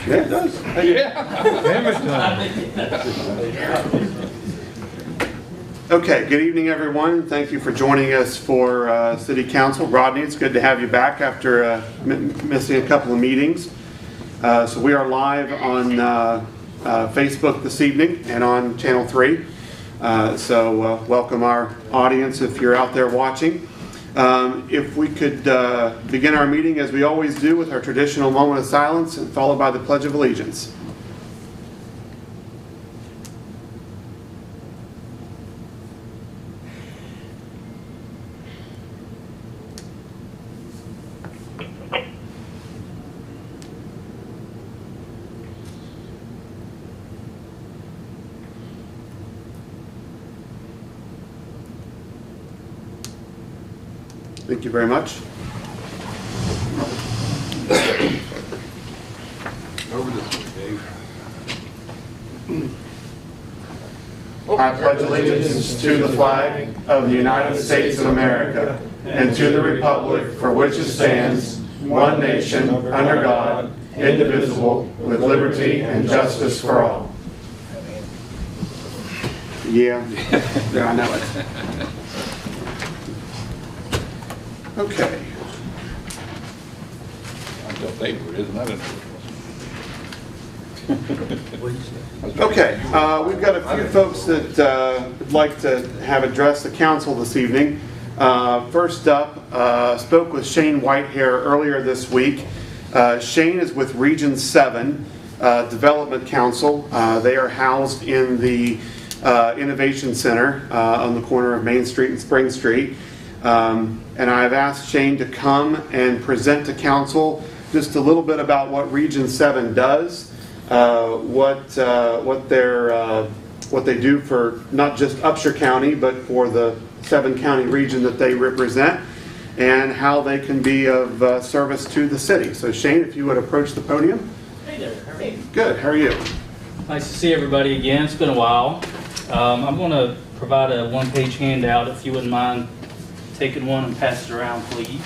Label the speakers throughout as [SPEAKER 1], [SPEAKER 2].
[SPEAKER 1] Yeah, it does. Okay, good evening, everyone. Thank you for joining us for City Council. Rodney, it's good to have you back after missing a couple of meetings. So we are live on Facebook this evening and on Channel 3. So welcome our audience if you're out there watching. If we could begin our meeting as we always do with our traditional moment of silence and followed by the Pledge of Allegiance. Thank you very much.
[SPEAKER 2] Over this way, Dave.
[SPEAKER 1] I pledge allegiance to the flag of the United States of America and to the republic for which it stands, one nation, under God, indivisible, with liberty and justice for all. Yeah, I know it. Okay.
[SPEAKER 2] I tell Dave, isn't that interesting?
[SPEAKER 1] Okay, we've got a few folks that would like to have addressed the council this evening. First up, spoke with Shane Whitehair earlier this week. Shane is with Region 7 Development Council. They are housed in the Innovation Center on the corner of Main Street and Spring Street. And I've asked Shane to come and present to council just a little bit about what Region 7 does, what they do for not just Upshur County, but for the 7-county region that they represent, and how they can be of service to the city. So Shane, if you would approach the podium.
[SPEAKER 3] Hey there, how are you?
[SPEAKER 1] Good, how are you?
[SPEAKER 3] Nice to see everybody again. It's been a while. I'm going to provide a one-page handout if you wouldn't mind taking one and pass it around, please.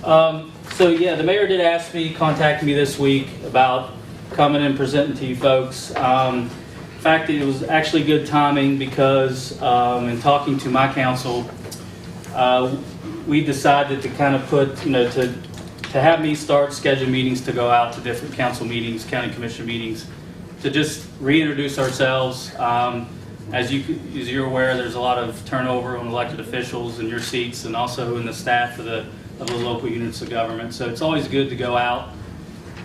[SPEAKER 3] So yeah, the mayor did ask me, contact me this week about coming and presenting to you folks. In fact, it was actually good timing because in talking to my council, we decided to kind of put, to have me start schedule meetings to go out to different council meetings, county commission meetings, to just reintroduce ourselves. As you're aware, there's a lot of turnover on elected officials in your seats and also in the staff of the local units of government. So it's always good to go out,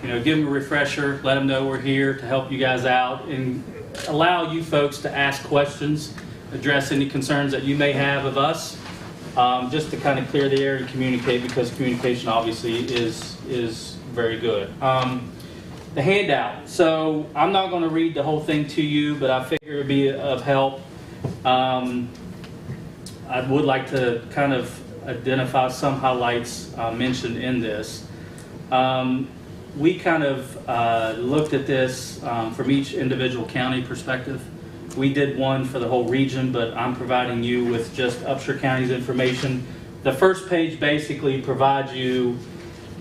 [SPEAKER 3] give them a refresher, let them know we're here to help you guys out, and allow you folks to ask questions, address any concerns that you may have of us, just to kind of clear the air and communicate, because communication obviously is very good. The handout. So I'm not going to read the whole thing to you, but I figure it would be of help. I would like to kind of identify some highlights mentioned in this. We kind of looked at this from each individual county perspective. We did one for the whole region, but I'm providing you with just Upshur County's information. The first page basically provides you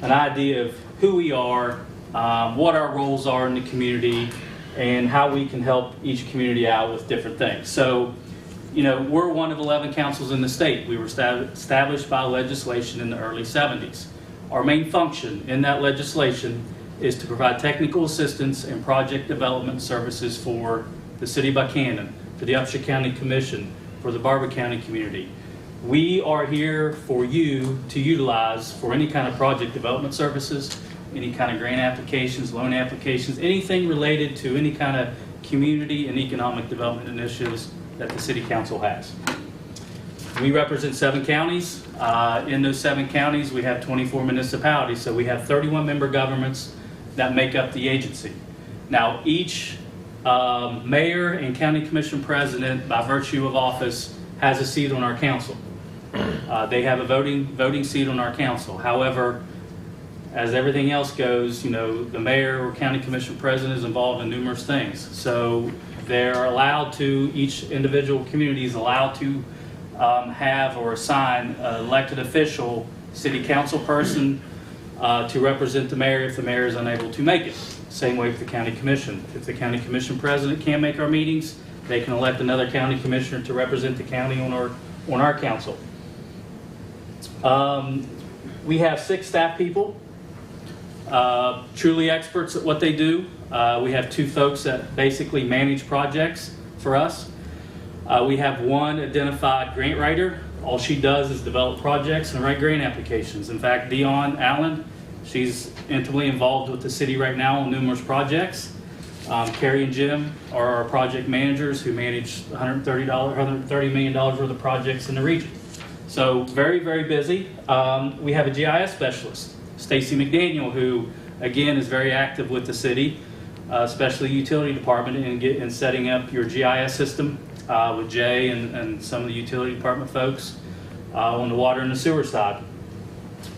[SPEAKER 3] an idea of who we are, what our roles are in the community, and how we can help each community out with different things. So, we're one of 11 councils in the state. We were established by legislation in the early 70s. Our main function in that legislation is to provide technical assistance and project development services for the city of Buckhannon, for the Upshur County Commission, for the Barber County community. We are here for you to utilize for any kind of project development services, any kind of grant applications, loan applications, anything related to any kind of community and economic development initiatives that the City Council has. We represent 7 counties. In those 7 counties, we have 24 municipalities, so we have 31 member governments that make up the agency. Now, each mayor and county commission president, by virtue of office, has a seat on our council. They have a voting seat on our council. However, as everything else goes, the mayor or county commission president is involved in numerous things. So they're allowed to, each individual community is allowed to have or assign an elected official, city council person, to represent the mayor if the mayor is unable to make it. Same way with the county commission. If the county commission president can't make our meetings, they can elect another county commissioner to represent the county on our council. We have 6 staff people, truly experts at what they do. We have 2 folks that basically manage projects for us. We have 1 identified grant writer. All she does is develop projects and write grant applications. In fact, Dion Allen, she's intimately involved with the city right now on numerous projects. Carrie and Jim are our project managers who manage $130 million worth of projects in the region. So very, very busy. We have a GIS specialist, Stacy McDaniel, who again is very active with the city, especially utility department, in setting up your GIS system with Jay and some of the utility department folks on the water and the sewer side.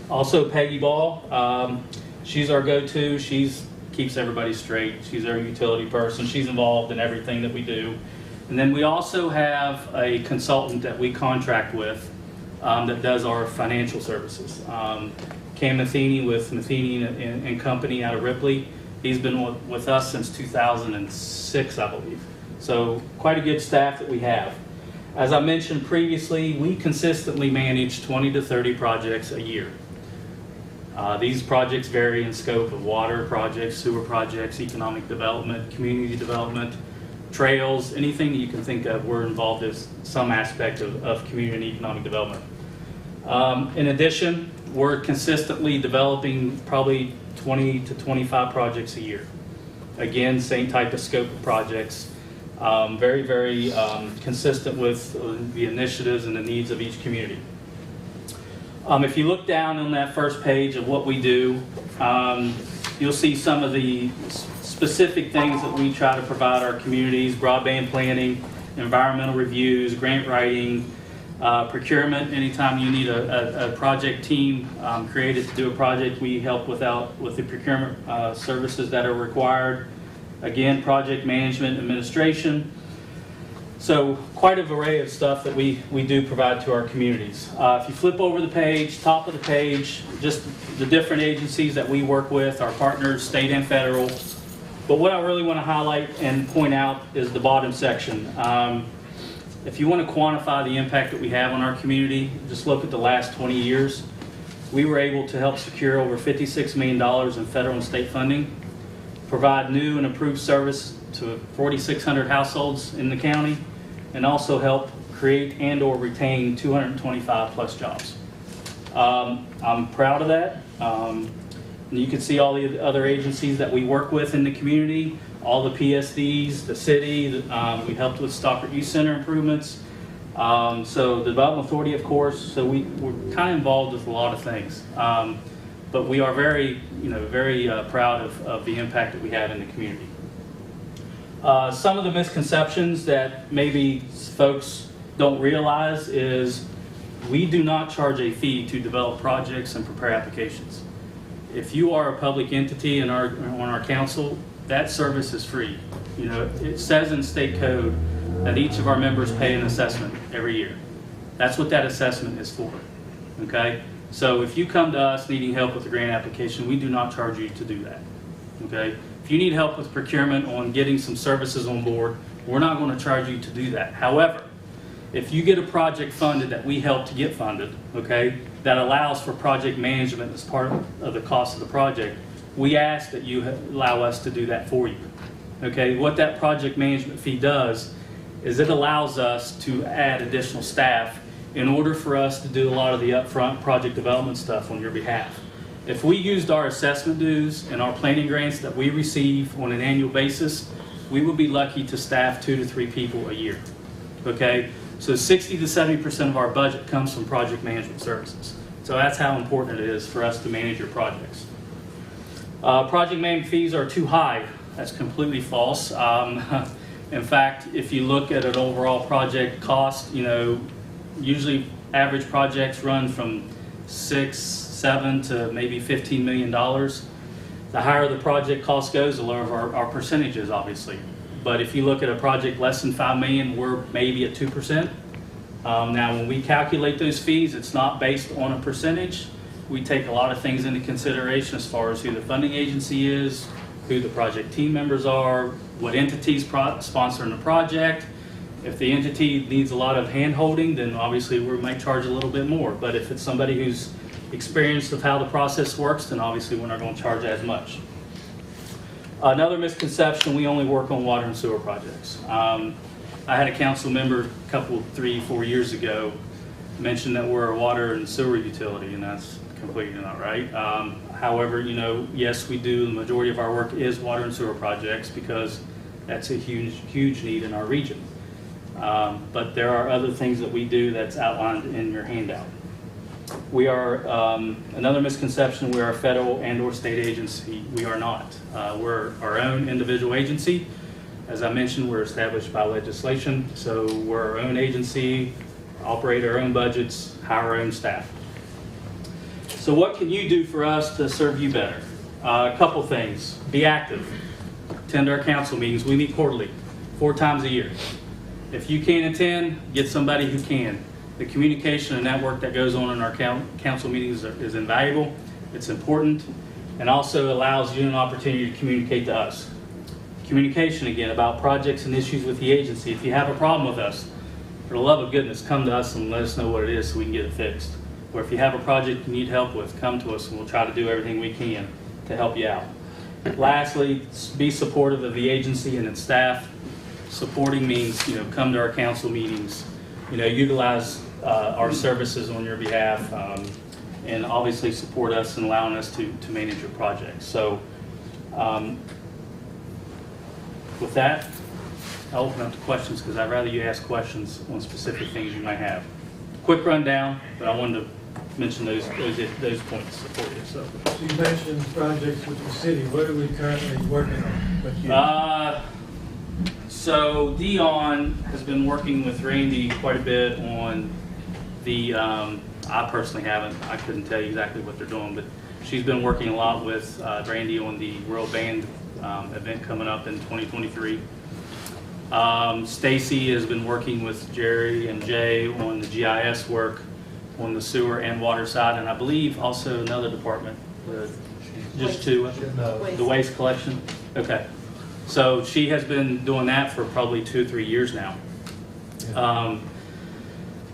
[SPEAKER 3] Also Peggy Ball, she's our go-to. She's keeps everybody straight. She's our utility person. She's involved in everything that we do. And then we also have a consultant that we contract with that does our financial services. Cam Matheny with Matheny and Company out of Ripley. He's been with us since 2006, I believe. So quite a good staff that we have. As I mentioned previously, we consistently manage 20 to 30 projects a year. These projects vary in scope of water projects, sewer projects, economic development, community development, trails, anything that you can think of, we're involved in some aspect of community and economic development. In addition, we're consistently developing probably 20 to 25 projects a year. Again, same type of scope of projects. Very, very consistent with the initiatives and the needs of each community. If you look down on that first page of what we do, you'll see some of the specific things that we try to provide our communities: broadband planning, environmental reviews, grant writing, procurement. Anytime you need a project team created to do a project, we help with the procurement services that are required. Again, project management, administration. So quite an array of stuff that we do provide to our communities. If you flip over the page, top of the page, just the different agencies that we work with, our partners, state and federal. But what I really want to highlight and point out is the bottom section. If you want to quantify the impact that we have on our community, just look at the last 20 years. We were able to help secure over $56 million in federal and state funding, provide new and improved service to 4,600 households in the county, and also help create and or retain 225 plus jobs. I'm proud of that. You can see all the other agencies that we work with in the community, all the PSDs, the city. We helped with Stockford Youth Center improvements. So the Development Authority, of course. So we're kind of involved with a lot of things. But we are very proud of the impact that we have in the community. Some of the misconceptions that maybe folks don't realize is we do not charge a fee to develop projects and prepare applications. If you are a public entity on our council, that service is free. You know, it says in state code that each of our members pay an assessment every year. That's what that assessment is for, okay? So if you come to us needing help with a grant application, we do not charge you to do that, okay? If you need help with procurement on getting some services on board, we're not going to charge you to do that. However, if you get a project funded that we help to get funded, okay, that allows for project management as part of the cost of the project, we ask that you allow us to do that for you. Okay, what that project management fee does is it allows us to add additional staff in order for us to do a lot of the upfront project development stuff on your behalf. If we used our assessment dues and our planning grants that we receive on an annual basis, we would be lucky to staff 2 to 3 people a year. Okay, so 60 to 70% of our budget comes from project management services. So that's how important it is for us to manage your projects. Project management fees are too high. That's completely false. In fact, if you look at an overall project cost, you know, usually average projects run from 6, 7 to maybe $15 million. The higher the project cost goes, the lower our percentages, obviously. But if you look at a project less than $5 million, we're maybe at 2%. Now, when we calculate those fees, it's not based on a percentage. we take a lot of things into consideration as far as who the funding agency is, who the project team members are, what entities sponsoring the project. If the entity needs a lot of hand-holding, then obviously we might charge a little bit more. But if it's somebody who's experienced of how the process works, then obviously we're not going to charge as much. Another misconception, we only work on water and sewer projects. I had a council member a couple, 3-4 years ago mention that we're a water and sewer utility, and that's completely not right. However, you know, yes, we do. The majority of our work is water and sewer projects because that's a huge need in our region. But there are other things that we do that's outlined in your handout. We are, another misconception, we are a federal and/or state agency. We are not. We're our own individual agency. As I mentioned, we're established by legislation, so we're our own agency, operate our own budgets, hire our own staff. So what can you do for us to serve you better? A couple things. Be active. Attend our council meetings. We meet quarterly, 4 times a year. If you can't attend, get somebody who can. The communication and network that goes on in our council meetings is invaluable. It's important, and also allows you an opportunity to communicate to us. Communication, again, about projects and issues with the agency. If you have a problem with us, for the love of goodness, come to us and let us know what it is so we can get it fixed. Or if you have a project you need help with, come to us and we'll try to do everything we can to help you out. Lastly, be supportive of the agency and its staff. Supporting means, you know, come to our council meetings, you know, utilize our services on your behalf, and obviously support us in allowing us to manage your projects. So with that, I'll open up to questions because I'd rather you ask questions on specific things you might have. Quick rundown, but I wanted to mention those points for you. So
[SPEAKER 4] you mentioned projects with the city. What are we currently working on with you?
[SPEAKER 3] So Dion has been working with Randy quite a bit on the, I personally haven't, I couldn't tell you exactly what they're doing, but she's been working a lot with Randy on the World Band event coming up in 2023. Stacy has been working with Jerry and Jay on the GIS work on the sewer and water side, and I believe also another department, just two, the waste collection. Okay. So she has been doing that for probably 2 or 3 years now.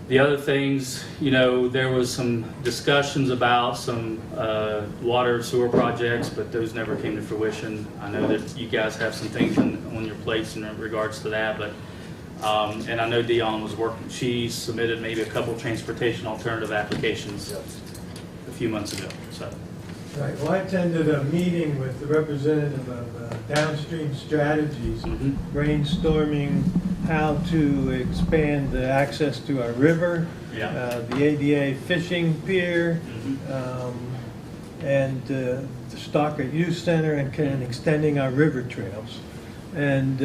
[SPEAKER 3] The other things, you know, there was some discussions about some water sewer projects, but those never came to fruition. I know that you guys have some things on your plates in regards to that, but and I know Dion was working. She submitted maybe a couple transportation alternative applications a few months ago. So.
[SPEAKER 4] Right. Well, I attended a meeting with the representative of Downstream Strategies, brainstorming how to expand the access to our river, the ADA fishing pier, and the Stockard Youth Center, and extending our river trails. And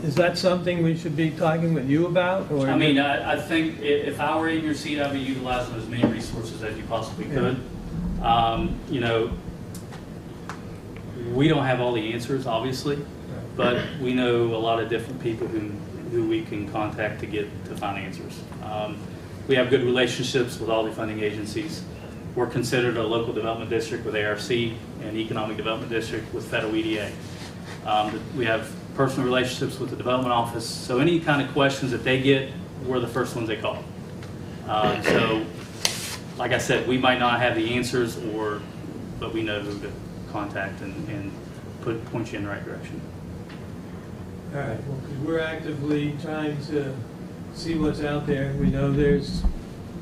[SPEAKER 4] is that something we should be talking with you about? Or?
[SPEAKER 3] I mean, I think if I were in your seat, I'd be utilizing as many resources as you possibly could. You know, we don't have all the answers, obviously, but we know a lot of different people who we can contact to find answers. We have good relationships with all the funding agencies. We're considered a local development district with ARC and economic development district with federal EDA. We have personal relationships with the development office, so any kind of questions that they get, we're the first ones they call. So, like I said, we might not have the answers, but we know who to contact and point you in the right direction.
[SPEAKER 4] All right. Well, because we're actively trying to see what's out there. We know there's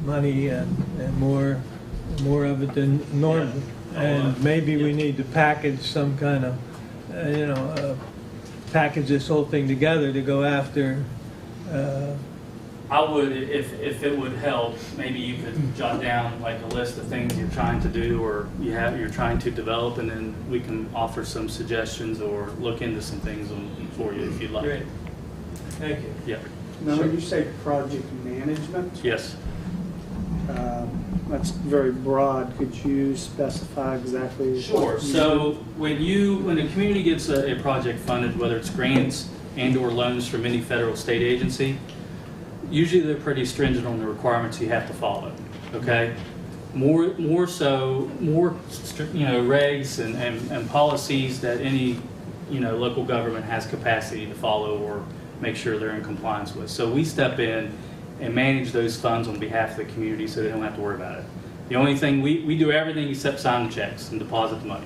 [SPEAKER 4] money and more of it than normal, and maybe we need to package some kind of, package this whole thing together to go after.
[SPEAKER 3] I would, if it would help, maybe you could jot down like a list of things you're trying to do or you're trying to develop, and then we can offer some suggestions or look into some things for you if you'd like.
[SPEAKER 4] Great. Thank you.
[SPEAKER 3] Yeah.
[SPEAKER 5] Now, when you say project management,
[SPEAKER 3] Yes.
[SPEAKER 5] that's very broad. Could you specify exactly?
[SPEAKER 3] Sure. So when a community gets a project funded, whether it's grants and/or loans from any federal state agency, usually they're pretty stringent on the requirements you have to follow. Okay. more so, regs and policies that any, local government has capacity to follow or make sure they're in compliance with. So we step in and manage those funds on behalf of the community so they don't have to worry about it. The only thing, we do everything except sign the checks and deposit the money.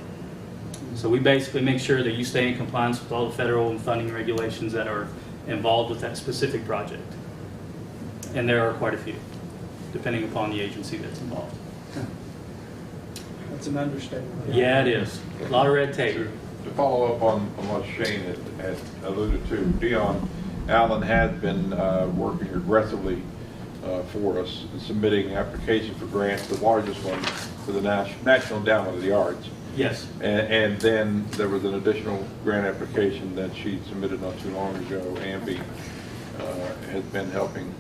[SPEAKER 3] So we basically make sure that you stay in compliance with all the federal and funding regulations that are involved with that specific project. And there are quite a few, depending upon the agency that's involved.
[SPEAKER 5] That's an understatement.
[SPEAKER 3] Yeah, it is. A lot of red tape.
[SPEAKER 2] To follow up on what Shane had alluded to, Dion Allen has been working aggressively for us, submitting applications for grants, the largest one for the National Endowment of the Arts.
[SPEAKER 3] Yes.
[SPEAKER 2] And then there was an additional grant application that she submitted not too long ago. Amby has been helping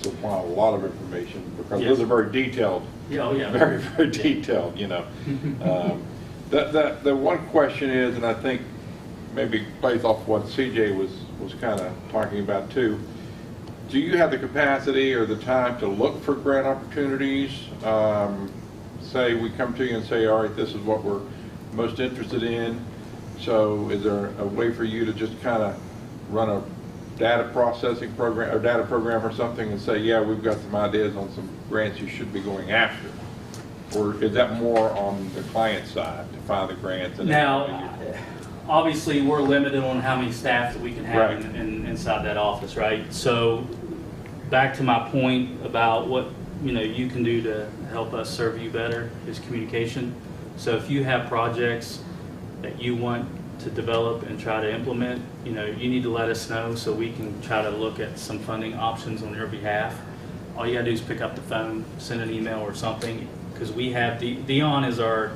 [SPEAKER 2] supply a lot of information because
[SPEAKER 3] Yes.
[SPEAKER 2] those are very detailed.
[SPEAKER 3] Yeah, oh yeah.
[SPEAKER 2] Very, very detailed, The one question is, and I think maybe plays off what CJ was kind of talking about too, do you have the capacity or the time to look for grant opportunities? Say we come to you and say, all right, this is what we're most interested in. So is there a way for you to just kind of run a data processing program or data program or something and say, yeah, we've got some ideas on some grants you should be going after? Or is that more on the client side to find the grants? And
[SPEAKER 3] Now, obviously, we're limited on how many staff that we can have
[SPEAKER 2] Right.
[SPEAKER 3] inside that office, right? So back to my point about what you can do to help us serve you better is communication. So if you have projects that you want to develop and try to implement, you need to let us know so we can try to look at some funding options on your behalf. All you gotta do is pick up the phone, send an email or something, because we have, Dion is our,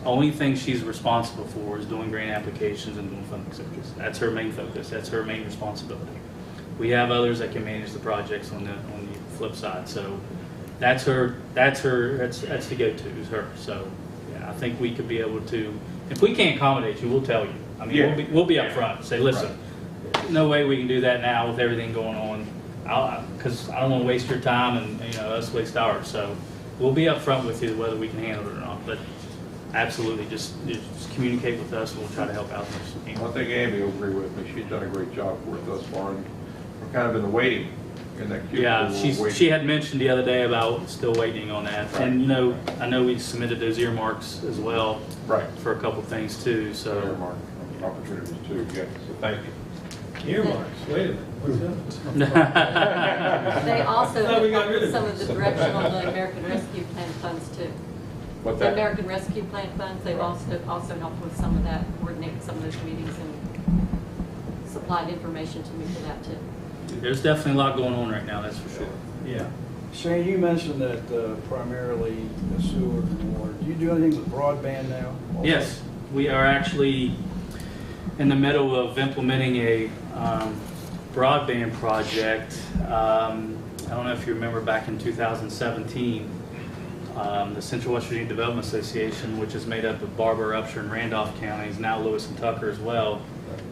[SPEAKER 3] only thing she's responsible for is doing grant applications and doing funding searches. That's her main focus, that's her main responsibility. We have others that can manage the projects on the flip side, so that's the go-to is her. So yeah, I think we could be able to, if we can't accommodate you, we'll tell you. I mean,
[SPEAKER 2] Yeah.
[SPEAKER 3] we'll be upfront, say, listen, no way we can do that now with everything going on, because I don't want to waste your time and us waste ours. So we'll be upfront with you whether we can handle it or not. But absolutely, just communicate with us and we'll try to help out.
[SPEAKER 2] I think Amby will agree with me. She's done a great job for us thus far, and we're kind of in the waiting in that queue.
[SPEAKER 3] Yeah, she had mentioned the other day about still waiting on that.
[SPEAKER 2] Right.
[SPEAKER 3] And I know we submitted those earmarks as well.
[SPEAKER 2] Right.
[SPEAKER 3] For a couple things too. So
[SPEAKER 2] Earmark opportunities too. Yes. So thank you.
[SPEAKER 4] Earmarks, wait a minute, what's that?
[SPEAKER 6] They also
[SPEAKER 4] Thought we got
[SPEAKER 6] help
[SPEAKER 4] rid
[SPEAKER 6] with
[SPEAKER 4] of
[SPEAKER 6] some
[SPEAKER 4] it.
[SPEAKER 6] of the direction on the American Rescue Plan funds too.
[SPEAKER 2] What's
[SPEAKER 6] The
[SPEAKER 2] that?
[SPEAKER 6] American Rescue Plan funds, they've also helped with some of that, coordinate some of those meetings and supplied information to me for that too.
[SPEAKER 3] there's definitely a lot going on right now, that's for sure.
[SPEAKER 4] Yeah.
[SPEAKER 7] Shane, you mentioned that primarily the sewer and water. Do you do anything with broadband now? also?
[SPEAKER 3] Yes, we are actually in the middle of implementing a broadband project. I don't know if you remember back in 2017, the Central West Virginia Development Association, which is made up of Barber, Upshur, and Randolph counties, now Lewis and Tucker as well,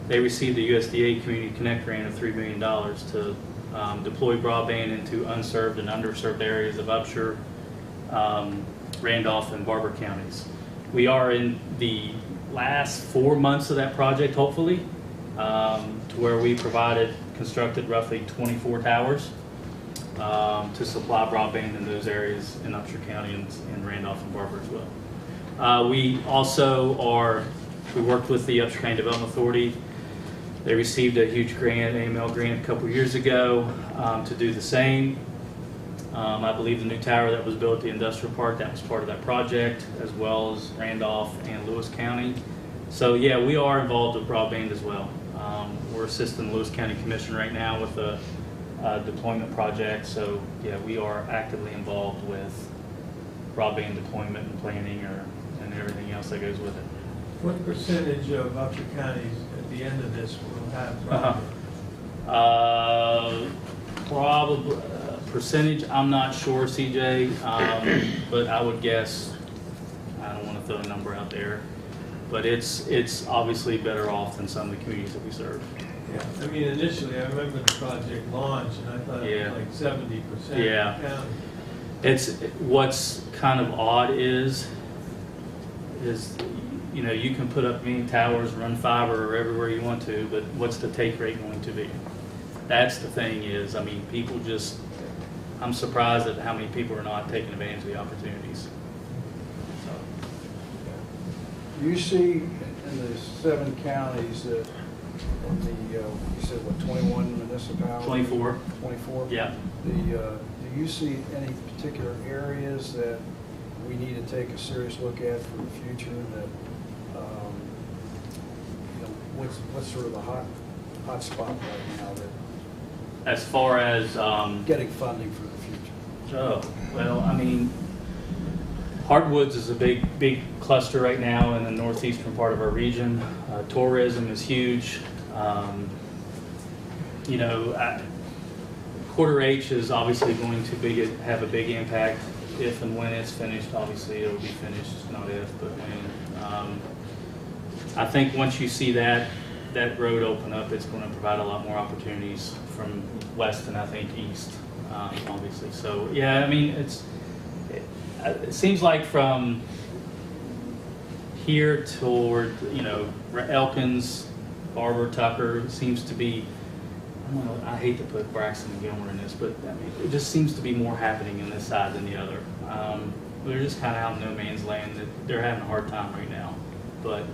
[SPEAKER 3] they received the USDA Community Connect grant of $3 million to deploy broadband into unserved and underserved areas of Upshur, Randolph, and Barber counties. We are in the last 4 months of that project, hopefully, to where we constructed roughly 24 towers to supply broadband in those areas in Upshur County and Randolph and Barber as well. We worked with the Upshur County Development Authority. They received a huge grant, AML grant, a couple years ago to do the same. I believe the new tower that was built at the industrial park, that was part of that project, as well as Randolph and Lewis County. So yeah, we are involved with broadband as well. We're assisting the Lewis County Commission right now with a deployment project. So yeah, we are actively involved with broadband deployment and planning and everything else that goes with it.
[SPEAKER 4] What percentage of Upshur counties at the end of this will have broadband?
[SPEAKER 3] Probably percentage, I'm not sure, CJ, but I would guess, I don't want to throw a number out there, but it's obviously better off than some of the communities that we serve.
[SPEAKER 4] Yeah, I mean, initially, I remember the project launched, and I thought it
[SPEAKER 3] Yeah.
[SPEAKER 4] was like 70%
[SPEAKER 3] Yeah.
[SPEAKER 4] of the county.
[SPEAKER 3] It's, what's kind of odd is, you know, you can put up many towers, run fiber everywhere you want to, but what's the take rate going to be? That's the thing is, I mean, people just, I'm surprised at how many people are not taking advantage of the opportunities.
[SPEAKER 7] You see in the 7 counties that, in the, you said what, 21 municipalities?
[SPEAKER 3] 24.
[SPEAKER 7] 24?
[SPEAKER 3] Yeah.
[SPEAKER 7] Do you see any particular areas that we need to take a serious look at for the future that, you know, what's sort of the hot spot right now that
[SPEAKER 3] As far as,
[SPEAKER 7] getting funding for the future?
[SPEAKER 3] oh, well, I mean, hardwoods is a big cluster right now in the northeastern part of our region. Tourism is huge. You know, Quarter H is obviously going to have a big impact if and when it's finished. Obviously, it'll be finished, not if, but when. I think once you see that road open up, it's going to provide a lot more opportunities from west and I think east, obviously. So yeah, I mean, it seems like from here toward, you know, Elkins, Barber, Tucker, seems to be, I don't know, I hate to put Braxton and Gilmer in this, but I mean, it just seems to be more happening in this side than the other. They're just kind of out in no man's land. That they're having a hard time right now, but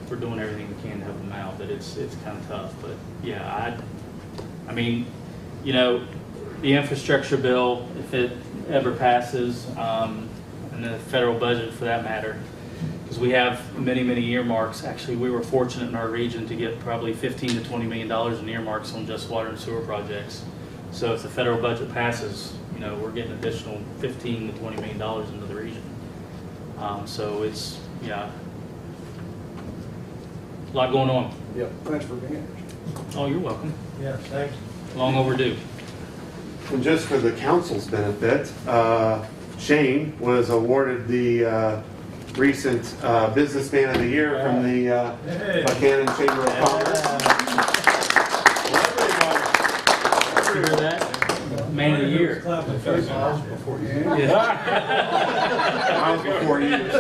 [SPEAKER 3] we're doing everything we can to help them out. But it's kind of tough. But yeah, I mean, you know, the infrastructure bill, if it ever passes, and the federal budget for that matter, because we have many earmarks. Actually, we were fortunate in our region to get probably $15 to $20 million in earmarks on just water and sewer projects. So if the federal budget passes, you know, we're getting additional $15 to $20 million into the region. So it's, yeah, a lot going on.
[SPEAKER 7] Yeah, thanks for being here.
[SPEAKER 3] Oh, you're welcome.
[SPEAKER 4] Yeah, thanks.
[SPEAKER 3] Long overdue.
[SPEAKER 1] And just for the council's benefit, Shane was awarded the recent Businessman of the Year from the Buckhannon Chamber of Commerce.
[SPEAKER 3] You hear that? Man of the Year.
[SPEAKER 4] Clapping first.
[SPEAKER 7] Before you
[SPEAKER 1] I was before you, so.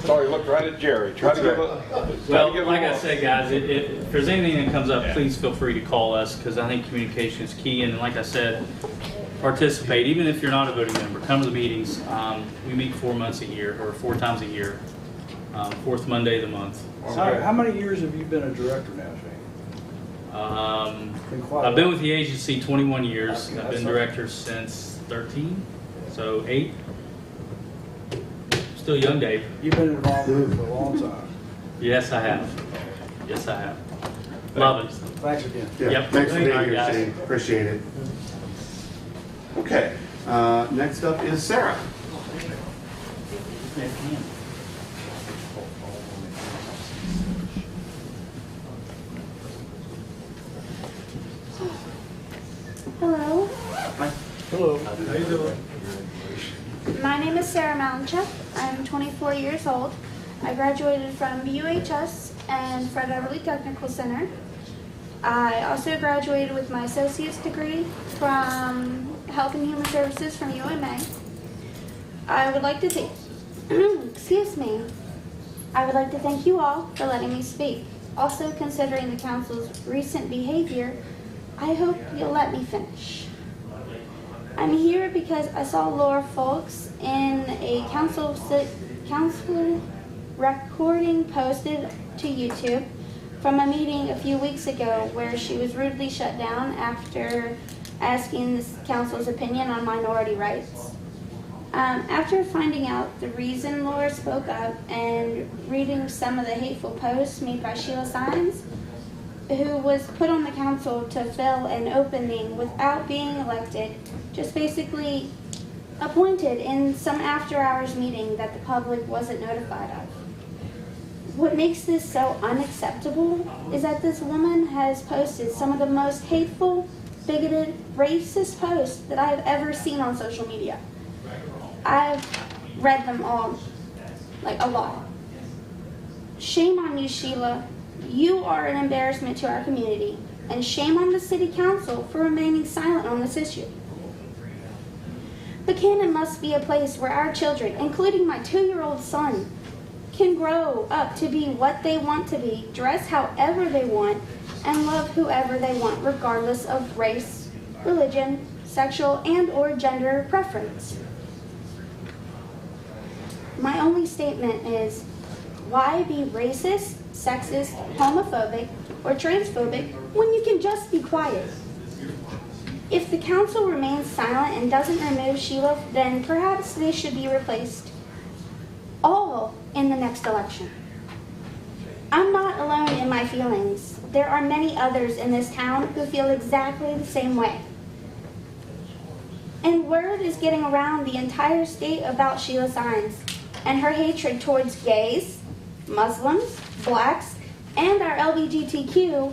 [SPEAKER 2] Sorry, look right at Jerry. Try to give
[SPEAKER 3] Well, like I said, guys, if there's anything that comes up, please feel free to call us, because I think communication is key. And like I said, participate. Even if you're not a voting member, come to the meetings. We meet 4 months a year, or 4 times a year, fourth Monday of the month.
[SPEAKER 7] How many years have you been a director now, Shane?
[SPEAKER 3] I've been with the agency 21 years.
[SPEAKER 7] Okay,
[SPEAKER 3] I've been director since 13, so 8. Still young, Dave.
[SPEAKER 7] You've been involved with it for a long time.
[SPEAKER 3] Yes, I have. Yes, I have. Love it.
[SPEAKER 7] Thanks again.
[SPEAKER 1] Yeah,
[SPEAKER 3] Yep.
[SPEAKER 1] thanks for being
[SPEAKER 3] All right,
[SPEAKER 1] here,
[SPEAKER 3] guys.
[SPEAKER 1] Shane. Appreciate it. Okay, next up is Sarah.
[SPEAKER 8] Hello,
[SPEAKER 7] Hello.
[SPEAKER 4] How you doing?
[SPEAKER 8] my name is Sarah Malinchuk. I'm 24 years old. I graduated from BUHS and Fred Everly Technical Center. I also graduated with my associate's degree from Health and Human Services from UMA. I would like to thank, excuse me. I would like to thank you all for letting me speak. Also, considering the council's recent behavior, I hope you'll let me finish. I'm here because I saw Laura Folks in a council recording posted to YouTube from a meeting a few weeks ago where she was rudely shut down after asking the council's opinion on minority rights. After finding out the reason Laura spoke up and reading some of the hateful posts made by Sheila Sines, who was put on the council to fill an opening without being elected, just basically appointed in some after-hours meeting that the public wasn't notified of. What makes this so unacceptable is that this woman has posted some of the most hateful, bigoted, racist posts that I have ever seen on social media. I've read them all, like a lot. Shame on you, Sheila. You are an embarrassment to our community, and shame on the city council for remaining silent on this issue. Buckhannon must be a place where our children, including my 2-year-old son, can grow up to be what they want to be, dress however they want, and love whoever they want, regardless of race, religion, sexual and/or gender preference. My only statement is, why be racist, sexist, homophobic, or transphobic when you can just be quiet? If the council remains silent and doesn't remove Sheila, then perhaps they should be replaced all in the next election. I'm not alone in my feelings. There are many others in this town who feel exactly the same way. And word is getting around the entire state about Sheila Sines and her hatred towards gays, Muslims, blacks, and our LGBTQ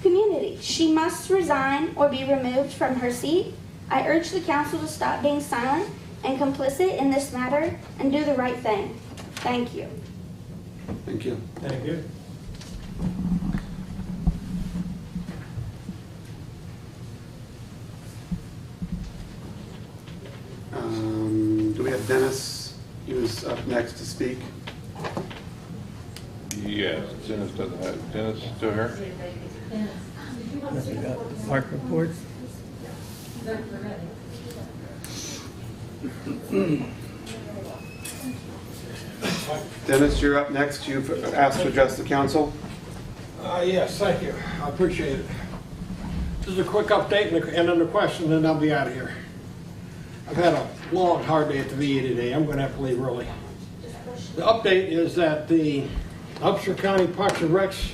[SPEAKER 8] community. She must resign or be removed from her seat. I urge the council to stop being silent and complicit in this matter and do the right thing. Thank you.
[SPEAKER 1] Thank you.
[SPEAKER 4] Thank you.
[SPEAKER 1] Do we have Dennis? He was up next to speak.
[SPEAKER 2] Yes, Dennis doesn't have, Dennis still here?
[SPEAKER 4] Have you got park reports?
[SPEAKER 1] Dennis, you're up next. You've asked to address the council.
[SPEAKER 9] Yes, thank you. I appreciate it. This is a quick update and then a question, and I'll be out of here. I've had a long, hard day at the VA today. I'm going to have to leave early. The update is that the Upshur County Parks and Recs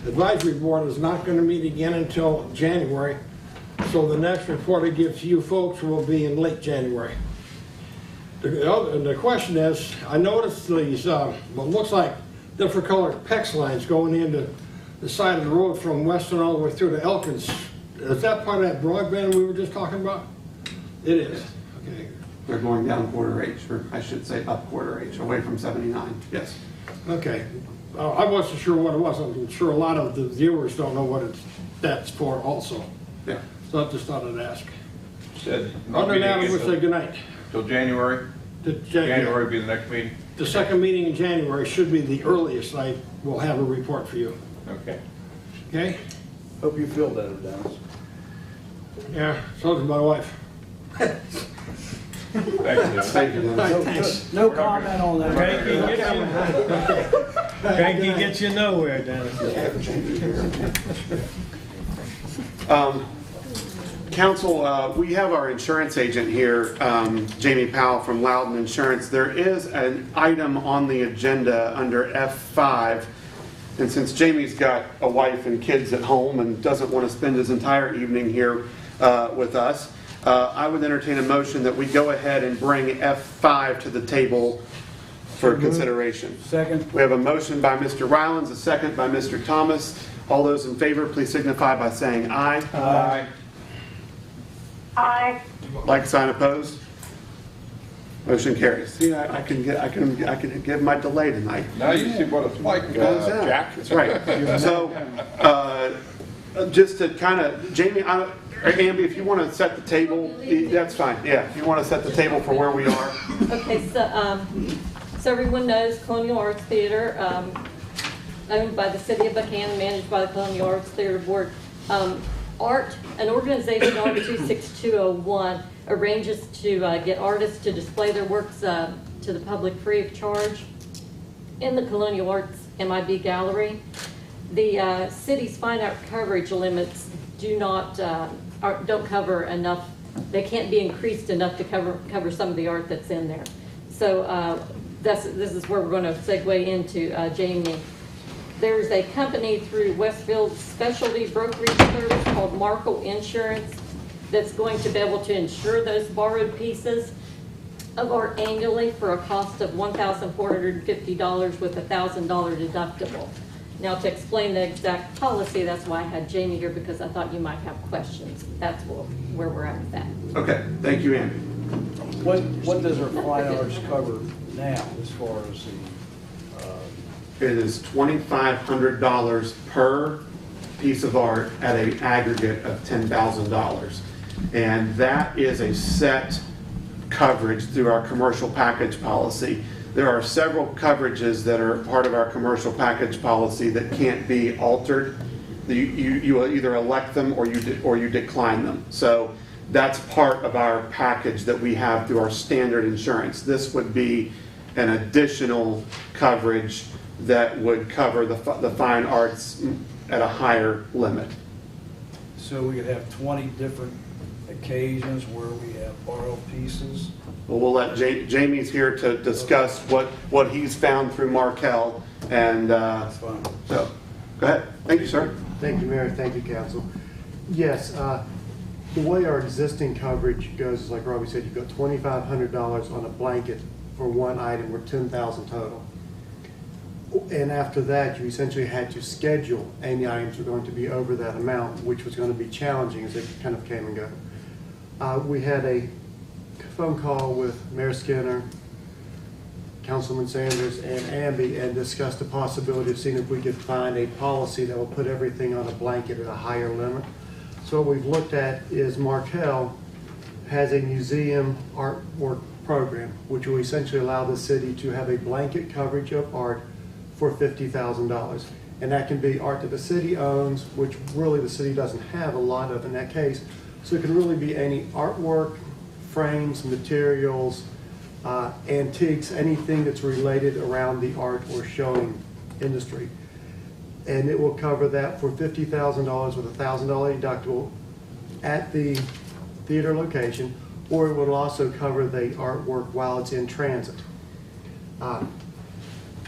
[SPEAKER 9] Advisory Board is not going to meet again until January, so the next report I give to you folks will be in late January. The question is, I noticed these, what looks like different colored PEX lines going into the side of the road from Weston all the way through to Elkins. Is that part of that broadband we were just talking about? It is. Okay.
[SPEAKER 1] They're going down quarter H, or I should say up quarter H, away from 79. Yes.
[SPEAKER 9] Okay. I wasn't sure what it was. I'm sure a lot of the viewers don't know what that's for also.
[SPEAKER 1] Yeah.
[SPEAKER 9] So I just thought I'd ask.
[SPEAKER 2] Said
[SPEAKER 9] Other than that, I would say good night.
[SPEAKER 2] Till January? January be the next meeting?
[SPEAKER 9] The second meeting in January should be the earliest I will have a report for you.
[SPEAKER 2] Okay.
[SPEAKER 9] Okay?
[SPEAKER 7] Hope you feel better, Dennis.
[SPEAKER 9] Yeah, so does my wife.
[SPEAKER 2] Thank you, Dennis.
[SPEAKER 1] Thank you, Dennis.
[SPEAKER 9] Thanks.
[SPEAKER 7] No comment on that.
[SPEAKER 4] Cranky gets you nowhere, Dennis.
[SPEAKER 1] Council, we have our insurance agent here, Jamie Powell from Loudon Insurance. There is an item on the agenda under F5, and since Jamie's got a wife and kids at home and doesn't want to spend his entire evening here with us, I would entertain a motion that we go ahead and bring F5 to the table for consideration.
[SPEAKER 7] Second.
[SPEAKER 1] We have a motion by Mr. Rylands, a second by Mr. Thomas. All those in favor, please signify by saying aye.
[SPEAKER 2] Aye.
[SPEAKER 8] Aye.
[SPEAKER 1] Like sign opposed? Motion carries. See, I can give my delay tonight.
[SPEAKER 2] Now you see what it's like, Jack.
[SPEAKER 1] That's right. So, just to kind of, Jamie, Amby, if you want to set the table, that's fine. Yeah, if you want to set the table for where we are.
[SPEAKER 6] Okay, so everyone knows Colonial Arts Theater, owned by the City of Buckhannon, managed by the Colonial Arts Theater Board. An organization, Art 26201, arranges to get artists to display their works to the public free of charge in the Colonial Arts MIB Gallery. The city's fine art coverage limits don't cover enough. They can't be increased enough to cover some of the art that's in there. So this is where we're going to segue into Jamie. There's a company through Westfield's specialty brokerage service called Markle Insurance that's going to be able to insure those borrowed pieces of art annually for a cost of $1,450 with a $1,000 deductible. Now, to explain the exact policy, that's why I had Jamie here, because I thought you might have questions. That's where we're at with that.
[SPEAKER 1] Okay, thank you, Amby.
[SPEAKER 7] What does our fine arts cover now as far as the?
[SPEAKER 1] It is $2,500 per piece of art at an aggregate of $10,000. And that is a set coverage through our commercial package policy. There are several coverages that are part of our commercial package policy that can't be altered. You either elect them or you decline them. So that's part of our package that we have through our standard insurance. This would be an additional coverage that would cover the fine arts at a higher limit.
[SPEAKER 7] So we could have 20 different occasions where we have borrowed pieces.
[SPEAKER 1] Well, we'll let Jamie's here to discuss what he's found through Markel, and
[SPEAKER 7] That's fine.
[SPEAKER 1] so go ahead. Thank you, sir.
[SPEAKER 10] Thank you, Mayor. Thank you, Council. Yes, the way our existing coverage goes is like Robbie said, you've got $2,500 on a blanket for one item, or $10,000 total. And after that, you essentially had to schedule any items that were going to be over that amount, which was going to be challenging as they kind of came and go. We had a phone call with Mayor Skinner, Councilman Sanders, and Amby, and discussed the possibility of seeing if we could find a policy that will put everything on a blanket at a higher limit. So what we've looked at is Markel has a museum artwork program, which will essentially allow the city to have a blanket coverage of art for $50,000. And that can be art that the city owns, which really the city doesn't have a lot of in that case. So it can really be any artwork, frames, materials, antiques, anything that's related around the art or showing industry. And it will cover that for $50,000 with a $1,000 deductible at the theater location, or it will also cover the artwork while it's in transit.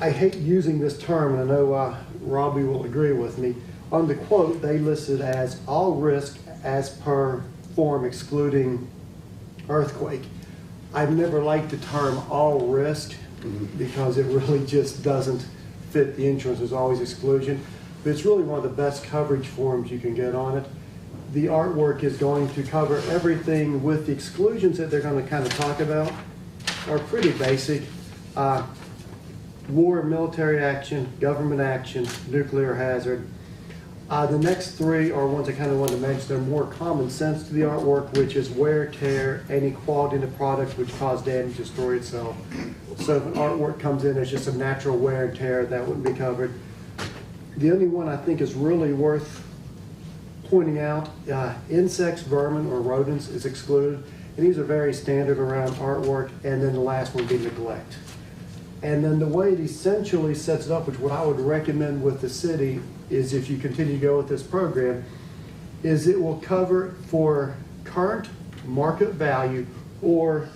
[SPEAKER 10] I hate using this term, and I know Robbie will agree with me. On the quote, they listed as all risk as per form excluding earthquake. I've never liked the term all risk because it really just doesn't fit the insurance. There's always exclusion. But it's really one of the best coverage forms you can get on it. The artwork is going to cover everything, with the exclusions that they're going to kind of talk about are pretty basic. War, military action, government action, nuclear hazard. The next three are ones I kind of want to mention. They're more common sense to the artwork, which is wear, tear, any quality in the product which cause damage, destroy itself. So if an artwork comes in as just a natural wear and tear, that wouldn't be covered. The only one I think is really worth pointing out, insects, vermin, or rodents is excluded. And these are very standard around artwork. And then the last one would be neglect. And then the way it essentially sets it up, which what I would recommend with the city is, if you continue to go with this program, is it will cover for current market value or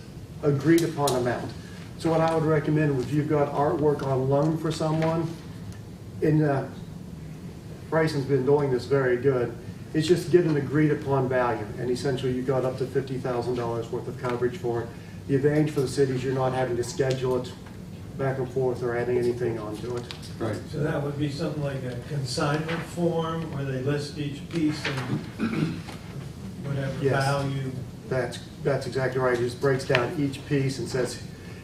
[SPEAKER 10] agreed upon amount. So what I would recommend, if you've got artwork on loan for someone, and Bryson's been doing this very good, is just get an agreed upon value. And essentially you've got up to $50,000 worth of coverage for it. The advantage for the city is you're not having to schedule it back and forth or adding anything onto it.
[SPEAKER 1] Right.
[SPEAKER 4] So that would be something like a consignment form where they list each piece and whatever
[SPEAKER 10] Yes.
[SPEAKER 4] value.
[SPEAKER 10] That's exactly right. It just breaks down each piece and says,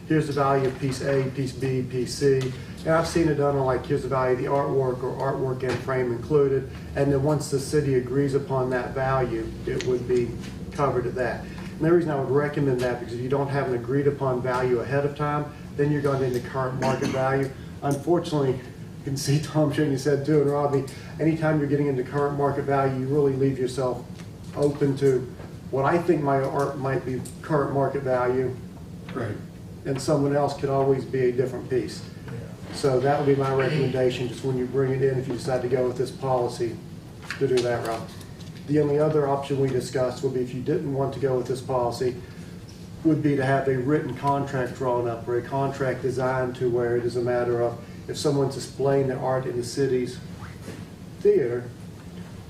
[SPEAKER 10] here's the value of piece A, piece B, piece C. And I've seen it done on, like, here's the value of the artwork, or artwork and frame included. And then once the city agrees upon that value, it would be covered at that. And the reason I would recommend that, because if you don't have an agreed upon value ahead of time, then you're going into current market value. Unfortunately, you can see Tom Shaney said too, and Robbie, anytime you're getting into current market value, you really leave yourself open to what I think my art might be current market value.
[SPEAKER 1] Right.
[SPEAKER 10] And someone else could always be a different piece. So that would be my recommendation, just when you bring it in, if you decide to go with this policy, to do that route. The only other option we discussed would be, if you didn't want to go with this policy, would be to have a written contract drawn up, or a contract designed to where it is a matter of, if someone's displaying their art in the city's theater,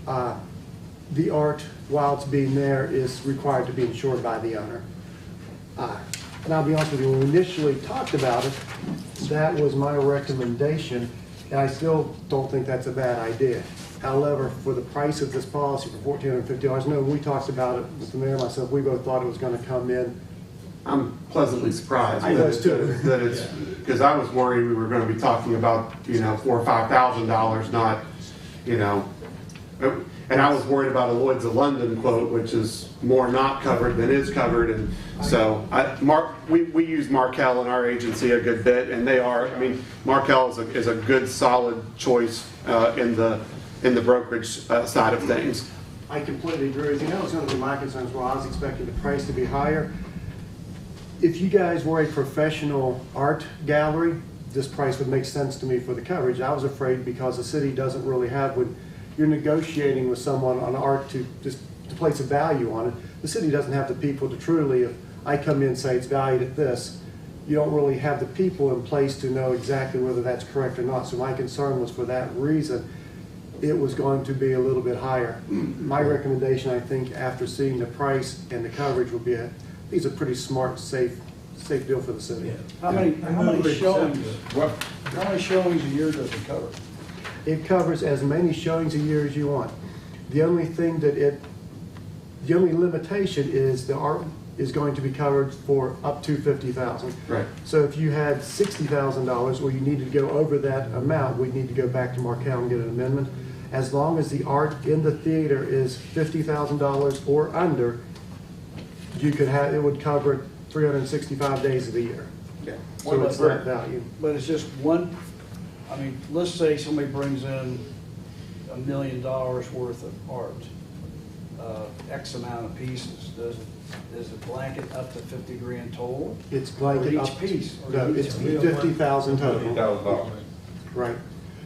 [SPEAKER 10] the art, while it's being there, is required to be insured by the owner. And I'll be honest with you, when we initially talked about it, that was my recommendation, and I still don't think that's a bad idea. However, for the price of this policy for $1,450, no, when we talked about it with the mayor and myself, we both thought it was going to come in.
[SPEAKER 1] I'm pleasantly surprised
[SPEAKER 10] I was too.
[SPEAKER 1] that it's, because I was worried we were going to be talking about, $4,000 or $5,000, not, And I was worried about a Lloyd's of London quote, which is more not covered than is covered. And so we use Markel in our agency a good bit, and they are, I mean, Markel is a good solid choice in the brokerage side of things.
[SPEAKER 10] I completely agree with you. That was going to be my concerns. Well, I was expecting the price to be higher. If you guys were a professional art gallery, this price would make sense to me for the coverage. I was afraid because the city doesn't really have, when you're negotiating with someone on art to place a value on it, the city doesn't have the people to truly, if I come in and say it's valued at this, you don't really have the people in place to know exactly whether that's correct or not. So my concern was for that reason, it was going to be a little bit higher. My recommendation, I think, after seeing the price and the coverage would be it's a pretty smart, safe deal for the city.
[SPEAKER 7] How many showings, how many showings a year does it cover?
[SPEAKER 10] It covers as many showings a year as you want. The only thing the only limitation is the art is going to be covered for up to $50,000.
[SPEAKER 1] Right.
[SPEAKER 10] So if you had $60,000 or you needed to go over that amount, we'd need to go back to Markel and get an amendment. As long as the art in the theater is $50,000 or under, you could have, it would cover 365 days of the year.
[SPEAKER 1] Yeah.
[SPEAKER 10] So it's that value.
[SPEAKER 7] But it's just one, I mean, let's say somebody brings in $1 million worth of art, X amount of pieces. Is it blanket up to 50 grand total?
[SPEAKER 10] It's blanket
[SPEAKER 7] Or
[SPEAKER 10] up
[SPEAKER 7] each piece? Or
[SPEAKER 10] No,
[SPEAKER 7] each
[SPEAKER 10] it's
[SPEAKER 7] piece?
[SPEAKER 10] 50,000 total.
[SPEAKER 2] $50,000.
[SPEAKER 10] Right.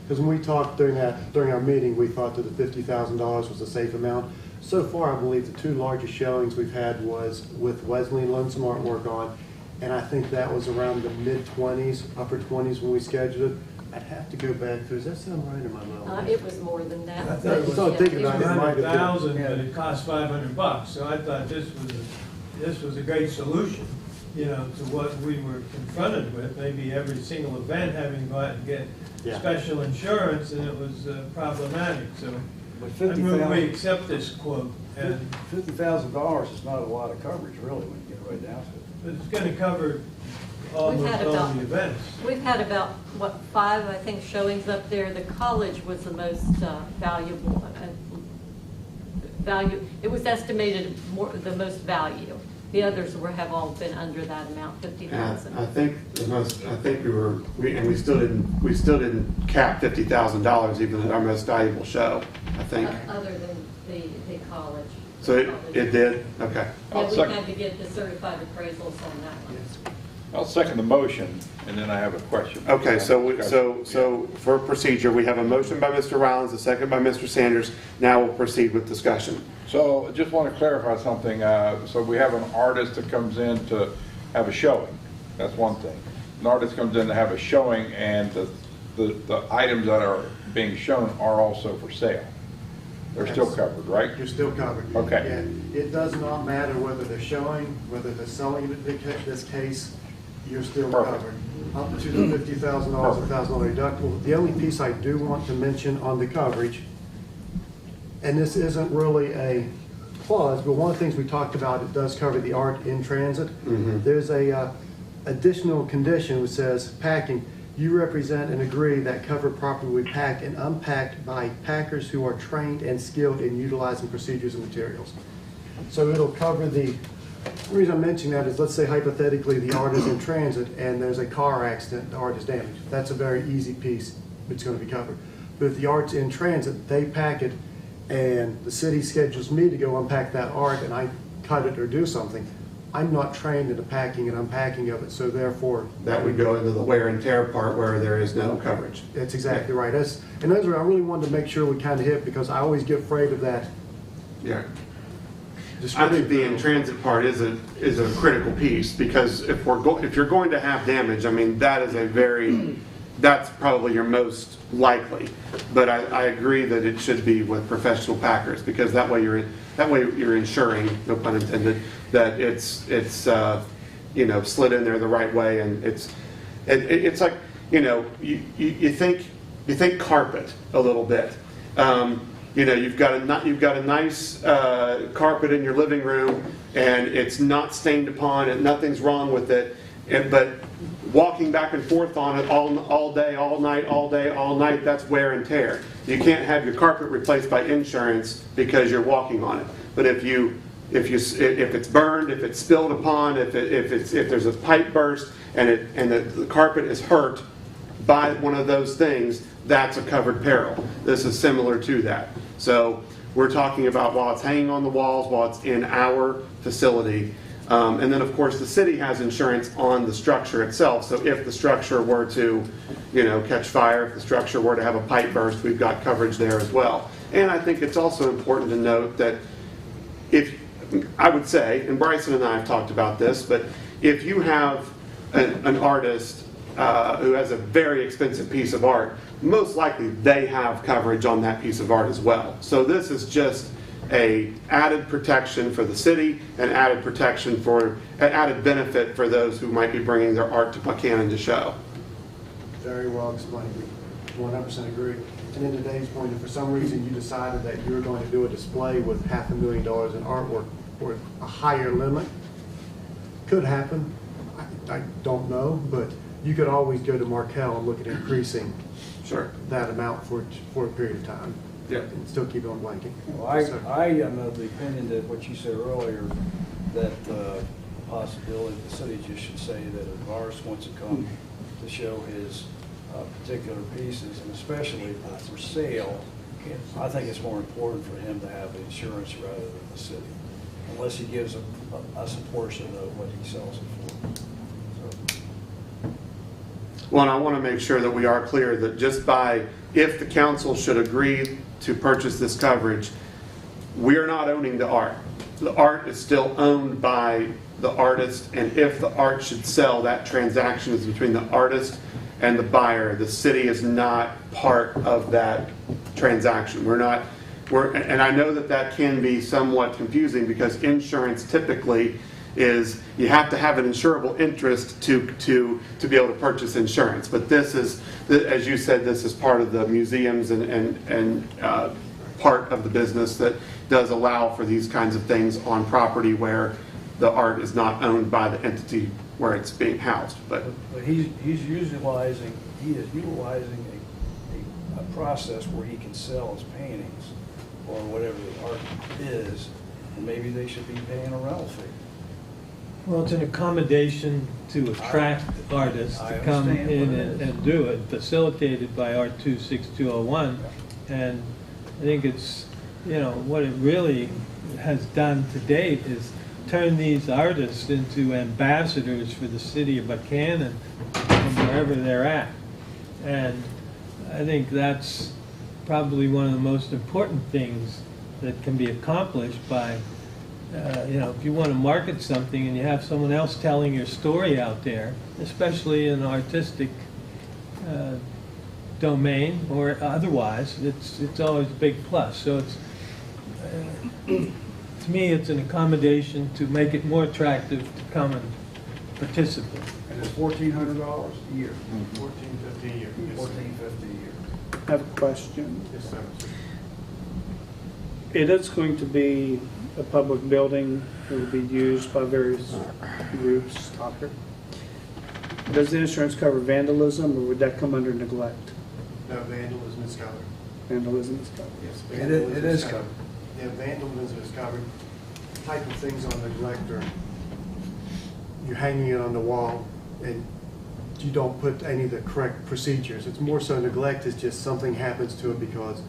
[SPEAKER 10] Because when we talked during our meeting, we thought that the $50,000 was a safe amount. So far, I believe the two largest showings we've had was with Wesley and Lonesome Artwork on, and I think that was around the mid-20s, upper 20s when we scheduled it. I'd have to go back through. Does that sound right in my mind?
[SPEAKER 6] It was more than that.
[SPEAKER 4] I thought it was
[SPEAKER 10] So I'm thinking about it. It might have been.
[SPEAKER 4] 100,000, but it cost $500. So I thought this was a great solution, you know, to what we were confronted with. Maybe every single event having to go out and get special insurance, and it was problematic. So
[SPEAKER 7] But
[SPEAKER 4] I move we accept this quote, and
[SPEAKER 7] $50,000 is not a lot of coverage, really, when you get right down to it.
[SPEAKER 4] but it's going to cover
[SPEAKER 6] We've
[SPEAKER 4] almost
[SPEAKER 6] had
[SPEAKER 4] all
[SPEAKER 6] about-
[SPEAKER 4] the events.
[SPEAKER 6] We've had about, 5, I think, showings up there. The college was the most valuable. It was estimated the most value. The others have all been under that amount, 50,000.
[SPEAKER 1] I think we still didn't cap $50,000 even at our most valuable show, I think.
[SPEAKER 6] Other than the college.
[SPEAKER 1] So it did? Okay.
[SPEAKER 6] Yeah, we
[SPEAKER 2] second.
[SPEAKER 6] had to get the certified appraisals on that one.
[SPEAKER 2] I'll second the motion, and then I have a question.
[SPEAKER 1] Okay, so for procedure, we have a motion by Mr. Rollins, a second by Mr. Sanders. Now we'll proceed with discussion.
[SPEAKER 2] So I just want to clarify something. So we have an artist that comes in to have a showing. That's one thing. An artist comes in to have a showing, and the items that are being shown are also for sale. They're still covered, right?
[SPEAKER 10] You're still covered.
[SPEAKER 2] Okay.
[SPEAKER 10] Yeah, it does not matter whether they're showing, whether they're selling it in this case, you're still
[SPEAKER 2] Perfect.
[SPEAKER 10] covered. Up to the $50,000, $1,000 deductible. The only piece I do want to mention on the coverage, and this isn't really a clause, but one of the things we talked about, it does cover the art in transit. There's a additional condition which says packing. You represent and agree that covered property will be packed and unpacked by packers who are trained and skilled in utilizing procedures and materials. So it'll cover the reason I'm mentioning that is, let's say hypothetically the art is in transit and there's a car accident, the art is damaged. That's a very easy piece, it's going to be covered. But if the art's in transit, they pack it, and the city schedules me to go unpack that art and I cut it or do something, I'm not trained in the packing and unpacking of it, so therefore...
[SPEAKER 1] That would go into the wear and tear part where there is no coverage.
[SPEAKER 10] That's exactly right. And those are, I really wanted to make sure we kind of hit, because I always get afraid of that.
[SPEAKER 1] Yeah. I think the in-transit part is a critical piece, because if you're going to have damage, I mean, that's probably your most likely. But I agree that it should be with professional packers, because that way you're ensuring, no pun intended, that it's slid in there the right way, and it's like, you think carpet a little bit. You've got a nice carpet in your living room, and it's not stained upon, and nothing's wrong with it, But walking back and forth on it all day, all night, all day, all night, that's wear and tear. You can't have your carpet replaced by insurance because you're walking on it. But if it's burned, if it's spilled upon, if there's a pipe burst and the carpet is hurt by one of those things, that's a covered peril. This is similar to that. So we're talking about while it's hanging on the walls, while it's in our facility. And then, of course, the city has insurance on the structure itself. So if the structure were to, catch fire, if the structure were to have a pipe burst, we've got coverage there as well. And I think it's also important to note that I would say, and Bryson and I have talked about this, but if you have an artist who has a very expensive piece of art, most likely they have coverage on that piece of art as well. So this is just a added protection for the city and added benefit for those who might be bringing their art to Buckhannon to show.
[SPEAKER 10] Very well explained. 100% agree. And in today's point, if for some reason you decided that you were going to do a display with $500,000 in artwork or a higher limit, could happen. I don't know, but you could always go to Markel and look at increasing that amount for a period of time.
[SPEAKER 1] Yeah.
[SPEAKER 10] And still keep it on blanking.
[SPEAKER 7] Well, I am of the opinion that what you said earlier, that the possibility the city just should say that if an artist wants to come to show his particular pieces, and especially if they're for sale, I think it's more important for him to have insurance rather than the city, unless he gives us a portion of what he sells it for. So.
[SPEAKER 1] Well, and I want to make sure that we are clear that if the council should agree to purchase this coverage, we are not owning the art. The art is still owned by the artist, and if the art should sell, that transaction is between the artist and the buyer. The city is not part of that transaction. And I know that can be somewhat confusing because insurance typically is you have to have an insurable interest to be able to purchase insurance. But this is, as you said, this is part of the museums and part of the business that does allow for these kinds of things on property where the art is not owned by the entity where it's being housed. But
[SPEAKER 7] he is utilizing a process where he can sell his paintings or whatever the art is, and maybe they should be paying a rental fee.
[SPEAKER 4] Well, it's an accommodation to attract artists to come in and do it, facilitated by Art 26201. And I think it's, what it really has done to date is turn these artists into ambassadors for the city of Buckhannon from wherever they're at. And I think that's probably one of the most important things that can be accomplished by if you want to market something and you have someone else telling your story out there, especially in an artistic domain or otherwise, it's always a big plus. So it's to me, it's an accommodation to make it more attractive to come and participate.
[SPEAKER 7] And it's $1,400 a year.
[SPEAKER 10] $1,450 a year.
[SPEAKER 7] $1,450 a year.
[SPEAKER 5] I have a question.
[SPEAKER 10] Yes, sir.
[SPEAKER 5] It is going to be a public building. It will be used by various groups. Does the insurance cover vandalism, or would that come under neglect?
[SPEAKER 10] No, vandalism is covered.
[SPEAKER 5] Vandalism is covered.
[SPEAKER 10] Yes,
[SPEAKER 7] It is covered.
[SPEAKER 10] Yeah, vandalism is covered. The type of things on neglect are you're hanging it on the wall and you don't put any of the correct procedures. It's more so neglect is just something happens to it because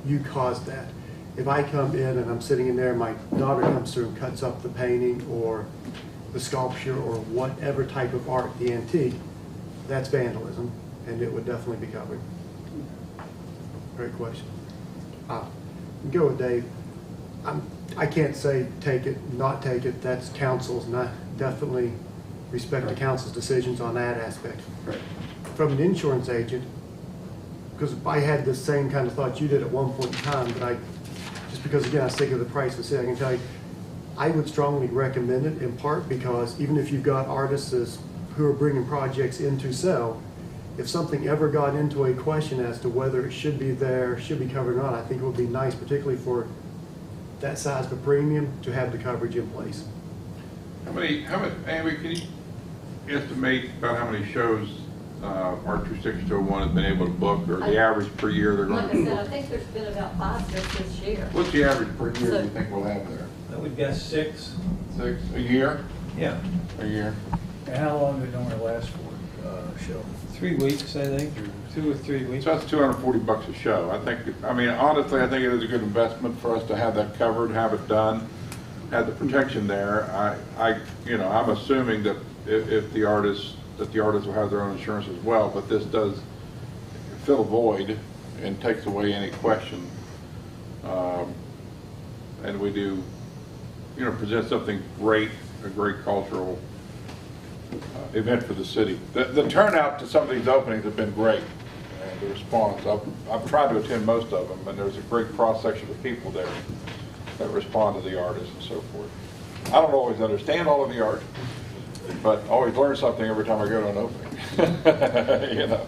[SPEAKER 10] you caused that. If I come in and I'm sitting in there, my daughter comes through and cuts up the painting or the sculpture or whatever type of art, the antique, that's vandalism, and it would definitely be covered. Great question. Go with Dave. I can't say take it, not take it. That's council's, not definitely respect the council's decisions on that aspect.
[SPEAKER 1] right.
[SPEAKER 10] From an insurance agent, because I had the same kind of thought you did at one point in time, but just because again I was thinking of the price of the city, I can tell you, I would strongly recommend it in part because even if you've got artists who are bringing projects in to sell, if something ever got into a question as to whether it should be there, should be covered or not, I think it would be nice, particularly for that size of a premium, to have the coverage in place.
[SPEAKER 2] How many, Amy, can you estimate about how many shows Art 26201 has been able to book, or the average per year they're
[SPEAKER 6] Like
[SPEAKER 2] going
[SPEAKER 6] I
[SPEAKER 2] to
[SPEAKER 6] said, I
[SPEAKER 2] book?
[SPEAKER 6] think there's been about 5 just this year.
[SPEAKER 2] What's the average per year you think we'll have there?
[SPEAKER 4] I would guess 6.
[SPEAKER 2] 6 a year?
[SPEAKER 4] Yeah.
[SPEAKER 2] A year.
[SPEAKER 7] And how long did it normally last for, show?
[SPEAKER 4] 3 weeks, I think, or 2 or 3 weeks.
[SPEAKER 2] So that's $240 a show. I mean, honestly, I think it is a good investment for us to have that covered, have it done, have the protection there. I'm assuming that if the artists will have their own insurance as well, but this does fill a void and takes away any question. And we do, present something great, a great cultural event for the city. The turnout to some of these openings have been great, and the response. I've tried to attend most of them, and there's a great cross-section of people there that respond to the artists and so forth. I don't always understand all of the art, but always learn something every time I go to an opening.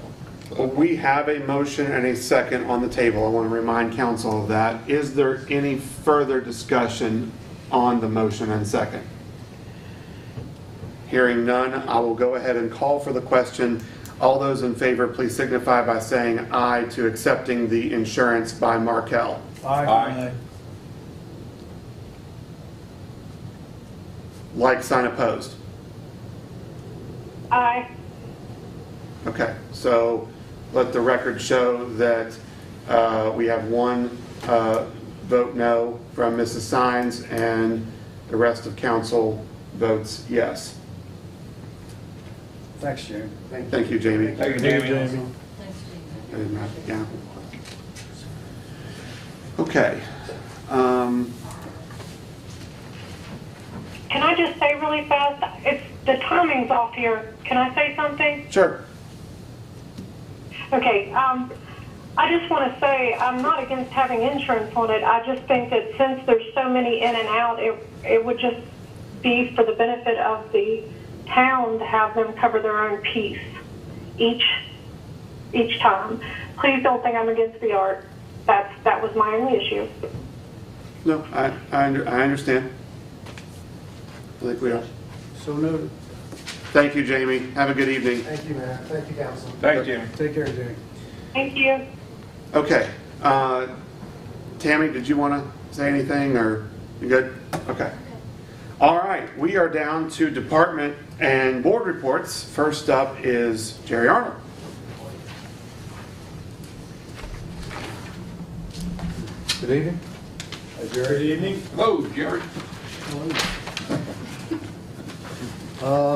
[SPEAKER 1] Well, we have a motion and a second on the table. I want to remind council of that. Is there any further discussion on the motion and second? Hearing none, I will go ahead and call for the question. All those in favor, please signify by saying aye to accepting the insurance by Markel.
[SPEAKER 2] Aye.
[SPEAKER 1] Like sign opposed.
[SPEAKER 11] Aye.
[SPEAKER 1] Okay, so let the record show that we have one vote no from Mrs. Sines, and the rest of council votes yes.
[SPEAKER 7] Thanks, Jamie.
[SPEAKER 1] Thank you, Jamie.
[SPEAKER 2] Thank you, Jamie.
[SPEAKER 6] Thanks, Jamie.
[SPEAKER 1] Yeah. Okay.
[SPEAKER 11] Can I just say really fast, it's the timing's off here. Can I say something?
[SPEAKER 1] Sure.
[SPEAKER 11] Okay, I just want to say I'm not against having insurance on it. I just think that since there's so many in and out, it would just be for the benefit of the town to have them cover their own piece each time. Please don't think I'm against the art. That was my only issue.
[SPEAKER 1] No, I understand. I think we are.
[SPEAKER 10] So noted.
[SPEAKER 1] Thank you, Jamie. Have a good evening.
[SPEAKER 10] Thank you, Mayor. Thank you, council.
[SPEAKER 2] Thank you, Jamie.
[SPEAKER 7] Take care, Jamie.
[SPEAKER 11] Thank you.
[SPEAKER 1] Okay. Tammy, did you want to say anything, or you good? Okay. All right. We are down to department and board reports. First up is Jerry Arnold.
[SPEAKER 12] Good evening.
[SPEAKER 4] Good evening.
[SPEAKER 2] Hello, Jerry.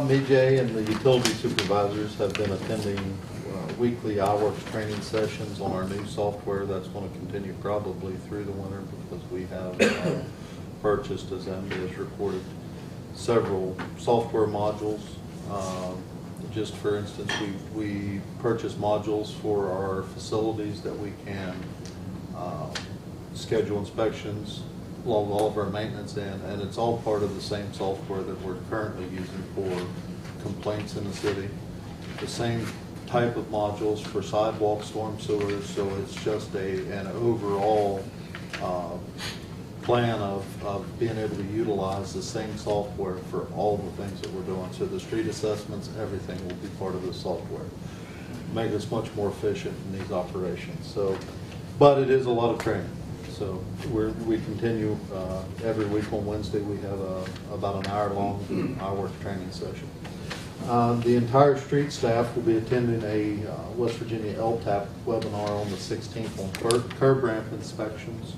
[SPEAKER 12] Me, Jay, and the utility supervisors have been attending weekly iWorks training sessions on our new software. That's going to continue probably through the winter because we have purchased, as Andy has reported, several software modules. Just for instance, we purchased modules for our facilities that we can schedule inspections, log all of our maintenance in, and it's all part of the same software that we're currently using for complaints in the city. The same type of modules for sidewalk, storm sewers, so it's just an overall plan of being able to utilize the same software for all the things that we're doing. So the street assessments, everything will be part of this software. Make us much more efficient in these operations. So, but it is a lot of training. So we continue every week on Wednesday. We have about an hour-long iWorks training session. The entire street staff will be attending a West Virginia LTAP webinar on the 16th on curb ramp inspections.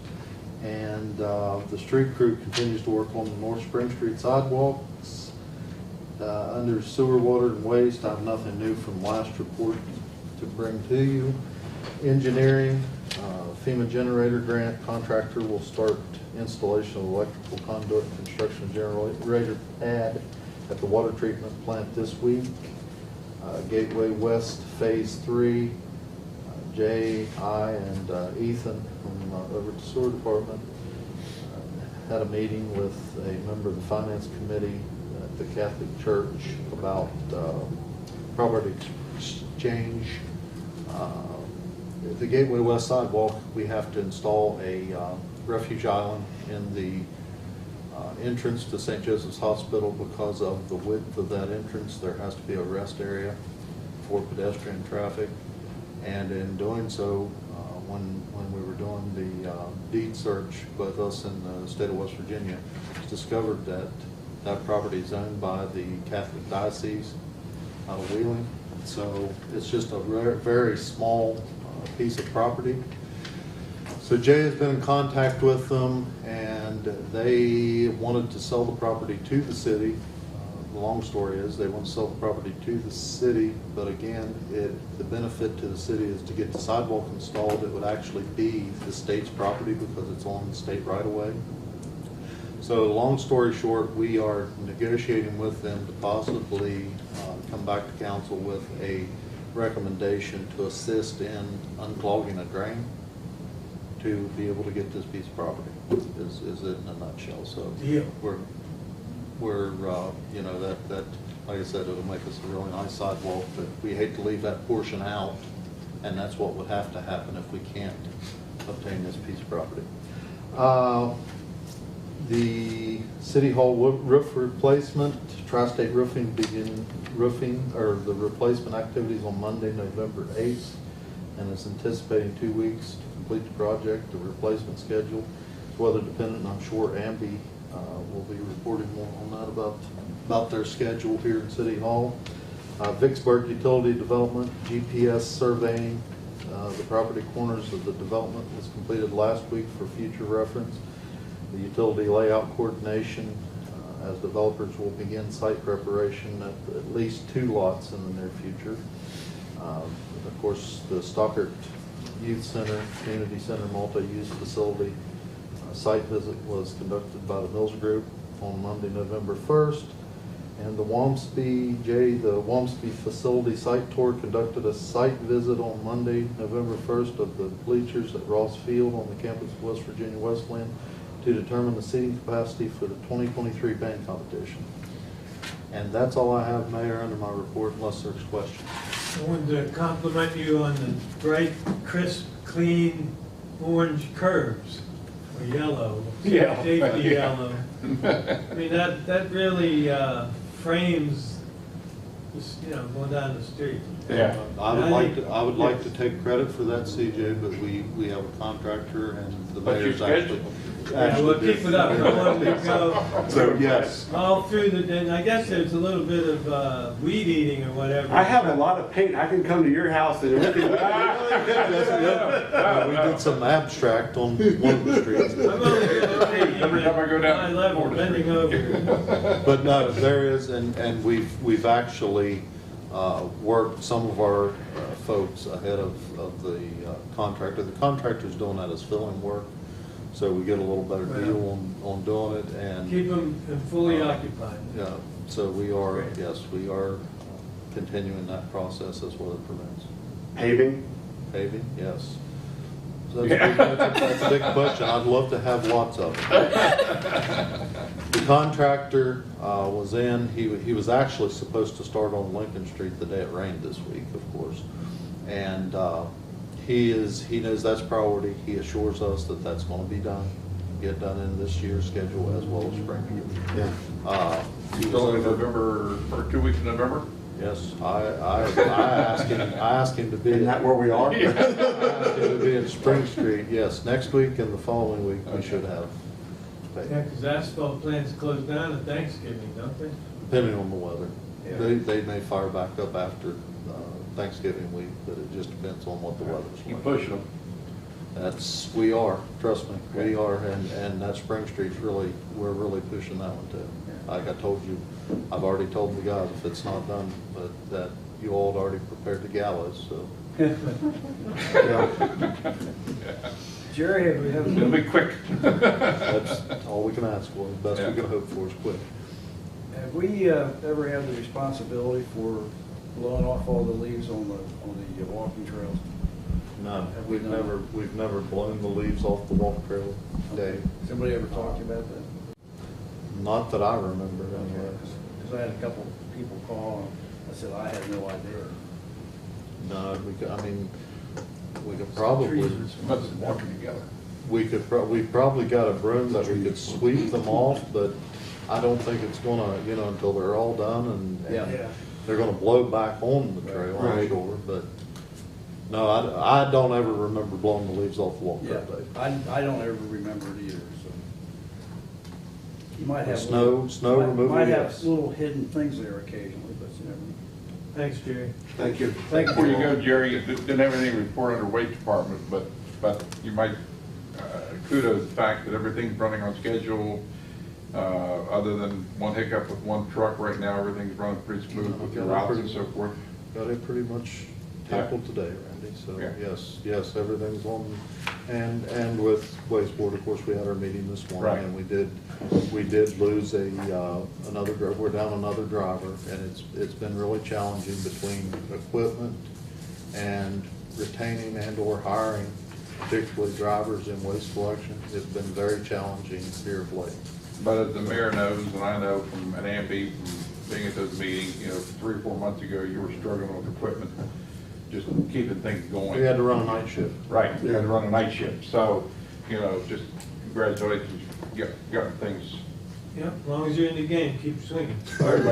[SPEAKER 12] And the street crew continues to work on the North Spring Street sidewalks. Under sewer, water, and waste, I have nothing new from last report to bring to you. Engineering, FEMA generator grant contractor will start installation of electrical conduit construction generator pad at the water treatment plant this week. Gateway West Phase 3, Jay, I, and Ethan from over at the sewer department had a meeting with a member of the finance committee at the Catholic Church about property exchange. The Gateway West sidewalk, we have to install a refuge island in the entrance to St. Joseph's Hospital. Because of the width of that entrance, there has to be a rest area for pedestrian traffic. And in doing so, when we were doing the deed search, both us and the state of West Virginia, discovered that that property is owned by the Catholic Diocese out of Wheeling. So it's just a very, very small piece of property. So Jay has been in contact with them, and they wanted to sell the property to the city. The long story is they want to sell the property to the city, but again, the benefit to the city is to get the sidewalk installed. It would actually be the state's property because it's on the state right of way. So long story short, we are negotiating with them to possibly come back to council with a recommendation to assist in unclogging a drain to be able to get this piece of property, is it in a nutshell. So
[SPEAKER 4] Deal.
[SPEAKER 12] we're you know, that like I said, it'll make us a really nice sidewalk, but we hate to leave that portion out, and that's what would have to happen if we can't obtain this piece of property. The City Hall roof replacement, Tri-State Roofing begin the replacement activities on Monday, November 8th, and is anticipating 2 weeks to complete the project. The replacement schedule is weather dependent, and I'm sure Amby will be reporting more on that about their schedule here in City Hall. Vicksburg Utility Development, GPS surveying. The property corners of the development was completed last week for future reference. The utility layout coordination, as developers will begin site preparation at least 2 lots in the near future. Of course, the Stockert Youth Center, Community Center multi-use facility site visit was conducted by the Mills Group on Monday, November 1st. And the Wamsby facility site tour conducted a site visit on Monday, November 1st of the bleachers at Ross Field on the campus of West Virginia Westland to determine the seating capacity for the 2023 band competition. And that's all I have, Mayor, under my report, unless there's questions.
[SPEAKER 4] I wanted to compliment you on the bright, crisp, clean, orange curves, or yellow, safety yellow. I mean, that really frames, this, you know, going down the street.
[SPEAKER 2] Yeah.
[SPEAKER 12] I would like to take credit for that, CJ, but we have a contractor, and the mayor's actually.
[SPEAKER 4] Yeah, we'll keep it up. I wanted to go
[SPEAKER 12] So yes.
[SPEAKER 4] all through the, and I guess there's a little bit of weed eating or whatever.
[SPEAKER 1] I have a lot of paint. I can come to your house and we can.
[SPEAKER 12] We did some abstract on one of the streets.
[SPEAKER 4] I'm only
[SPEAKER 2] Every time I go down
[SPEAKER 4] high level, bending over.
[SPEAKER 12] But no, there is, and we've actually worked some of our folks ahead of the contractor. The contractor's doing that as filling work, so we get a little better deal on doing it, and
[SPEAKER 4] Keep them fully occupied.
[SPEAKER 12] yeah. So we are, yes, we are continuing that process as weather permits.
[SPEAKER 1] Paving?
[SPEAKER 12] Paving, yes. So that's a big question. I'd love to have lots of them. The contractor was in. He was actually supposed to start on Lincoln Street the day it rained this week, of course. And he knows that's priority. He assures us that that's going to be done, get done in this year's schedule as well as spring.
[SPEAKER 1] Yeah.
[SPEAKER 2] Still in November, for 2 weeks in November?
[SPEAKER 12] Yes, I asked him to be.
[SPEAKER 1] Isn't that where we are?
[SPEAKER 12] I asked him to be in Spring Street, yes. Next week and the following week, we should have.
[SPEAKER 4] Yeah, because asphalt plants close down at Thanksgiving, don't they?
[SPEAKER 12] Depending on the weather.
[SPEAKER 4] Yeah.
[SPEAKER 12] They may fire back up after Thanksgiving week, but it just depends on what the weather's like.
[SPEAKER 2] Keep pushing them.
[SPEAKER 12] We are, trust me, we are, and that Spring Street's really, we're really pushing that one too. Like I told you, I've already told the guys if it's not done, but that you all had already prepared the gallows, so.
[SPEAKER 7] Jerry,
[SPEAKER 2] It'll be quick.
[SPEAKER 12] That's all we can ask for, the best we can hope for is quick.
[SPEAKER 7] have we ever had the responsibility for blowing off all the leaves on the walking trails?
[SPEAKER 12] No, we've never blown the leaves off the walk trail, Dave.
[SPEAKER 7] Somebody ever talked to you about that?
[SPEAKER 12] Not that I remember, anyway.
[SPEAKER 7] Because I had a couple people call, and I said, I had no idea.
[SPEAKER 12] No, we could probably,
[SPEAKER 2] Must have walking together.
[SPEAKER 12] we probably got a broom that we could sweep them off, but I don't think it's gonna, until they're all done and
[SPEAKER 7] Yeah.
[SPEAKER 12] they're gonna blow back on the trail, I'm
[SPEAKER 1] Right.
[SPEAKER 12] sure, but no, I don't ever remember blowing the leaves off the walk
[SPEAKER 7] Yeah,
[SPEAKER 12] that day.
[SPEAKER 7] I don't ever remember it either, so. You might have.
[SPEAKER 12] Snow removal,
[SPEAKER 7] Might have
[SPEAKER 12] yes.
[SPEAKER 7] little hidden things there occasionally, but you never know.
[SPEAKER 4] Thanks, Jerry.
[SPEAKER 1] Thank you.
[SPEAKER 2] Before you go, Jerry, it didn't have anything to report under Weight Department, but you might kudos the fact that everything's running on schedule. Other than one hiccup with one truck right now, everything's running pretty smooth with your routes and so forth.
[SPEAKER 12] Got it pretty much tackled today, Randy, so
[SPEAKER 2] Yeah.
[SPEAKER 12] yes, everything's on. And with Waste Board, of course, we had our meeting this
[SPEAKER 2] Right.
[SPEAKER 12] morning, and we did lose we're down another driver, and it's been really challenging between equipment and retaining and or hiring, particularly drivers in waste collection. It's been very challenging here of late.
[SPEAKER 2] But as the mayor knows, and I know from an AMB, from being at those meetings, 3 or 4 months ago, you were struggling with equipment, just keeping things going.
[SPEAKER 12] We had to run a night shift.
[SPEAKER 2] Right, you had to run a night shift, so, just congratulations, getting things.
[SPEAKER 4] Yeah, as long as you're in the game, keep swinging.
[SPEAKER 12] Thank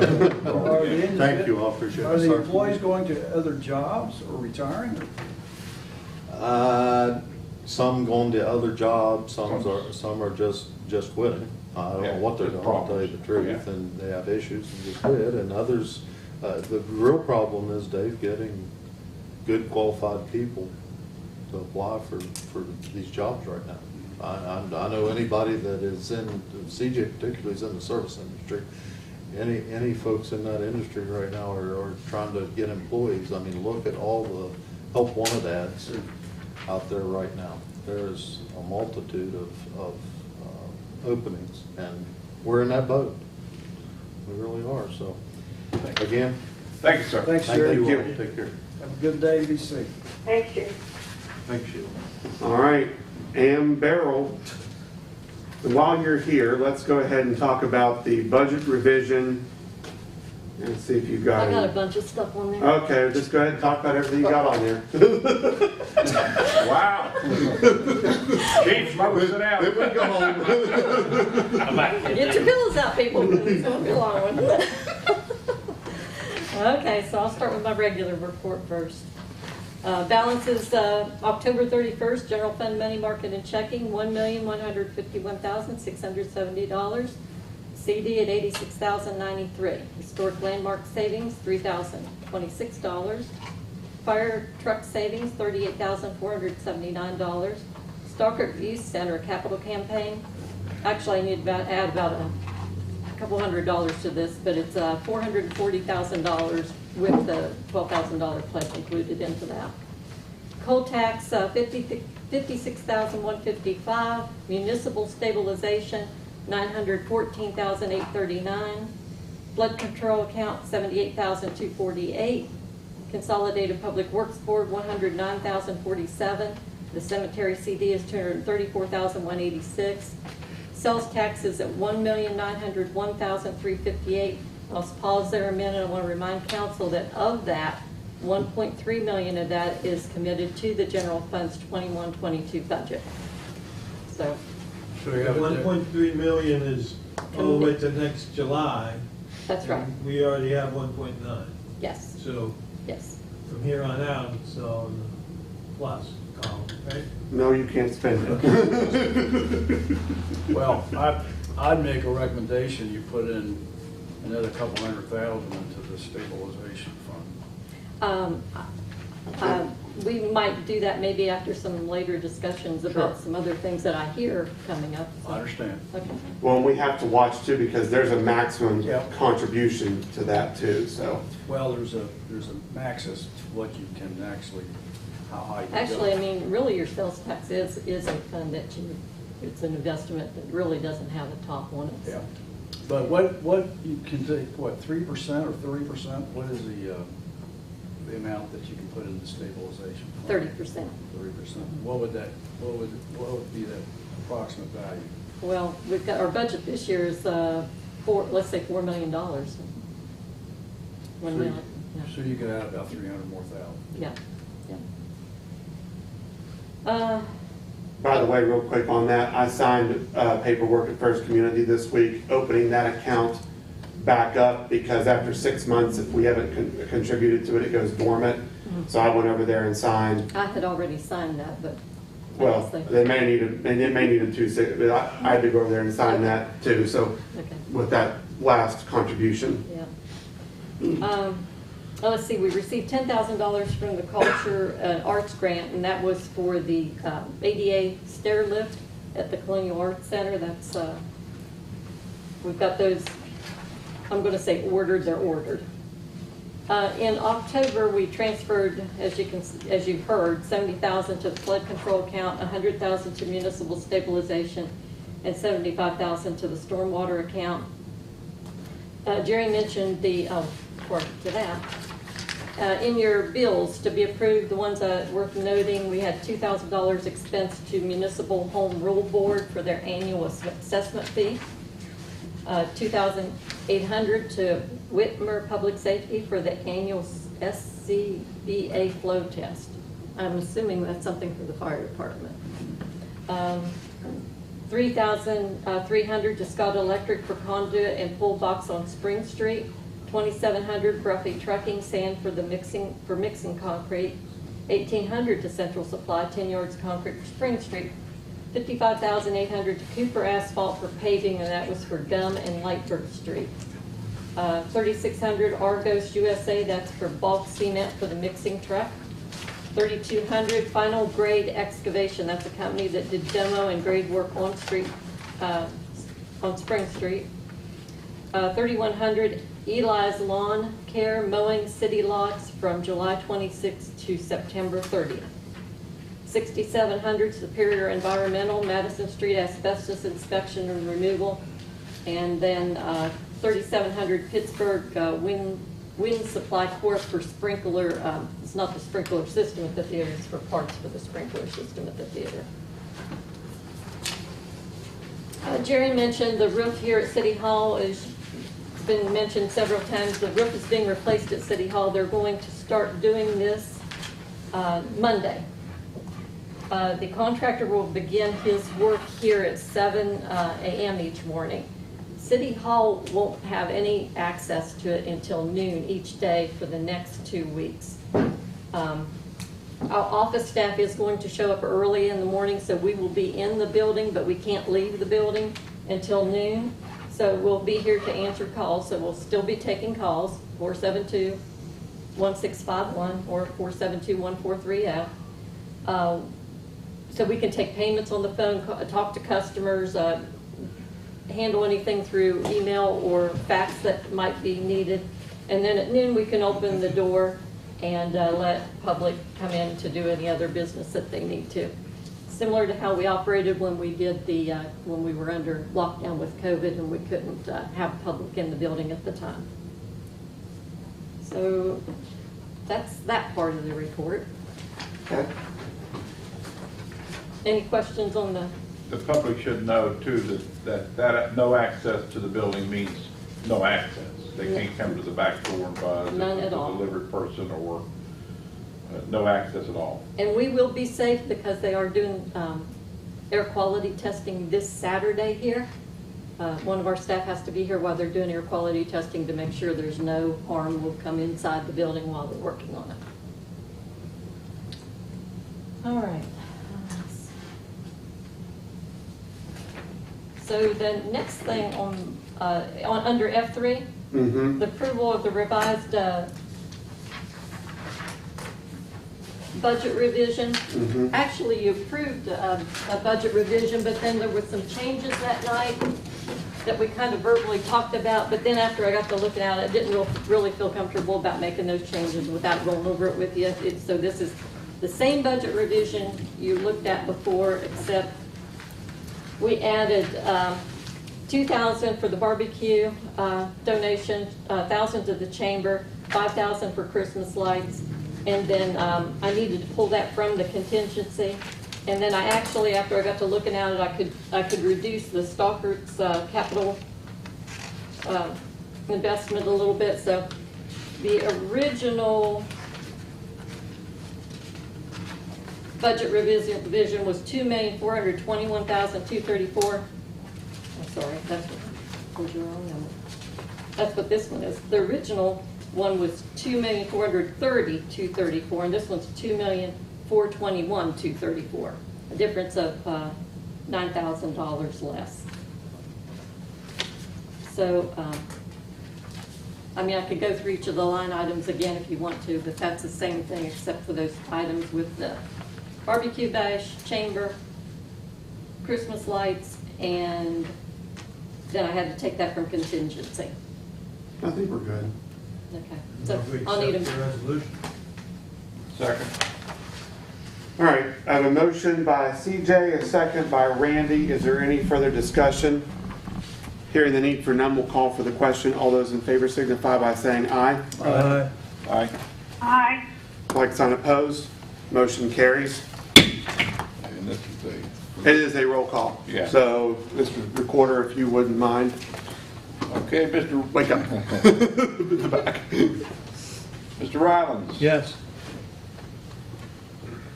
[SPEAKER 12] you, I appreciate it,
[SPEAKER 7] Are the
[SPEAKER 12] sir.
[SPEAKER 7] employees going to other jobs or retiring?
[SPEAKER 12] Some going to other jobs, some are just quitting. I don't know what they're doing, to tell you the truth, and they have issues and just quit, and others, the real problem is, Dave, getting good qualified people to apply for these jobs right now. I know anybody that is in, CJ particularly is in the service industry, any folks in that industry right now are trying to get employees. I mean, look at all the help wanted ads out there right now. There's a multitude of openings, and we're in that boat. We really are, so, again.
[SPEAKER 2] Thank you, sir.
[SPEAKER 7] Thanks,
[SPEAKER 12] Thank
[SPEAKER 7] Jerry.
[SPEAKER 12] you all. Take care.
[SPEAKER 7] Have a good day, be safe.
[SPEAKER 11] Thanks, Jerry.
[SPEAKER 12] Thanks, Sheila.
[SPEAKER 1] All right, Am Beryl, while you're here, let's go ahead and talk about the budget revision and see if you've got
[SPEAKER 6] I got a
[SPEAKER 1] it.
[SPEAKER 6] bunch of stuff on there.
[SPEAKER 1] Okay, just go ahead and talk about everything you got on there.
[SPEAKER 2] Wow. Chief, sit down.
[SPEAKER 1] Then we go home.
[SPEAKER 6] Get your pillows out, people. It's going to be a long one. Okay, so I'll start with my regular report first. Balances October 31st, general fund money market and checking, $1,151,670. CD at $86,093. Historic landmark savings, $3,026. Fire truck savings, $38,479. Stockard Youth Center capital campaign. Actually, I need to add about a couple $100 to this, but it's $440,000 with the $12,000 pledge included into that. Coal tax, $56,155. Municipal stabilization, $914,839. Flood control account, $78,248. Consolidated Public Works Board, $109,047. The cemetery CD is $234,186. Sales taxes at $1,901,358. I'll pause there a minute. I want to remind council that of that, $1.3 million of that is committed to the general fund's 21-22 budget. So.
[SPEAKER 7] So you have a-
[SPEAKER 4] 1.3 million is all the way to next July.
[SPEAKER 6] That's right.
[SPEAKER 4] We already have 1.9.
[SPEAKER 6] Yes.
[SPEAKER 4] So
[SPEAKER 6] Yes.
[SPEAKER 4] from here on out, it's on the plus column, right?
[SPEAKER 1] No, you can't spend it.
[SPEAKER 7] Well, I'd make a recommendation, you put in another couple $100,000 into the stabilization fund.
[SPEAKER 6] We might do that maybe after some later discussions about some other things that I hear coming up.
[SPEAKER 7] I understand.
[SPEAKER 6] Okay.
[SPEAKER 1] Well, and we have to watch too, because there's a maximum
[SPEAKER 7] Yep.
[SPEAKER 1] contribution to that too, so.
[SPEAKER 7] Well, there's a max as to what you can actually, how high you go.
[SPEAKER 6] Actually, I mean, really your sales tax is a fund that it's an investment that really doesn't have a top on it.
[SPEAKER 7] Yeah. But what you can take, what, 3% or 30%? What is the amount that you can put in the stabilization fund?
[SPEAKER 6] 30%.
[SPEAKER 7] 30%. What would be the approximate value?
[SPEAKER 6] Well, we've got, our budget this year is let's say $4 million. $1 million. Yeah.
[SPEAKER 7] So you could add about 300 more thousand.
[SPEAKER 6] Yeah, yeah.
[SPEAKER 1] By the way, real quick on that, I signed paperwork at First Community this week, opening that account back up, because after 6 months, if we haven't contributed to it, it goes dormant. So I went over there and signed.
[SPEAKER 6] I had already signed that, but
[SPEAKER 1] Well,
[SPEAKER 6] obviously.
[SPEAKER 1] they may need a 2-6, but I had to go over there and sign that too, so
[SPEAKER 6] Okay.
[SPEAKER 1] with that last contribution.
[SPEAKER 6] Yeah. Well, let's see, we received $10,000 from the Culture and Arts Grant, and that was for the ADA stair lift at the Colonial Arts Center. That's, we've got those, I'm gonna say ordered, they're ordered. In October, we transferred, as you've heard, $70,000 to the flood control account, $100,000 to municipal stabilization, and $75,000 to the stormwater account. Jerry mentioned before I get to that, in your bills to be approved, the ones worth noting, we had $2,000 expense to Municipal Home Rule Board for their annual assessment fee, $2,800 to Whitmer Public Safety for the annual SCBA flow test. I'm assuming that's something for the fire department. $3,300 to Scott Electric for conduit and pull box on Spring Street. $2,700 Bruffy Trucking sand for mixing concrete. $1,800 to Central Supply 10 yards concrete for Spring Street. $55,800 to Cooper Asphalt for paving, and that was for Gum and Lightbird Street. $3,600 Argos USA, that's for bulk cement for the mixing truck. $3,200 Final Grade Excavation, that's a company that did demo and grade work on Spring Street. $3,100 Eli's Lawn Care mowing city lots from July 26th to September 30th. $6,700 Superior Environmental Madison Street asbestos inspection and removal, and then $3,700 Pittsburgh wind supply course for sprinkler. It's not the sprinkler system at the theater; it's for parts for the sprinkler system at the theater. Jerry mentioned the roof here at City Hall is been mentioned several times. The roof is being replaced at City Hall. They're going to start doing this Monday. The contractor will begin his work here at 7 a.m. each morning. City Hall won't have any access to it until noon each day for the next 2 weeks. Our office staff is going to show up early in the morning, so we will be in the building, but we can't leave the building until noon. So we'll be here to answer calls, so we'll still be taking calls, 472-1651 or 472-143F. So we can take payments on the phone, talk to customers, handle anything through email or fax that might be needed. And then at noon, we can open the door and let public come in to do any other business that they need to. Similar to how we operated when we did when we were under lockdown with COVID and we couldn't have public in the building at the time. So that's that part of the report.
[SPEAKER 1] Okay.
[SPEAKER 6] Any questions on the?
[SPEAKER 2] The public should know too that no access to the building means no access. They can't come to the back door and buy a delivered person or no access at all.
[SPEAKER 6] And we will be safe because they are doing air quality testing this Saturday here. One of our staff has to be here while they're doing air quality testing to make sure there's no harm will come inside the building while they're working on it. All right. So the next thing on under F3, the approval of the revised budget revision. Actually, you approved a budget revision, but then there were some changes that night that we kind of verbally talked about, but then after I got to looking at it, I didn't really feel comfortable about making those changes without going over it with you. So this is the same budget revision you looked at before, except we added $2,000 for the barbecue donation, $1,000 to the chamber, $5,000 for Christmas lights, and then I needed to pull that from the contingency. And then I actually, after I got to looking at it, I could reduce the Stalker's capital investment a little bit. So the original budget revision was $2,421,234. I'm sorry, that's what your wrong number. That's what this one is. The original one was $2,430,234, and this one's $2,421,234. A difference of $9,000 less. So, I mean, I could go through each of the line items again if you want to, but that's the same thing except for those items with the barbecue bash, chamber, Christmas lights, and then I had to take that from contingency.
[SPEAKER 1] I think we're good.
[SPEAKER 6] Okay, so I'll need them.
[SPEAKER 4] resolution.
[SPEAKER 2] Second.
[SPEAKER 1] All right, I have a motion by CJ, a second by Randy. Is there any further discussion? Hearing the need for none, we'll call for the question. All those in favor signify by saying aye.
[SPEAKER 2] Aye.
[SPEAKER 11] Aye.
[SPEAKER 1] Like sign opposed, motion carries.
[SPEAKER 2] And this is
[SPEAKER 1] It is a roll call.
[SPEAKER 2] Yeah.
[SPEAKER 1] So, Mr. Recorder, if you wouldn't mind.
[SPEAKER 2] okay, Mr.
[SPEAKER 1] Wake up. The back.
[SPEAKER 2] Mr. Rylands.
[SPEAKER 4] Yes.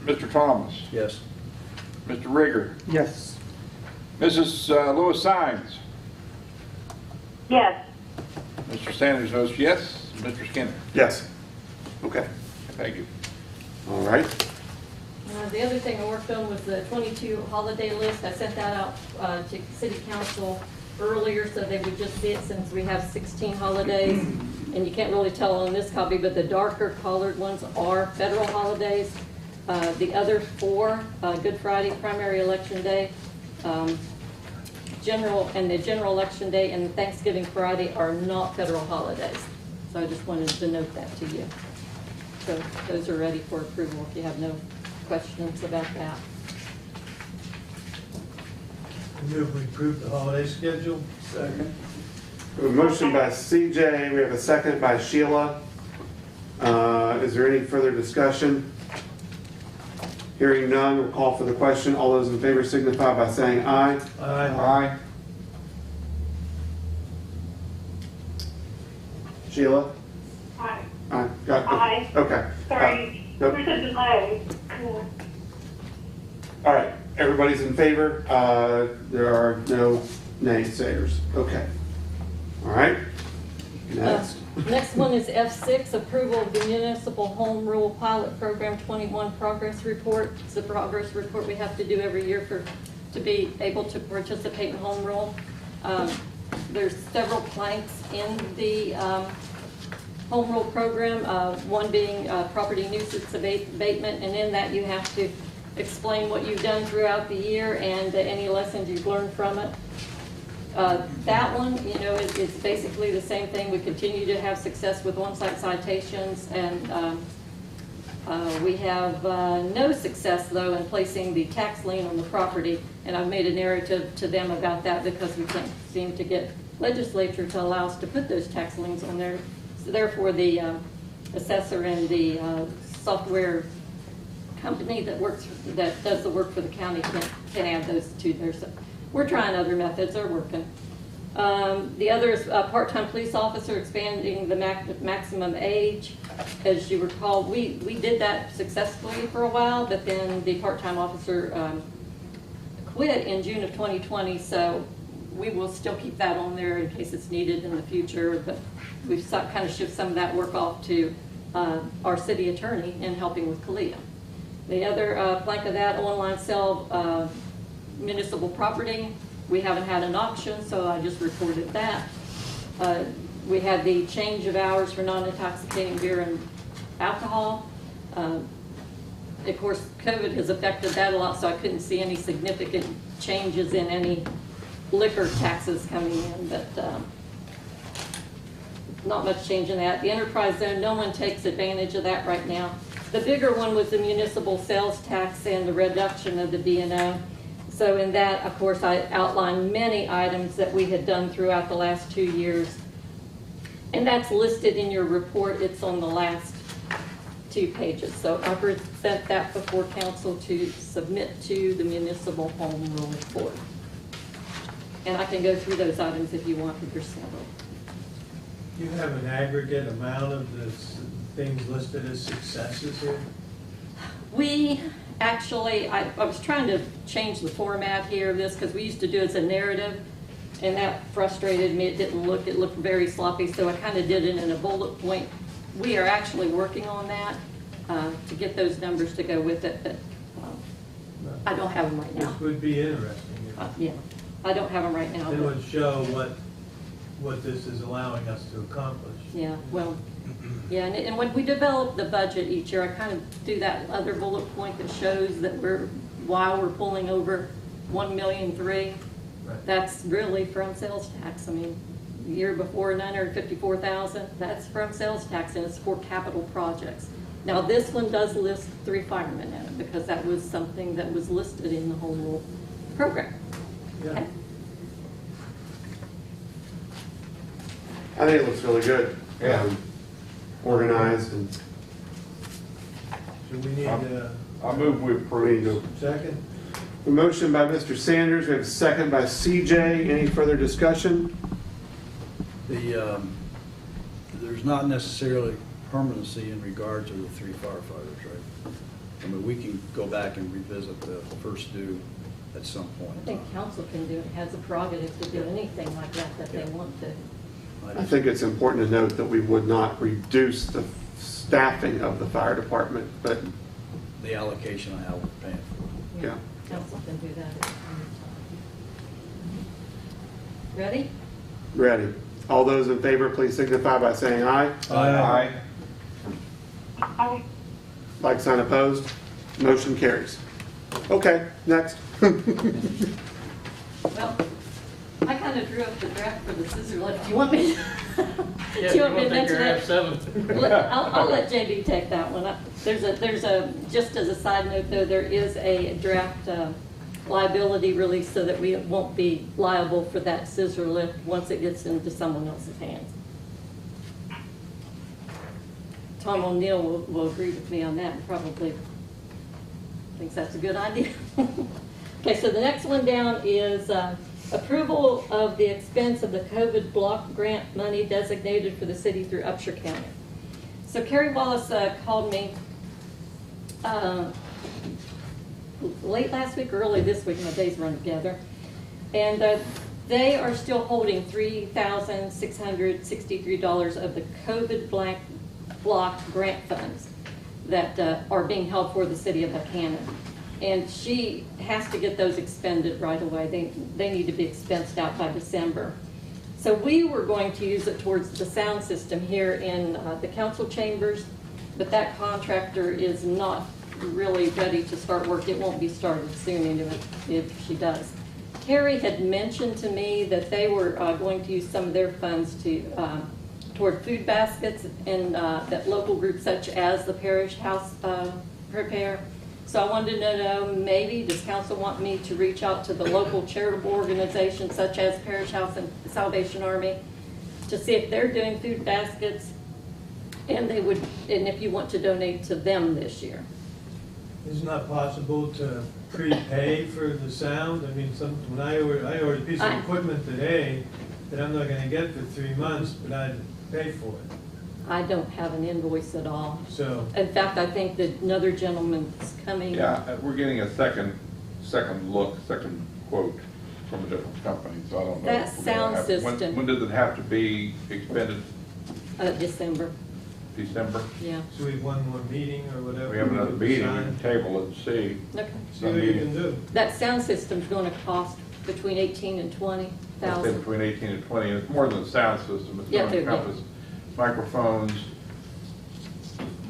[SPEAKER 2] Mr. Thomas.
[SPEAKER 7] Yes.
[SPEAKER 2] Mr. Rigger.
[SPEAKER 5] Yes.
[SPEAKER 2] Mrs. Lewis Sines.
[SPEAKER 11] Yes.
[SPEAKER 2] Mr. Sanders votes yes. Mr. Skinner.
[SPEAKER 1] Yes. Okay.
[SPEAKER 2] Thank you.
[SPEAKER 1] All right.
[SPEAKER 6] The other thing I worked on was the 22 holiday list. I sent that out to City Council earlier so they would just see it since we have 16 holidays. And you can't really tell on this copy, but the darker colored ones are federal holidays. The other four, Good Friday, primary election day, the general election day, and Thanksgiving Friday are not federal holidays. So I just wanted to note that to you. So those are ready for approval if you have no questions about that.
[SPEAKER 4] Move we approve the holiday schedule. Second.
[SPEAKER 1] We have a motion by CJ. We have a second by Sheila. Is there any further discussion? Hearing none, we'll call for the question. All those in favor signify by saying aye.
[SPEAKER 4] Aye.
[SPEAKER 1] Aye. Sheila?
[SPEAKER 11] Aye.
[SPEAKER 1] Aye.
[SPEAKER 11] Aye.
[SPEAKER 1] Okay.
[SPEAKER 11] Sorry,
[SPEAKER 1] Nope.
[SPEAKER 11] there's a delay.
[SPEAKER 1] All right, everybody's in favor. There are no naysayers. Okay. All right. Next.
[SPEAKER 6] Next one is F6, approval of the Municipal Home Rule Pilot Program 21 Progress Report. It's a progress report we have to do every year to be able to participate in Home Rule. There's several planks in the Home Rule program, one being property nuisance abatement, and in that you have to explain what you've done throughout the year and any lessons you've learned from it. That one, you know, it's basically the same thing. We continue to have success with on-site citations, and we have no success, though, in placing the tax lien on the property, and I've made a narrative to them about that because we can't seem to get legislature to allow us to put those tax liens on there. So therefore, the assessor and the software company that does the work for the county can add those to there. So we're trying other methods. They're working. The other is part-time police officer, expanding the maximum age. As you recall, we did that successfully for a while, but then the part-time officer quit in June of 2020, so we will still keep that on there in case it's needed in the future, but we've kind of shifted some of that work off to our city attorney in helping with Kalia. The other plank of that, online sale municipal property. We haven't had an auction, so I just reported that. We had the change of hours for non-intoxicating beer and alcohol. Of course, COVID has affected that a lot, so I couldn't see any significant changes in any liquor taxes coming in, but not much change in that. The enterprise zone, no one takes advantage of that right now. The bigger one was the municipal sales tax and the reduction of the B&O. So in that, of course, I outlined many items that we had done throughout the last 2 years. And that's listed in your report. It's on the last 2 pages. So I present that before council to submit to the municipal home rule report. And I can go through those items if you want, there's several.
[SPEAKER 4] Do you have an aggregate amount of the things listed as successes here?
[SPEAKER 6] We actually, I was trying to change the format here of this because we used to do it as a narrative, and that frustrated me. It looked very sloppy, so I kind of did it in a bullet point. We are actually working on that to get those numbers to go with it, but I don't have them right now.
[SPEAKER 4] This would be interesting.
[SPEAKER 6] Yeah, I don't have them right now.
[SPEAKER 4] It
[SPEAKER 6] but-
[SPEAKER 4] would show what this is allowing us to accomplish.
[SPEAKER 6] Yeah, well, yeah, and when we develop the budget each year, I kind of do that other bullet point that shows that while we're pulling over 1.3 million,
[SPEAKER 4] Right.
[SPEAKER 6] that's really from sales tax. I mean, the year before 954,000, that's from sales tax, and it's for capital projects. Now, this one does list 3 firemen in it, because that was something that was listed in the home rule program.
[SPEAKER 4] Yeah.
[SPEAKER 6] Okay?
[SPEAKER 1] I think it looks really good.
[SPEAKER 2] Yeah.
[SPEAKER 1] Organized and.
[SPEAKER 4] So we need a
[SPEAKER 2] I move we approve.
[SPEAKER 4] second?
[SPEAKER 1] A motion by Mr. Sanders, we have a second by CJ. Any further discussion?
[SPEAKER 7] There's not necessarily permanency in regard to the 3 firefighters, right? I mean, we can go back and revisit the first due at some point.
[SPEAKER 6] I think council can do it, has a prerogative to do anything like that they want to.
[SPEAKER 1] I think it's important to note that we would not reduce the staffing of the fire department, but
[SPEAKER 7] The allocation on how we're paying for it.
[SPEAKER 1] yeah.
[SPEAKER 6] Council can do that. Ready?
[SPEAKER 1] Ready. All those in favor, please signify by saying aye.
[SPEAKER 2] Aye.
[SPEAKER 11] I
[SPEAKER 1] Like sign opposed. Motion carries. Okay, next.
[SPEAKER 6] Well, I kind of drew up the draft for the scissor lift. Do you want me?
[SPEAKER 3] Yeah,
[SPEAKER 6] Do you want me to
[SPEAKER 3] take
[SPEAKER 6] mention
[SPEAKER 3] your
[SPEAKER 6] it?
[SPEAKER 3] F7.
[SPEAKER 6] I'll let JB take that one. Just as a side note though, there is a draft liability release so that we won't be liable for that scissor lift once it gets into someone else's hands. Tom O'Neill will agree with me on that and probably thinks that's a good idea. Okay, so the next one down is approval of the expense of the COVID block grant money designated for the city through Upshur County. So Carrie Wallace called me late last week or early this week, my days run together, and they are still holding $3,663 of the COVID block grant funds that are being held for the city of Buckhannon. And she has to get those expended right away. They need to be expensed out by December. So we were going to use it towards the sound system here in the council chambers, but that contractor is not really ready to start work. It won't be started soon if she does. Terry had mentioned to me that they were going to use some of their funds toward food baskets and that local groups such as the Parish House prepare. So I wanted to know, maybe does council want me to reach out to the local charitable organizations such as Parish House and Salvation Army to see if they're doing food baskets, and if you want to donate to them this year.
[SPEAKER 4] It's not possible to prepay for the sound. I mean, when I ordered a piece of equipment today that I'm not gonna get for 3 months, but I'd pay for it.
[SPEAKER 6] I don't have an invoice at all.
[SPEAKER 4] So,
[SPEAKER 6] In fact, I think that another gentleman's coming.
[SPEAKER 2] Yeah, we're getting a second quote from a different company, so I don't know.
[SPEAKER 6] That
[SPEAKER 2] if we're gonna
[SPEAKER 6] sound
[SPEAKER 2] have-
[SPEAKER 6] system.
[SPEAKER 2] When does it have to be expended?
[SPEAKER 6] December,
[SPEAKER 2] December?
[SPEAKER 6] yeah.
[SPEAKER 4] so we have one more meeting or whatever.
[SPEAKER 2] We have another
[SPEAKER 4] can
[SPEAKER 2] meeting, we
[SPEAKER 4] decide.
[SPEAKER 2] can table it and see.
[SPEAKER 6] Okay.
[SPEAKER 4] See what you can do.
[SPEAKER 6] That sound system's gonna cost between 18 and
[SPEAKER 2] I'd say
[SPEAKER 6] 20,000.
[SPEAKER 2] between 18 and 20, and it's more than a sound system. It's
[SPEAKER 6] Yeah,
[SPEAKER 2] going to
[SPEAKER 6] too, yeah.
[SPEAKER 2] encompass microphones,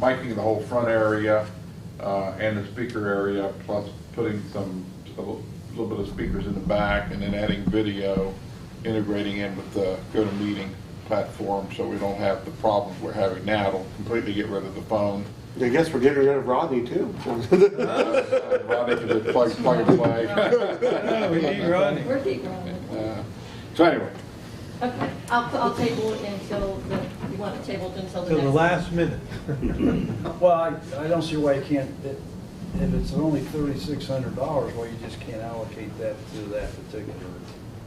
[SPEAKER 2] miking the whole front area, and the speaker area, plus putting a little bit of speakers in the back, and then adding video, integrating in with the GoToMeeting platform, so we don't have the problems we're having now. It'll completely get rid of the phone.
[SPEAKER 1] I guess we're getting rid of Rodney too.
[SPEAKER 2] Rodney can just plug and play.
[SPEAKER 4] Oh, we need Rodney.
[SPEAKER 6] We're deep running.
[SPEAKER 2] So anyway,
[SPEAKER 6] Okay, I'll table it until, you want it tabled until the
[SPEAKER 4] Till
[SPEAKER 6] next.
[SPEAKER 4] the last minute.
[SPEAKER 7] Well, I don't see why you can't, if it's only $3,600, why you just can't allocate that to that particular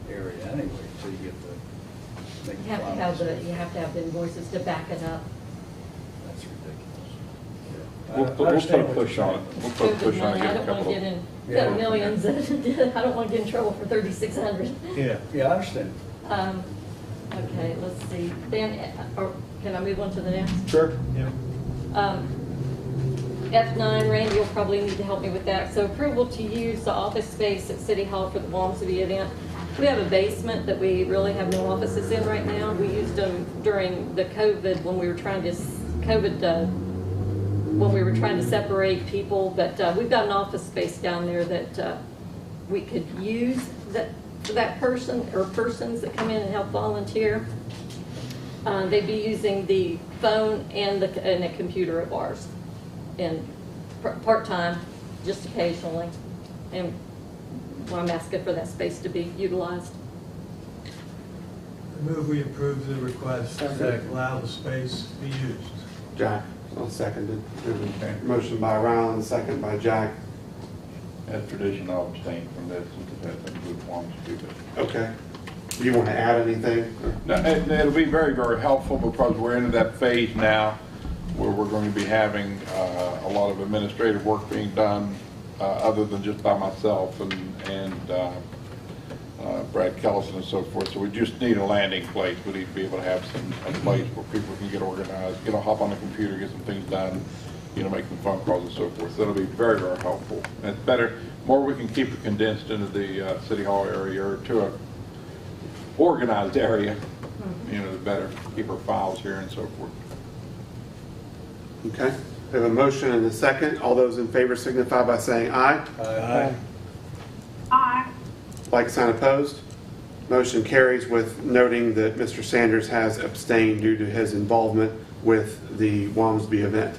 [SPEAKER 7] area anyway, so you get the. make
[SPEAKER 6] You have to have the invoices to back it up.
[SPEAKER 7] That's ridiculous. Yeah.
[SPEAKER 2] We'll put a push on it. We'll put a
[SPEAKER 6] COVID
[SPEAKER 2] push on
[SPEAKER 6] money,
[SPEAKER 2] it,
[SPEAKER 6] I
[SPEAKER 2] give a
[SPEAKER 6] don't want
[SPEAKER 2] couple
[SPEAKER 6] to get
[SPEAKER 2] of.
[SPEAKER 6] in, got millions, I don't want to get in trouble for 3,600.
[SPEAKER 7] Yeah, I understand.
[SPEAKER 6] Okay, let's see, then, or can I move on to the next?
[SPEAKER 1] Sure.
[SPEAKER 6] F9, Randy will probably need to help me with that. So approval to use the office space at City Hall for the Walmsley event. We have a basement that we really have no offices in right now. We used them during the COVID when we were trying to, when we were trying to separate people, but we've got an office space down there that we could use for that person or persons that come in and help volunteer. They'd be using the phone and a computer of ours, and part-time, just occasionally. And I'm asking for that space to be utilized.
[SPEAKER 4] I move we approve the request to allow the space to be used.
[SPEAKER 1] Jack, I'll second it. Motion by Ryland, second by Jack.
[SPEAKER 2] As tradition, I'll abstain from this since it has something to do with Walmsley.
[SPEAKER 1] Okay. Do you want to add anything?
[SPEAKER 2] No, it'll be very, very helpful because we're into that phase now where we're going to be having a lot of administrative work being done other than just by myself and Brad Kellison and so forth. So we just need a landing place. We need to be able to have a place where people can get organized, hop on the computer, get some things done, make some phone calls and so forth. So that'll be very, very helpful. And it's better, more we can keep it condensed into the City Hall area or to a organized area, the better. Keep our files here and so forth.
[SPEAKER 1] Okay. We have a motion and a second. All those in favor signify by saying aye.
[SPEAKER 7] Aye.
[SPEAKER 11] Aye.
[SPEAKER 1] Like sign opposed. Motion carries with noting that Mr. Sanders has abstained due to his involvement with the Walmsley event.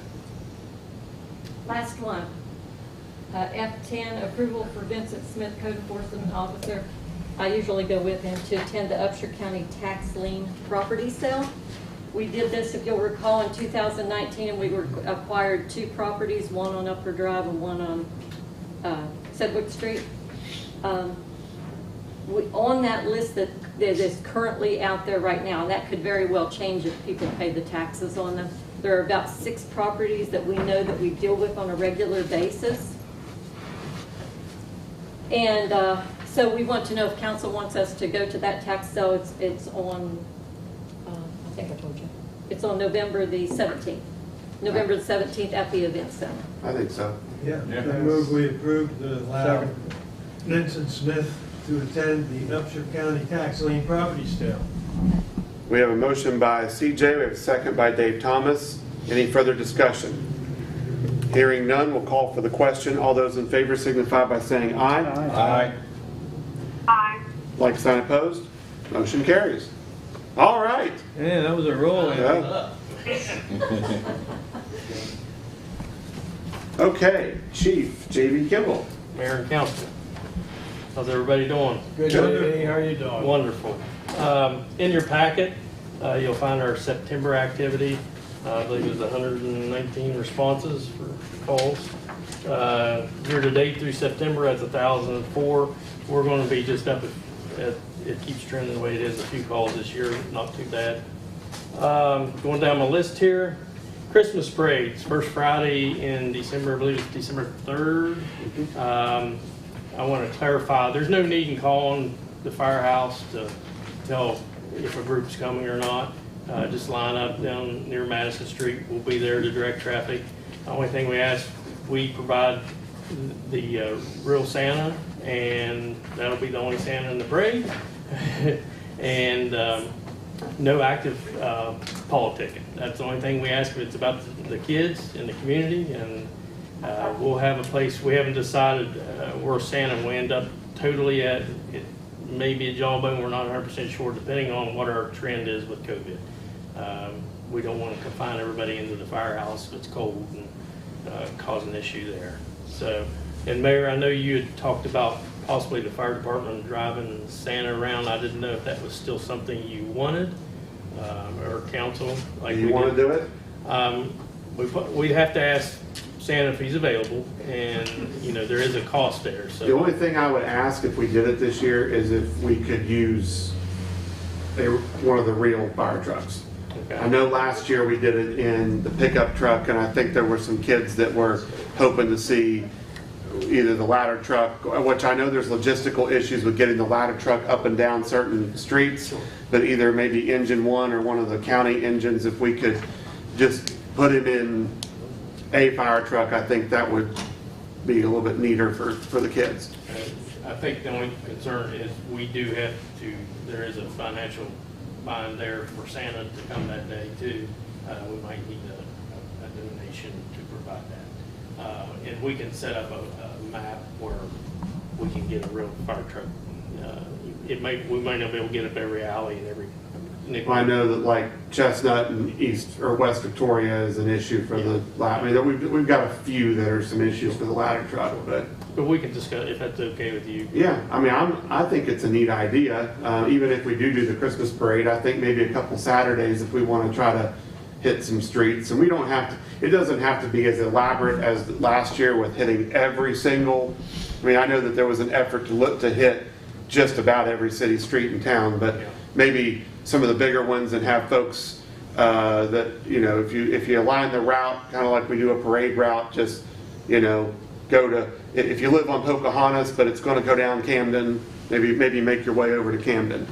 [SPEAKER 6] Last one. F10, approval for Vincent Smith, Code Enforcement Officer. I usually go with him to attend the Upshur County tax lien property sale. We did this, if you'll recall, in 2019, and we acquired 2 properties, one on Upper Drive and one on Sedgwick Street. On that list that is currently out there right now, and that could very well change if people pay the taxes on them. There are about 6 properties that we know that we deal with on a regular basis. And so we want to know if council wants us to go to that tax sale. It's on, I think I told you, it's on November the 17th. November the 17th at the event center.
[SPEAKER 1] I think so.
[SPEAKER 4] Yeah,
[SPEAKER 2] Yeah.
[SPEAKER 4] I move we approve to allow Vincent Smith to attend the Upshur County tax lien property sale.
[SPEAKER 1] We have a motion by CJ. We have a second by Dave Thomas. Any further discussion? Hearing none, we'll call for the question. All those in favor signify by saying aye.
[SPEAKER 2] Aye.
[SPEAKER 11] Aye.
[SPEAKER 1] Like sign opposed. Motion carries. All right.
[SPEAKER 4] Yeah, that was a roll.
[SPEAKER 1] Yeah. Okay, Chief J.B. Kimball.
[SPEAKER 13] Mayor and council. How's everybody doing?
[SPEAKER 4] Good, Andy. How are you doing?
[SPEAKER 13] Wonderful. In your packet, you'll find our September activity. I believe it was 119 responses for calls. Year to date through September, that's 1,004. We're going to be just up at, it keeps trending the way it is, a few calls this year, not too bad. Going down my list here, Christmas parades, first Friday in December, I believe it's December 3rd. I want to clarify, there's no need in calling the firehouse to tell if a group's coming or not. Just line up down near Madison Street. We'll be there to direct traffic. The only thing we ask, we provide the real Santa, and that'll be the only Santa in the parade. And no active politicking. That's the only thing we ask. It's about the kids and the community, and we'll have a place. We haven't decided where Santa will end up totally at. It may be a Jawbone. We're not 100% sure, depending on what our trend is with COVID. We don't want to confine everybody into the firehouse if it's cold and cause an issue there. So, and Mayor, I know you had talked about possibly the fire department driving Santa around. I didn't know if that was still something you wanted, or council. Like,
[SPEAKER 1] Do you want to do it?
[SPEAKER 13] We'd have to ask Santa if he's available, and there is a cost there. So
[SPEAKER 1] The only thing I would ask if we did it this year is if we could use one of the real fire trucks. I know last year we did it in the pickup truck, and I think there were some kids that were hoping to see either the ladder truck, which I know there's logistical issues with getting the ladder truck up and down certain streets, but either maybe engine one or one of the county engines, if we could just put it in a fire truck, I think that would be a little bit neater for the kids.
[SPEAKER 13] I think the only concern is we do have to, there is a financial bind there for Santa to come that day too. We might need a donation to provide that. And we can set up a map where we can get a real fire truck. We might not be able to get up every alley and every nickel.
[SPEAKER 1] I know that like Chestnut and East or West Victoria is an issue for the ladder. I mean, we've got a few that are some issues for the ladder truck, but
[SPEAKER 13] we can discuss if that's okay with you.
[SPEAKER 1] yeah, I mean, I think it's a neat idea. Even if we do the Christmas parade, I think maybe a couple Saturdays if we want to try to hit some streets, and we don't have to. It doesn't have to be as elaborate as last year with hitting every single. I mean, I know that there was an effort to look to hit just about every city street in town, but maybe some of the bigger ones and have folks that, you know, if you align the route kind of like we do a parade route, just, you know, go to, if you live on Buckhannon, but it's going to go down Camden, maybe make your way over to Camden.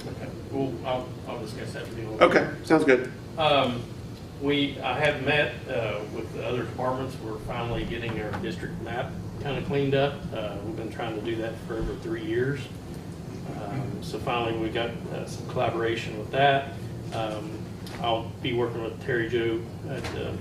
[SPEAKER 13] Okay. Well, I'll discuss that with you.
[SPEAKER 1] Okay, sounds good.
[SPEAKER 13] I have met with the other departments. We're finally getting our district map kind of cleaned up. We've been trying to do that for over 3 years. So finally we got some collaboration with that. I'll be working with Terry Joe at the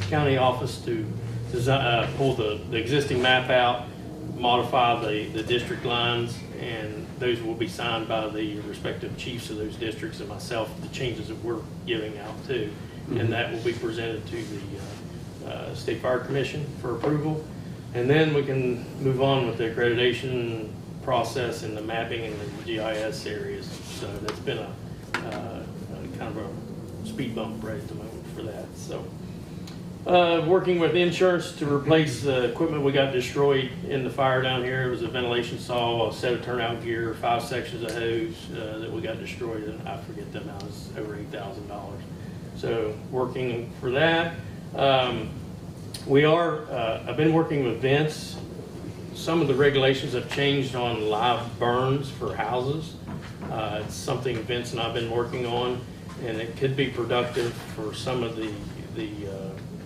[SPEAKER 13] county office to design, pull the existing map out, modify the district lines, and those will be signed by the respective chiefs of those districts and myself, the changes that we're giving out too. And that will be presented to the State Fire Commission for approval. And then we can move on with the accreditation process and the mapping and the GIS areas. So that's been a kind of a speed bump right at the moment for that. So working with insurance to replace the equipment we got destroyed in the fire down here. It was a ventilation saw, a set of turnout gear, 5 sections of hose that we got destroyed, and I forget the amount, it's over $8,000. So working for that. I've been working with Vince. Some of the regulations have changed on live burns for houses. It's something Vince and I have been working on, and it could be productive for some of the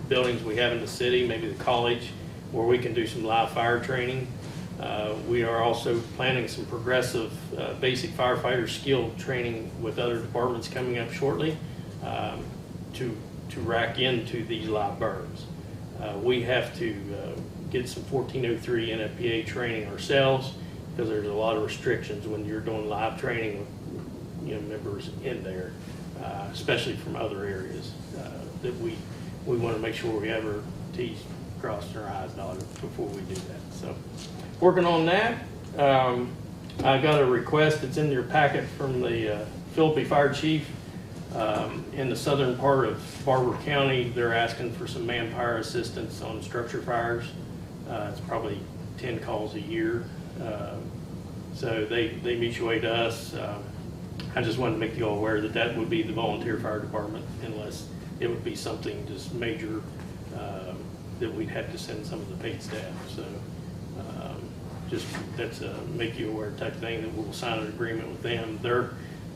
[SPEAKER 13] buildings we have in the city, maybe the college, where we can do some live fire training. We are also planning some progressive basic firefighter skill training with other departments coming up shortly to rack into these live burns. We have to get some 1403 NFPA training ourselves because there's a lot of restrictions when you're doing live training with members in there, especially from other areas that we want to make sure we have our T's crossed and our I's dotted before we do that. So working on that. I got a request that's in your packet from the Philippi Fire Chief. In the southern part of Barber County, they're asking for some manpower assistance on structure fires. It's probably 10 calls a year. So they mutuate us. I just wanted to make you all aware that that would be the volunteer fire department unless it would be something just major that we'd have to send some of the paid staff. So just that's a make you aware type thing that we'll sign an agreement with them. They're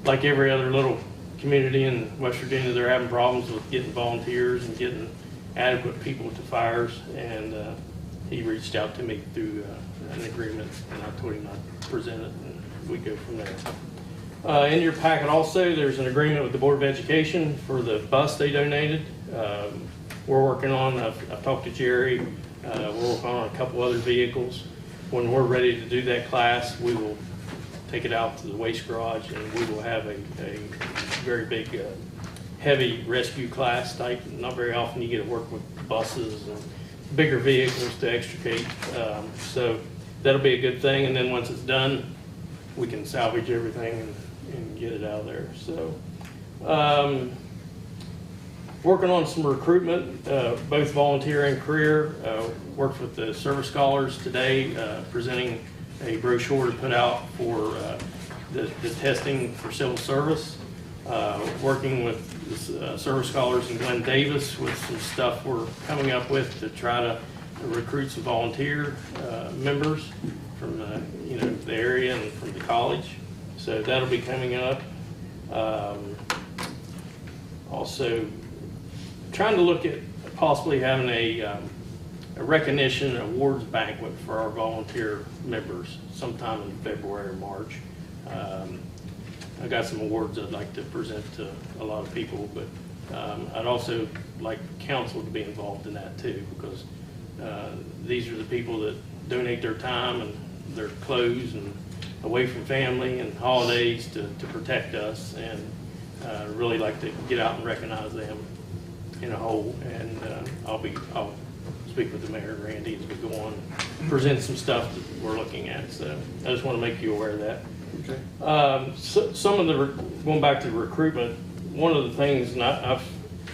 [SPEAKER 13] like every other little community in West Virginia. They're having problems with getting volunteers and getting adequate people to fires, and he reached out to me through an agreement, and I told him I'd present it and we go from there. In your packet also, there's an agreement with the Board of Education for the bus they donated. We're working on, I've talked to Jerry, we're working on a couple other vehicles. When we're ready to do that class, we will take it out to the waste garage and we will have a very big, heavy rescue class type. Not very often you get to work with buses and bigger vehicles to extricate. So that'll be a good thing. And then once it's done, we can salvage everything and get it out of there. So working on some recruitment, both volunteer and career. Worked with the service scholars today, presenting a brochure to put out for the testing for civil service. working with the service scholars in Glen Davis with some stuff we're coming up with to try to recruit some volunteer members from the area and from the college. So that'll be coming up. Also, trying to look at possibly having a recognition awards banquet for our volunteer members sometime in February or March. I got some awards I'd like to present to a lot of people, but I'd also like council to be involved in that too, because these are the people that donate their time and their clothes and away from family and holidays to protect us, and really like to get out and recognize them in a whole. And I'll speak with the mayor and Randy as we go on, present some stuff that we're looking at. So I just want to make you aware of that.
[SPEAKER 2] Okay.
[SPEAKER 13] So some of the, going back to the recruitment, one of the things, and I've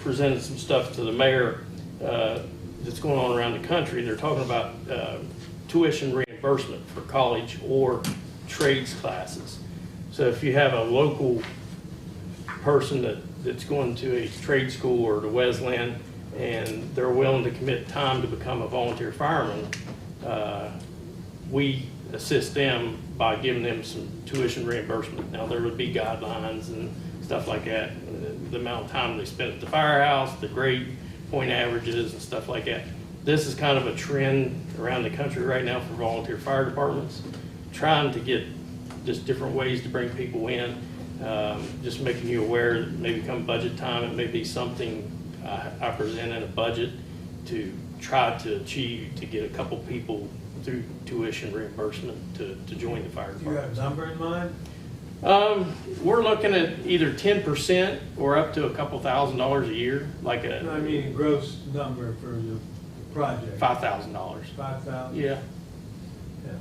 [SPEAKER 13] presented some stuff to the mayor that's going on around the country. They're talking about tuition reimbursement for college or trades classes. So if you have a local person that's going to a trade school or to Wesleyan and they're willing to commit time to become a volunteer fireman, we assist them by giving them some tuition reimbursement. Now, there would be guidelines and stuff like that, the amount of time they spend at the firehouse, the grade point averages and stuff like that. This is kind of a trend around the country right now for volunteer fire departments, trying to get just different ways to bring people in. Just making you aware that maybe come budget time, it may be something I present in a budget to try to achieve, to get a couple people through tuition reimbursement to join the fire
[SPEAKER 4] Do you have
[SPEAKER 13] department.
[SPEAKER 4] a number in mind?
[SPEAKER 13] We're looking at either 10% or up to a couple $1,000s a year, like
[SPEAKER 4] I
[SPEAKER 13] a
[SPEAKER 4] mean, a gross number for the project.
[SPEAKER 13] $5,000.
[SPEAKER 4] 5,000?
[SPEAKER 13] Yeah.
[SPEAKER 4] Yeah.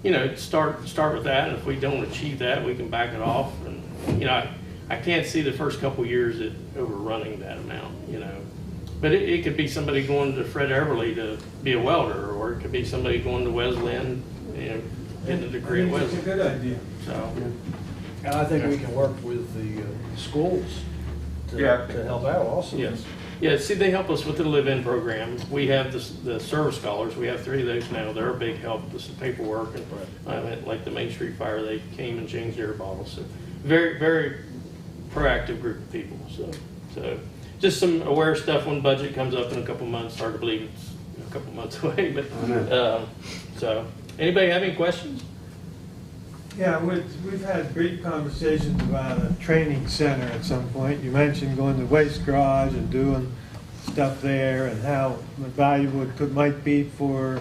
[SPEAKER 13] You know, start with that, and if we don't achieve that, we can back it off. And I can't see the first couple years it overrunning that amount. But it could be somebody going to Fred Everly to be a welder, or it could be somebody going to Wesleyan, getting a degree at
[SPEAKER 4] I think it's a
[SPEAKER 13] Wesleyan.
[SPEAKER 4] good idea.
[SPEAKER 13] So,
[SPEAKER 7] And I think we can work with the schools to help out also.
[SPEAKER 13] yes. Yeah, see, they help us with the live-in program. We have the service scholars. We have 3 of those now. They're a big help with the paperwork. And like the Main Street Fire, they came and changed their bottles. So very, very proactive group of people. So just some aware stuff when budget comes up in a couple months. Hard to believe it's a couple months away. But so anybody have any questions?
[SPEAKER 4] Yeah, we've had brief conversations about a training center at some point. You mentioned going to Waste Garage and doing stuff there, and how valuable it might be for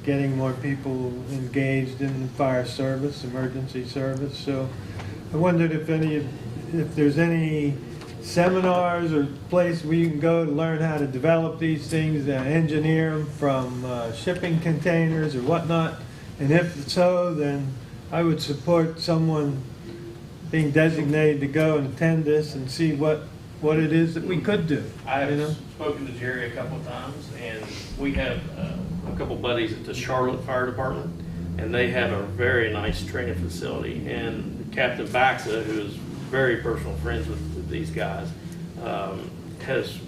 [SPEAKER 4] getting more people engaged in the fire service, emergency service. So I wondered if there's any seminars or place where you can go to learn how to develop these things, engineer them from shipping containers or whatnot. And if so, then I would support someone being designated to go and attend this and see what it is that we could do.
[SPEAKER 13] I have spoken to Jerry a couple of times, and we have a couple buddies at the Charlotte Fire Department, and they have a very nice training facility. And Captain Baxa, who is very personal friends with these guys, has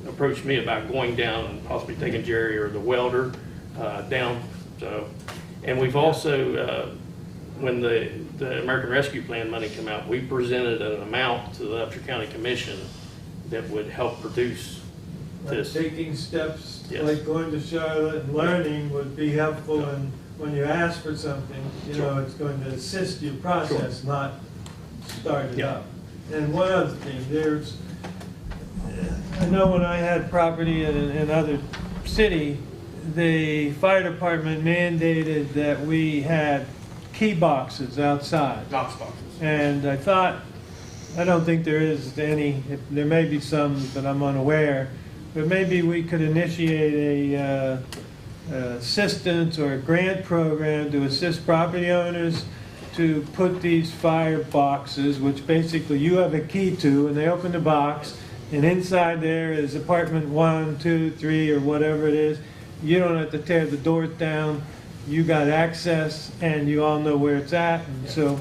[SPEAKER 13] approached me about going down and possibly taking Jerry or the welder down. So, and we've also, when the American Rescue Plan money came out, we presented an amount to the Upshur County Commission that would help produce this.
[SPEAKER 4] Taking steps,
[SPEAKER 13] Yes.
[SPEAKER 4] like going to Charlotte and learning would be helpful, and when you ask for something, it's going to assist your process, not start it up. And one other thing, I know when I had property in another city, the fire department mandated that we had key boxes outside.
[SPEAKER 13] Knox boxes.
[SPEAKER 4] And I don't think there is any, there may be some, but I'm unaware, but maybe we could initiate a assistance or a grant program to assist property owners to put these fire boxes, which basically you have a key to, and they open the box, and inside there is apartment 1, 2, 3, or whatever it is. You don't have to tear the doors down. You got access, and you all know where it's at, and so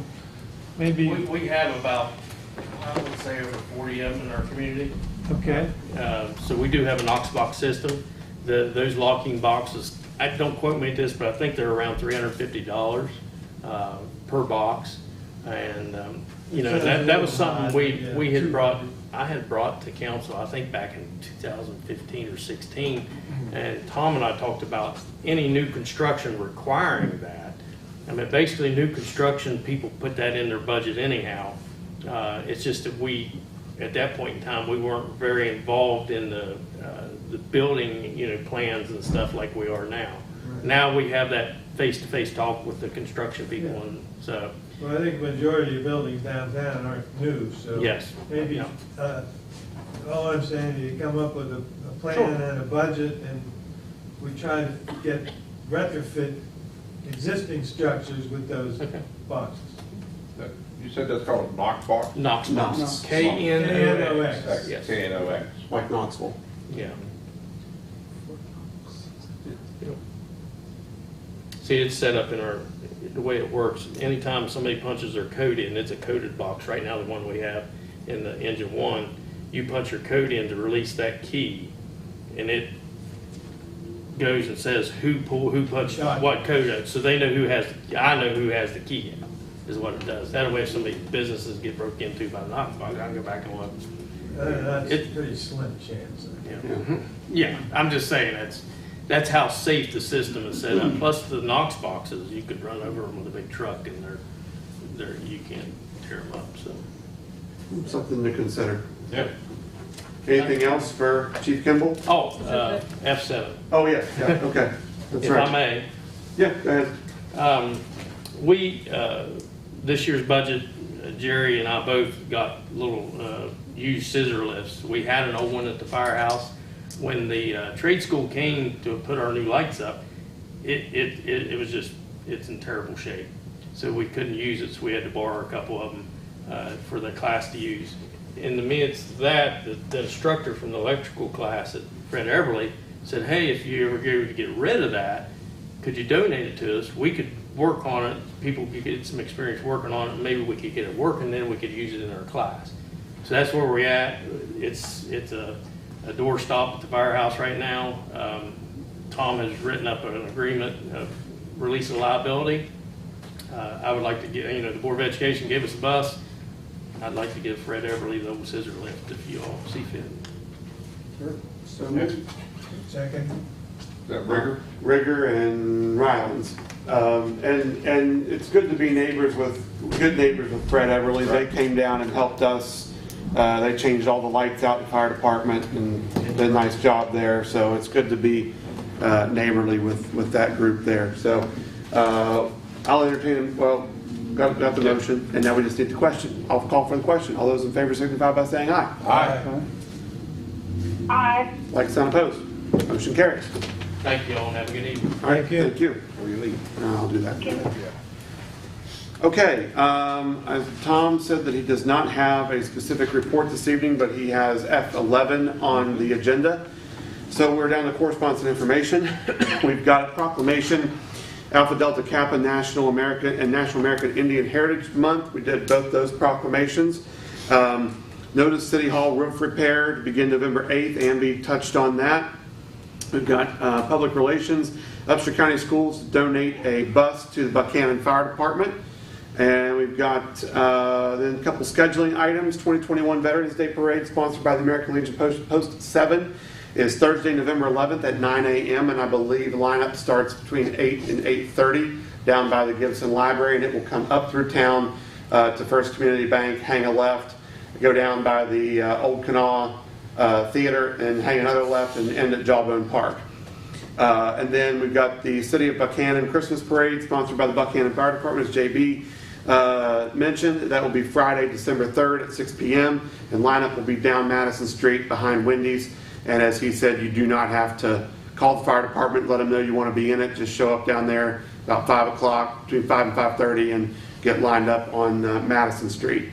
[SPEAKER 4] maybe.
[SPEAKER 13] We have about I would say over 40 of them in our community.
[SPEAKER 4] Okay.
[SPEAKER 13] So we do have a Knox box system. Those locking boxes, don't quote me at this, but I think they're around $350 per box. And, that was something we had brought, I had brought to council, I think back in 2015 or 16. And Tom and I talked about any new construction requiring that. I mean, basically new construction, people put that in their budget anyhow. It's just that at that point in time, we weren't very involved in the building, plans and stuff like we are now.
[SPEAKER 4] Right.
[SPEAKER 13] Now we have that face-to-face talk with the construction people, and so.
[SPEAKER 4] Well, I think the majority of buildings downtown aren't new, so.
[SPEAKER 13] Yes.
[SPEAKER 4] Maybe,
[SPEAKER 13] Yeah.
[SPEAKER 4] all I'm saying is you come up with a plan
[SPEAKER 13] Sure.
[SPEAKER 4] and a budget, and we try to get retrofit existing structures with those
[SPEAKER 13] Okay.
[SPEAKER 4] boxes.
[SPEAKER 2] You said that's called a Knox box?
[SPEAKER 13] Knox box.
[SPEAKER 1] Knox.
[SPEAKER 13] K-N-O-X.
[SPEAKER 4] Yes.
[SPEAKER 2] K-N-O-X.
[SPEAKER 1] Like Knoxville.
[SPEAKER 13] Yeah. See, it's set up in the way it works, anytime somebody punches their code in, it's a coded box. Right now, the one we have in the engine one, you punch your code in to release that key, and it goes and says who punched what code out. So they know I know who has the key, is what it does. That way, if somebody's businesses get broke into by the Knox box, I can go back and look.
[SPEAKER 4] That's a pretty slim chance.
[SPEAKER 13] Yeah, I'm just saying that's how safe the system is set up. Plus the Knox boxes, you could run over them with a big truck, and you can't tear them up. So
[SPEAKER 1] Something to consider.
[SPEAKER 2] Yep.
[SPEAKER 1] Anything else for Chief Kimball?
[SPEAKER 13] F7.
[SPEAKER 1] Oh, yeah, okay. That's
[SPEAKER 13] If
[SPEAKER 1] right.
[SPEAKER 13] I may,
[SPEAKER 1] Yeah, go ahead.
[SPEAKER 13] we this year's budget, Jerry and I both got little used scissor lifts. We had an old one at the firehouse. When the trade school came to put our new lights up, it was just, it's in terrible shape. So we couldn't use it, so we had to borrow a couple of them for the class to use. In the midst of that, the instructor from the electrical class at Fred Everly said, hey, if you ever go to get rid of that, could you donate it to us? We could work on it, people could get some experience working on it, maybe we could get it working, then we could use it in our class. So that's where we're at. It's a door stop at the firehouse right now. Tom has written up an agreement of release of liability. I would like to get, the Board of Education gave us a bus. I'd like to give Fred Everly the old scissor lift if you all see fit.
[SPEAKER 1] Sure. So
[SPEAKER 4] Second.
[SPEAKER 2] Is that Rigger?
[SPEAKER 1] Rigger and Rylands. And it's good to be good neighbors with Fred Everly. They came down and helped us. They changed all the lights out in the fire department and did a nice job there. So it's good to be neighborly with that group there. So I'll entertain, got the motion, and now we just need the question. I'll call for the question. All those in favor signify by saying aye.
[SPEAKER 2] Aye.
[SPEAKER 11] Aye.
[SPEAKER 1] Like, sound opposed? Motion carries.
[SPEAKER 13] Thank you all and have a good evening.
[SPEAKER 1] All right, thank you.
[SPEAKER 2] Before you leave.
[SPEAKER 1] I'll do that. Okay, as Tom said that he does not have a specific report this evening, but he has F11 on the agenda. So we're down to correspondence and information. We've got a proclamation, Alpha Delta Kappa National American Indian Heritage Month. We did both those proclamations. Notice City Hall roof repair to begin November 8th. Amby touched on that. We've got public relations. Upshur County Schools donate a bus to the Buckhannon Fire Department. And we've got then a couple scheduling items. 2021 Veterans Day Parade sponsored by the American Legion Post 7 is Thursday, November 11th at 9 a.m. And I believe the lineup starts between 8 and 8:30 down by the Gibson Library, and it will come up through town to First Community Bank, hang a left, go down by the Old Kanawha Theater and hang another left and end at Jawbone Park. And then we've got the City of Buckhannon Christmas Parade sponsored by the Buckhannon Fire Department, as JB mentioned. That will be Friday, December 3rd at 6 p.m. and lineup will be down Madison Street behind Wendy's. And as he said, you do not have to call the fire department, let them know you want to be in it. Just show up down there about 5 o'clock, between 5 and 5:30, and get lined up on Madison Street.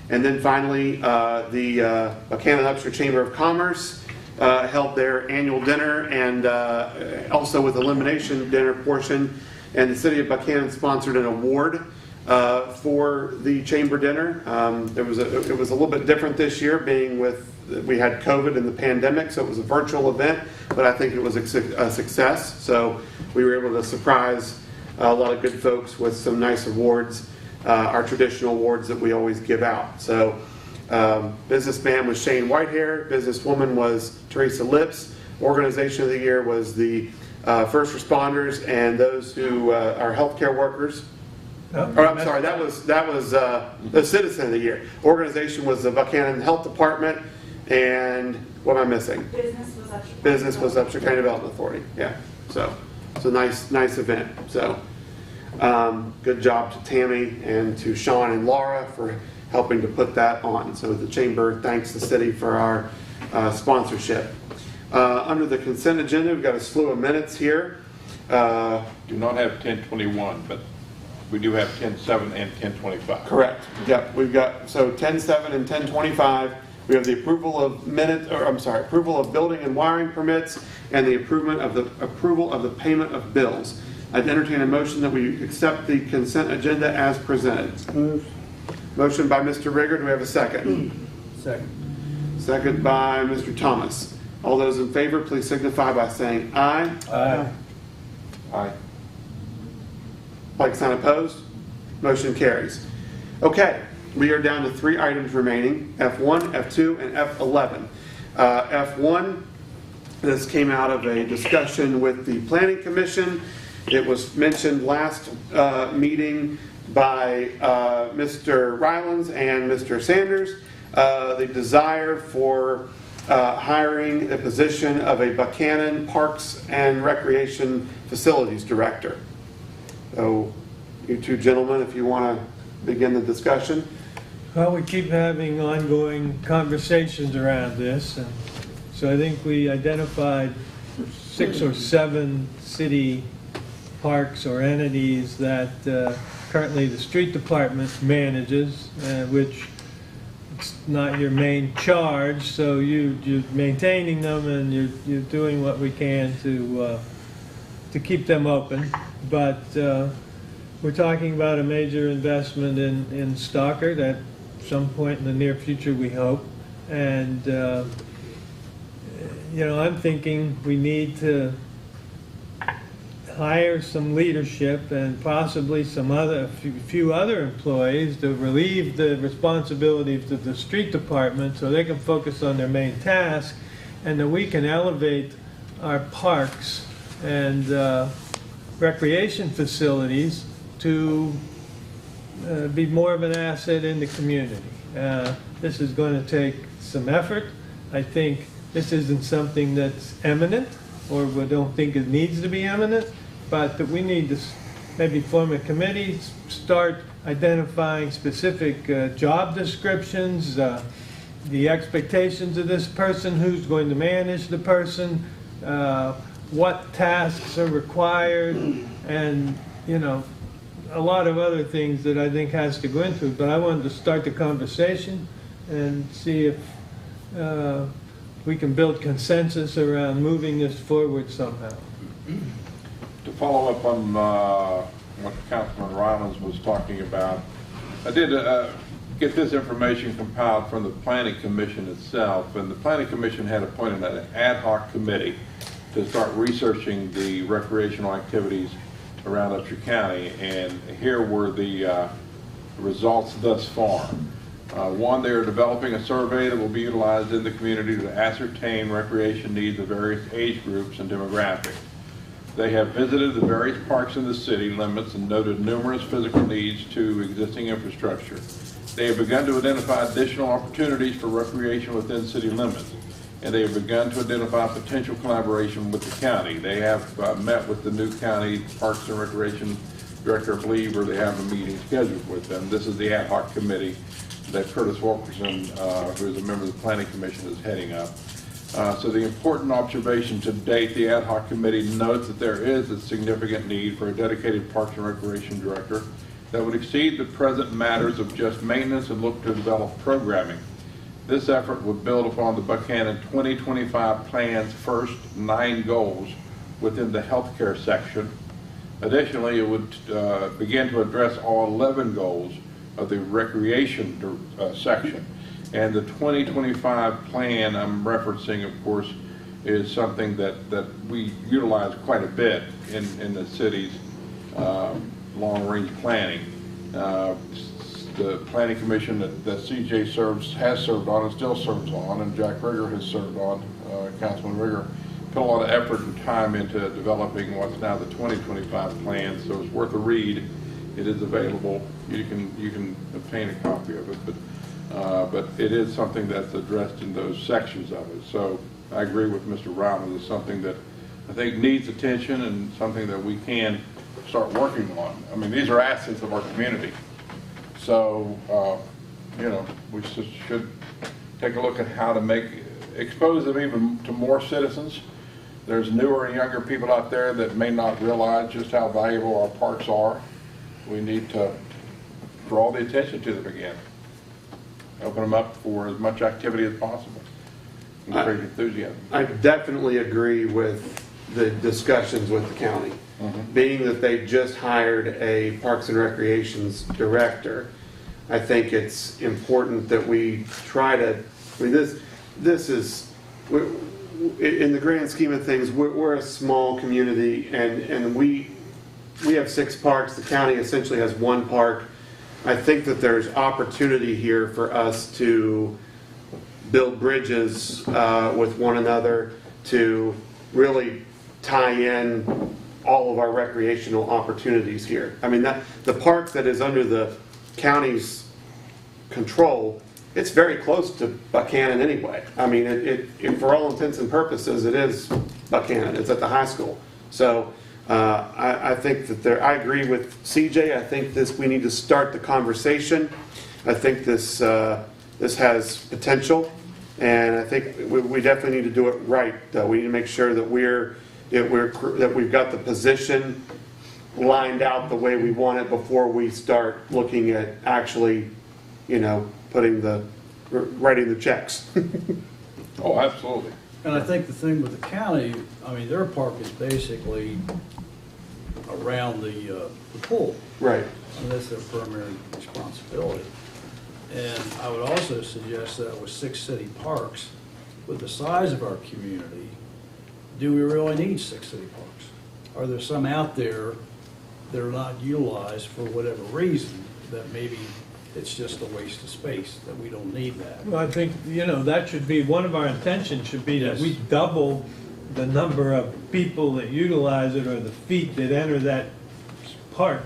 [SPEAKER 1] And then finally, the Buckhannon Upshur Chamber of Commerce held their annual dinner, and also with elimination dinner portion. And the City of Buckhannon sponsored an award for the chamber dinner. It was a little bit different this year, being we had COVID and the pandemic, so it was a virtual event, but I think it was a success. So we were able to surprise a lot of good folks with some nice awards, our traditional awards that we always give out. So businessman was Shane Whitehair, businesswoman was Teresa Lips, organization of the year was the first responders and those who are healthcare workers. I'm sorry, that was the citizen of the year. Organization was the Buckhannon Health Department, and what am I missing? Business was Upshur County Development Authority. Yeah, so it's a nice event. So good job to Tammy and to Sean and Laura for helping to put that on. So the chamber thanks the city for our sponsorship. Under the consent agenda, we've got a slew of minutes here.
[SPEAKER 2] Do not have 1021, but we do have 10:7 and 10:25.
[SPEAKER 1] Correct. Yep. We've got 10:7 and 10:25. We have the approval of approval of building and wiring permits and the approval of the payment of bills. I'd entertain a motion that we accept the consent agenda as presented.
[SPEAKER 5] Moved.
[SPEAKER 1] Motion by Mr. Rigger. Do we have a second?
[SPEAKER 5] Second.
[SPEAKER 1] Second by Mr. Thomas. All those in favor, please signify by saying aye.
[SPEAKER 5] Aye.
[SPEAKER 2] Aye.
[SPEAKER 1] Like sign opposed? Motion carries. Okay, we are down to 3 items remaining, F1, F2, and F11. F1, this came out of a discussion with the Planning Commission. It was mentioned last meeting by Mr. Rylands and Mr. Sanders, the desire for hiring the position of a Buckhannon Parks and Recreation Facilities Director. So, you two gentlemen, if you want to begin the discussion.
[SPEAKER 4] Well, we keep having ongoing conversations around this, and so I think we identified 6 or 7 city parks or entities that currently the street department manages, which it's not your main charge, so you're maintaining them and you're doing what we can to keep them open. But we're talking about a major investment in Stockard at some point in the near future, we hope. And I'm thinking we need to hire some leadership and possibly a few other employees to relieve the responsibilities of the street department so they can focus on their main task, and that we can elevate our parks and recreation facilities to be more of an asset in the community. This is going to take some effort. I think this isn't something that's eminent, or we don't think it needs to be eminent, but that we need to maybe form a committee, start identifying specific job descriptions, the expectations of this person, who's going to manage the person, what tasks are required, and a lot of other things that I think has to go into it. But I wanted to start the conversation and see if we can build consensus around moving this forward somehow.
[SPEAKER 2] To follow up on what Councilman Rylands was talking about, I did get this information compiled from the Planning Commission itself, and the Planning Commission had appointed an ad hoc committee to start researching the recreational activities around Upshur County, and here were the results thus far. One, they are developing a survey that will be utilized in the community to ascertain recreation needs of various age groups and demographics. They have visited the various parks in the city limits and noted numerous physical needs to existing infrastructure. They have begun to identify additional opportunities for recreation within city limits, and they have begun to identify potential collaboration with the county. They have met with the new county Parks and Recreation Director, I believe, or they have a meeting scheduled with them. This is the ad hoc committee that Curtis Wilkerson, who is a member of the Planning Commission, is heading up. So the important observation to date, the ad hoc committee notes that there is a significant need for a dedicated Parks and Recreation Director that would exceed the present matters of just maintenance and look to develop programming. This effort would build upon the Buckhannon 2025 plan's first 9 goals within the healthcare section, Additionally, it would begin to address all 11 goals of the recreation section. And the 2025 plan I'm referencing, of course, is something that we utilize quite a bit in the city's long-range planning. The planning commission that CJ has served on and still serves on, and Jack Rigger has served on, Councilman Rigger, put a lot of effort and time into developing what's now the 2025 plan, so it's worth a read. It is available. You can obtain a copy of it, but it is something that's addressed in those sections of it. So I agree with Mr. Ryman. It's something that I think needs attention and something that we can start working on. I mean, these are assets of our community. So, you know, we should take a look at how to expose them even to more citizens. There's newer and younger people out there that may not realize just how valuable our parks are. We need to draw the attention to them again. Open them up for as much activity as possible. And create enthusiasm.
[SPEAKER 1] I definitely agree with the discussions with the county. Being that they've just hired a Parks and Recreations director, I think it's important that we try to, I mean, this is, in the grand scheme of things, we're a small community, and we have 6 parks. The county essentially has 1 park. I think that there's opportunity here for us to build bridges with one another to really tie in all of our recreational opportunities here. I mean, the park that is under the county's control, it's very close to Buckhannon anyway. I mean, it for all intents and purposes, it is Buckhannon. It's at the high school. So I think that I agree with CJ. I think we need to start the conversation. I think this has potential, and I think we definitely need to do it right. We need to make sure that we've got the position lined out the way we want it before we start looking at actually, you know, writing the checks.
[SPEAKER 2] Oh, absolutely.
[SPEAKER 7] And I think the thing with the county, I mean, their park is basically around the pool.
[SPEAKER 1] Right.
[SPEAKER 7] And that's their primary responsibility. And I would also suggest that with 6 city parks, with the size of our community, do we really need 6 city parks? Are there some out there that are not utilized for whatever reason, that maybe it's just a waste of space, that we don't need that?
[SPEAKER 4] Well, I think, you know, that should be, one of our intentions should be that
[SPEAKER 7] Yes.
[SPEAKER 4] we double the number of people that utilize it or the feet that enter that park,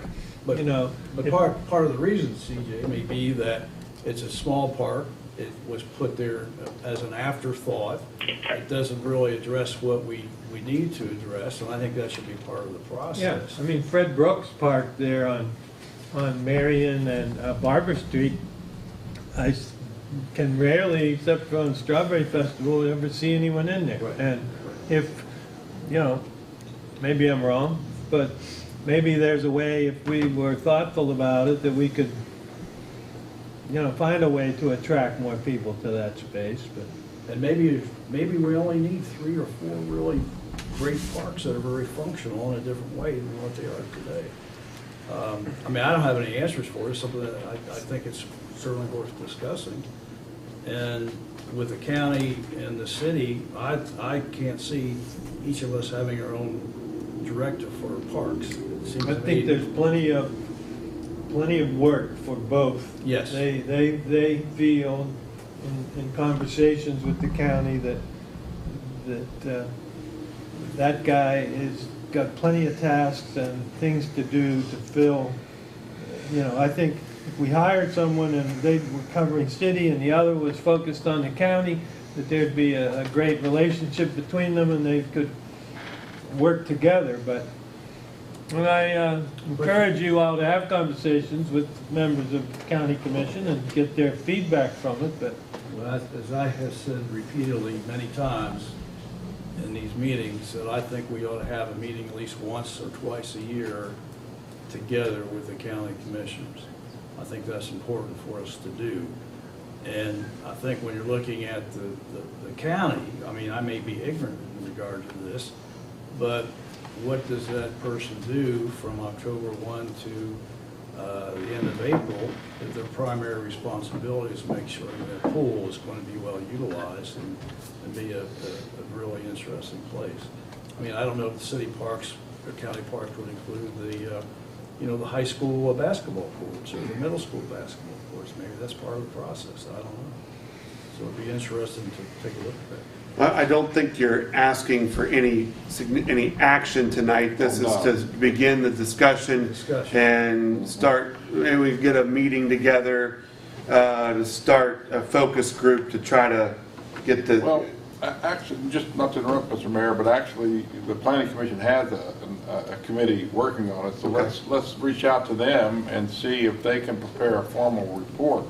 [SPEAKER 7] But,
[SPEAKER 4] you know.
[SPEAKER 7] But part of the reason, CJ, may be that it's a small park. It was put there as an afterthought. It doesn't really address what we need to address, and I think that should be part of the
[SPEAKER 4] Yeah,
[SPEAKER 7] process.
[SPEAKER 4] I mean, Fred Brooks Park there on Marion and Barber Street, I can rarely, except for on Strawberry Festival, ever see anyone in there.
[SPEAKER 7] Right.
[SPEAKER 4] And if, you know, maybe I'm wrong, but maybe there's a way, if we were thoughtful about it, that we could, you know, find a way to attract more people to that space. But
[SPEAKER 7] And maybe we only need 3 or 4 really great parks that are very functional in a different way than what they are today. I mean, I don't have any answers for it. It's something that I think it's certainly worth discussing. And with the county and the city, I can't see each of us having our own director for parks. It seems
[SPEAKER 4] I
[SPEAKER 7] to
[SPEAKER 4] think
[SPEAKER 7] me-
[SPEAKER 4] there's plenty of work for both.
[SPEAKER 7] Yes.
[SPEAKER 4] They feel in conversations with the county that guy has got plenty of tasks and things to do to fill. You know, I think if we hired someone and they were covering city and the other was focused on the county, that there'd be a great relationship between them and they could work together. But I encourage you all to have conversations with members of the county commission and get their feedback from it. But
[SPEAKER 7] Well, as I have said repeatedly many times in these meetings, that I think we ought to have a meeting at least once or twice a year together with the county commissioners. I think that's important for us to do. And I think when you're looking at the county, I mean, I may be ignorant in regard to this, but what does that person do from October 1 to the end of April, if their primary responsibility is to make sure that pool is going to be well utilized and be a really interesting place. I mean, I don't know if the city parks or county parks would include the, the high school basketball courts or the middle school basketball courts. Maybe that's part of the process. I don't know. So it'd be interesting to take a look at that.
[SPEAKER 1] I don't think you're asking for any action tonight. This is to begin the discussion and start, maybe we get a meeting together to start a focus group to try to get the...
[SPEAKER 2] Well, actually, just not to interrupt, Mr. Mayor, but actually the Planning Commission has a committee working on it. So let's reach out to them and see if they can prepare a formal report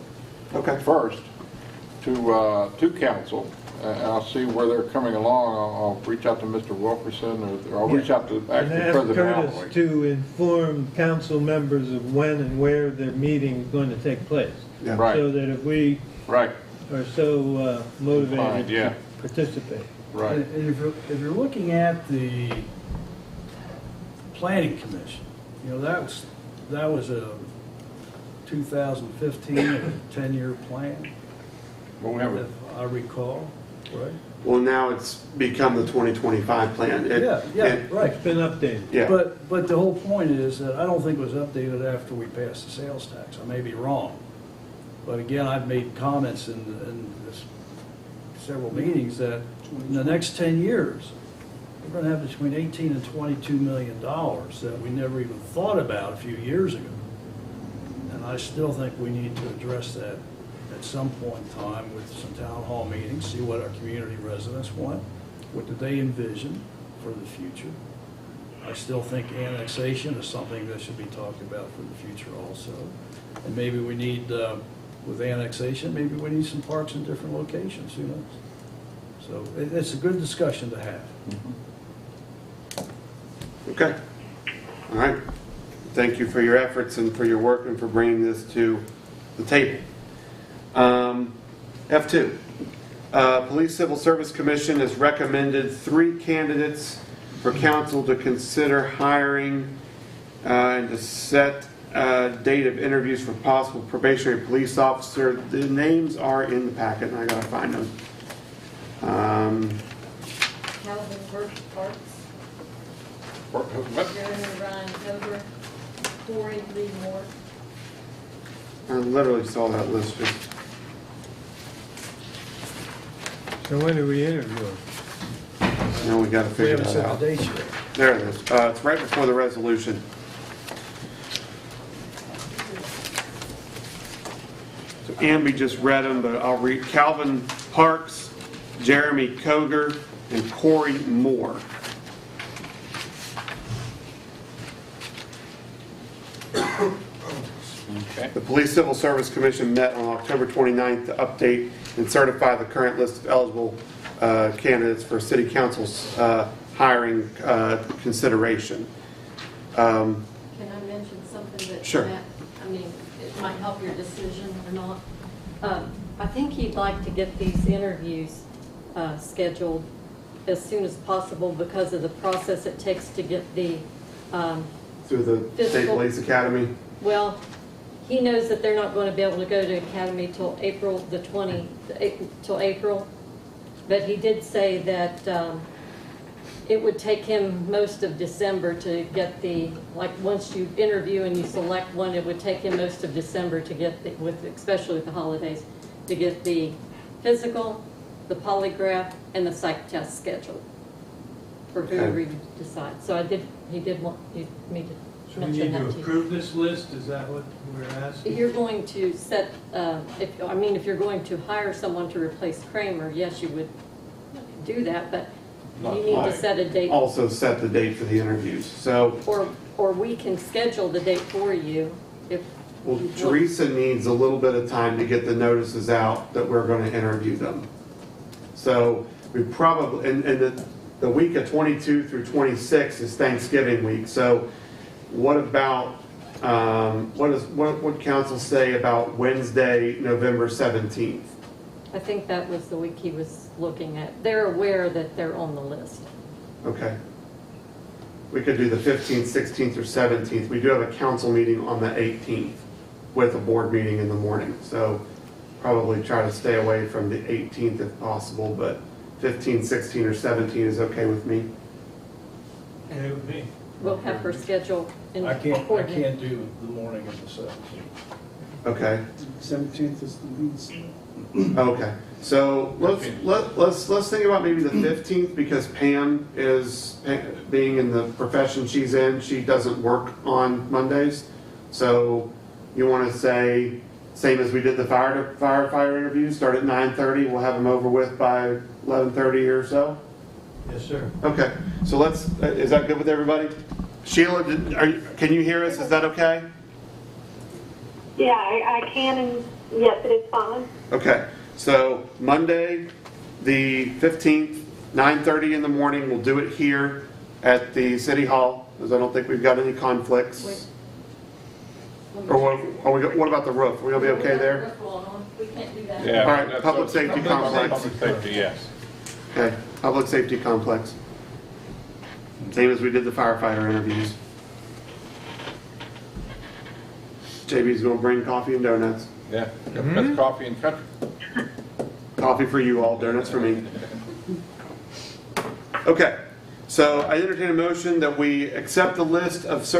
[SPEAKER 2] first to council. And I'll see where they're coming along. I'll reach out to Mr. Wilkerson, or I'll reach out to actually President
[SPEAKER 4] Curtis
[SPEAKER 2] Holloway.
[SPEAKER 4] to inform council members of when and where their meeting is going to take place.
[SPEAKER 1] Yeah.
[SPEAKER 2] Right.
[SPEAKER 4] So that if we are so motivated to participate.
[SPEAKER 2] Right.
[SPEAKER 7] And if you're looking at the Planning Commission, that was a 2015 a 10-year plan,
[SPEAKER 2] Well, we have
[SPEAKER 7] if I recall. Right.
[SPEAKER 1] Well, now it's become the 2025 plan.
[SPEAKER 7] Right.
[SPEAKER 4] It's been updated.
[SPEAKER 1] Yeah.
[SPEAKER 7] But the whole point is that I don't think it was updated after we passed the sales tax. I may be wrong. But again, I've made comments in several meetings that in the next 10 years, we're going to have between 18 and 22 million dollars that we never even thought about a few years ago. And I still think we need to address that at some point in time with some town hall meetings, see what our community residents want, what do they envision for the future. I still think annexation is something that should be talked about for the future also. And maybe we need, with annexation, maybe we need some parks in different locations, who knows? So it's a good discussion to have.
[SPEAKER 1] Okay. All right. Thank you for your efforts and for your work and for bringing this to the table. F2, Police Civil Service Commission has recommended 3 candidates for council to consider hiring and to set a date of interviews for possible probationary police officer. The names are in the packet, and I gotta find them.
[SPEAKER 6] Calvin Parks, Jeremy Ryan Cover, Corey Lee Moore.
[SPEAKER 1] I literally saw that listed.
[SPEAKER 4] So when do we interview?
[SPEAKER 1] Now we gotta
[SPEAKER 7] We
[SPEAKER 1] figure
[SPEAKER 7] haven't
[SPEAKER 1] that
[SPEAKER 7] set
[SPEAKER 1] out.
[SPEAKER 7] the date yet.
[SPEAKER 1] There it is. It's right before the resolution. So Amby just read them, but I'll read Calvin Parks, Jeremy Koger, and Corey Moore. The Police Civil Service Commission met on October 29th to update and certify the current list of eligible candidates for City Council's hiring consideration.
[SPEAKER 6] Can I mention something that?
[SPEAKER 1] Sure.
[SPEAKER 6] It might help your decision or not. I think he'd like to get these interviews scheduled as soon as possible because of the process it takes to get the
[SPEAKER 1] Through the State Police Academy.
[SPEAKER 6] Well, he knows that they're not going to be able to go to Academy till April the 20th, till April. But he did say that it would take him most of December to get once you interview and you select one, it would take him most of December to get, especially with the holidays, to get the physical, the polygraph, and the psych test scheduled for whoever you decide. So he did want me to
[SPEAKER 4] So we need to approve this list, is that what we're asking?
[SPEAKER 6] You're going to set, if you're going to hire someone to replace Kramer, yes, you would do that, but you need to set a date.
[SPEAKER 1] Also set the date for the interviews. So,
[SPEAKER 6] Or we can schedule the date for you if.
[SPEAKER 1] well, Teresa needs a little bit of time to get the notices out that we're going to interview them. So we probably, and the week of 22 through 26 is Thanksgiving week. So what about, what would council say about Wednesday, November 17th?
[SPEAKER 6] I think that was the week he was looking at. They're aware that they're on the list.
[SPEAKER 1] Okay. we could do the 15th, 16th, or 17th. We do have a council meeting on the 18th with a board meeting in the morning. So probably try to stay away from the 18th if possible, but 15, 16, or 17 is okay with me.
[SPEAKER 4] And it would be.
[SPEAKER 6] We'll have her schedule in.
[SPEAKER 7] I can't do the morning of the 17th.
[SPEAKER 1] Okay.
[SPEAKER 5] 17th is the means.
[SPEAKER 1] Okay. So let's think about maybe the 15th, because Pam is, being in the profession she's in, she doesn't work on Mondays. So you want to say, same as we did the firefighter interview, start at 9:30. We'll have them over with by 11:30 or so.
[SPEAKER 4] Yes, sir.
[SPEAKER 1] Okay. So let's. Is that good with everybody? Sheila, can you hear us? Is that okay?
[SPEAKER 11] Yeah, I can, and yes, it is fine.
[SPEAKER 1] Okay. So Monday, the 15th, 9:30 in the morning. We'll do it here at the City Hall, because I don't think we've got any conflicts. Or what about the roof? Are we going to be okay there?
[SPEAKER 6] We can't do that.
[SPEAKER 2] Yeah.
[SPEAKER 1] All right,
[SPEAKER 2] that's
[SPEAKER 1] public
[SPEAKER 2] what-
[SPEAKER 1] safety complex.
[SPEAKER 2] Public safety, yes.
[SPEAKER 1] Okay, public safety complex. Same as we did the firefighter interviews. JB's going to bring coffee and donuts.
[SPEAKER 2] Yeah, that's coffee and country.
[SPEAKER 1] Coffee for you all, donuts for me. Okay, so I entertain a motion that we accept the list of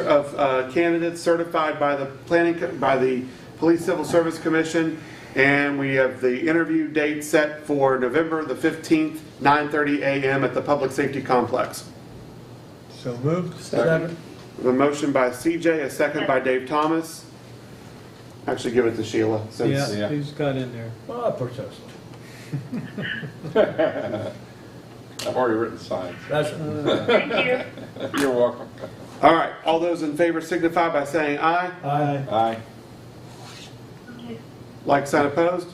[SPEAKER 1] candidates certified by the Police Civil Service Commission, and we have the interview date set for November the 15th, 9:30 a.m. at the Public Safety Complex.
[SPEAKER 4] So moved.
[SPEAKER 2] Second.
[SPEAKER 1] A motion by CJ, a second by Dave Thomas. Actually, give it to Sheila. Since
[SPEAKER 4] Yeah, he's got in there.
[SPEAKER 7] Well, I protest.
[SPEAKER 2] I've already written signs.
[SPEAKER 7] That's
[SPEAKER 11] Thank you.
[SPEAKER 2] You're welcome.
[SPEAKER 1] All right, all those in favor signify by saying aye.
[SPEAKER 4] Aye.
[SPEAKER 2] Aye.
[SPEAKER 1] Like, sign opposed?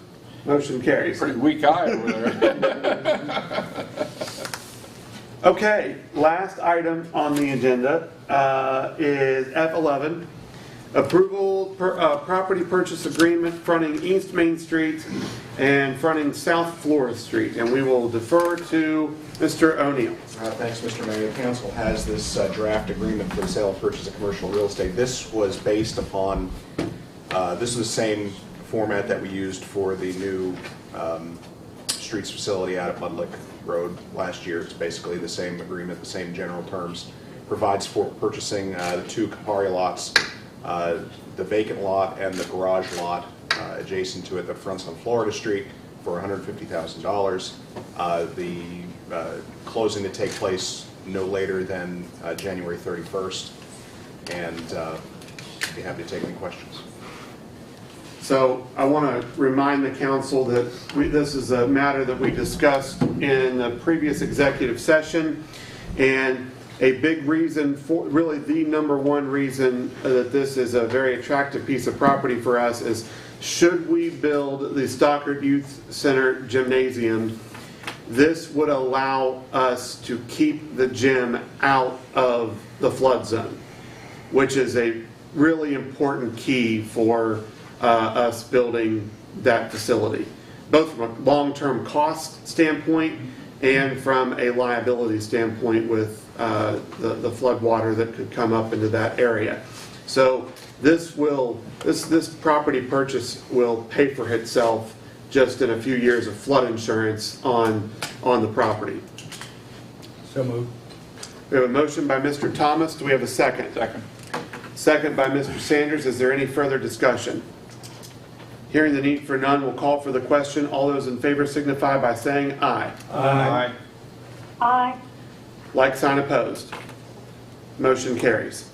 [SPEAKER 1] Motion carries.
[SPEAKER 2] Pretty weak eye over there.
[SPEAKER 1] Okay, last item on the agenda is F11. Approval property purchase agreement fronting East Main Street and fronting South Florida Street. And we will defer to Mr. O'Neill.
[SPEAKER 14] Thanks, Mr. Mayor. The council has this draft agreement for the sale and purchase of commercial real estate. This was based upon, this is the same format that we used for the new streets facility out at Mudlick Road last year. It's basically the same agreement, the same general terms. Provides for purchasing the two Kapari lots, the vacant lot and the garage lot adjacent to it that fronts on Florida Street for $150,000. The closing to take place no later than January 31st, and be happy to take any questions.
[SPEAKER 1] So I want to remind the council that this is a matter that we discussed in the previous executive session, and a big reason for, really the number one reason that this is a very attractive piece of property for us is, should we build the Stockard Youth Center gymnasium, this would allow us to keep the gym out of the flood zone, which is a really important key for us building that facility, both from a long-term cost standpoint and from a liability standpoint with the flood water that could come up into that area. So this property purchase will pay for itself just in a few years of flood insurance on the property.
[SPEAKER 7] so moved.
[SPEAKER 1] We have a motion by Mr. Thomas. Do we have a second?
[SPEAKER 2] Second.
[SPEAKER 1] Second by Mr. Sanders. Is there any further discussion? Hearing the need for none, we'll call for the question. All those in favor signify by saying aye.
[SPEAKER 2] Aye.
[SPEAKER 11] Aye.
[SPEAKER 1] Like, sign, opposed. Motion carries.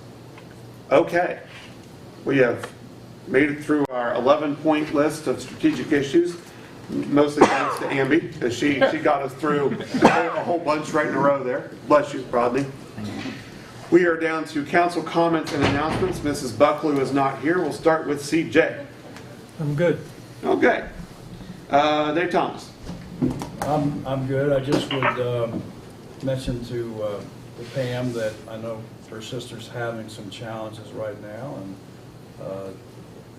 [SPEAKER 1] Okay. We have made it through our 11-point list of strategic issues, mostly thanks to Amby, because she got us through a whole bunch right in a row there. Bless you, Rodney. We are down to council comments and announcements. Mrs. Bucklew is not here. We'll start with CJ.
[SPEAKER 4] I'm good.
[SPEAKER 1] Okay. Dave Thomas.
[SPEAKER 7] I'm good. I just would mention to Pam that I know her sister's having some challenges right now, and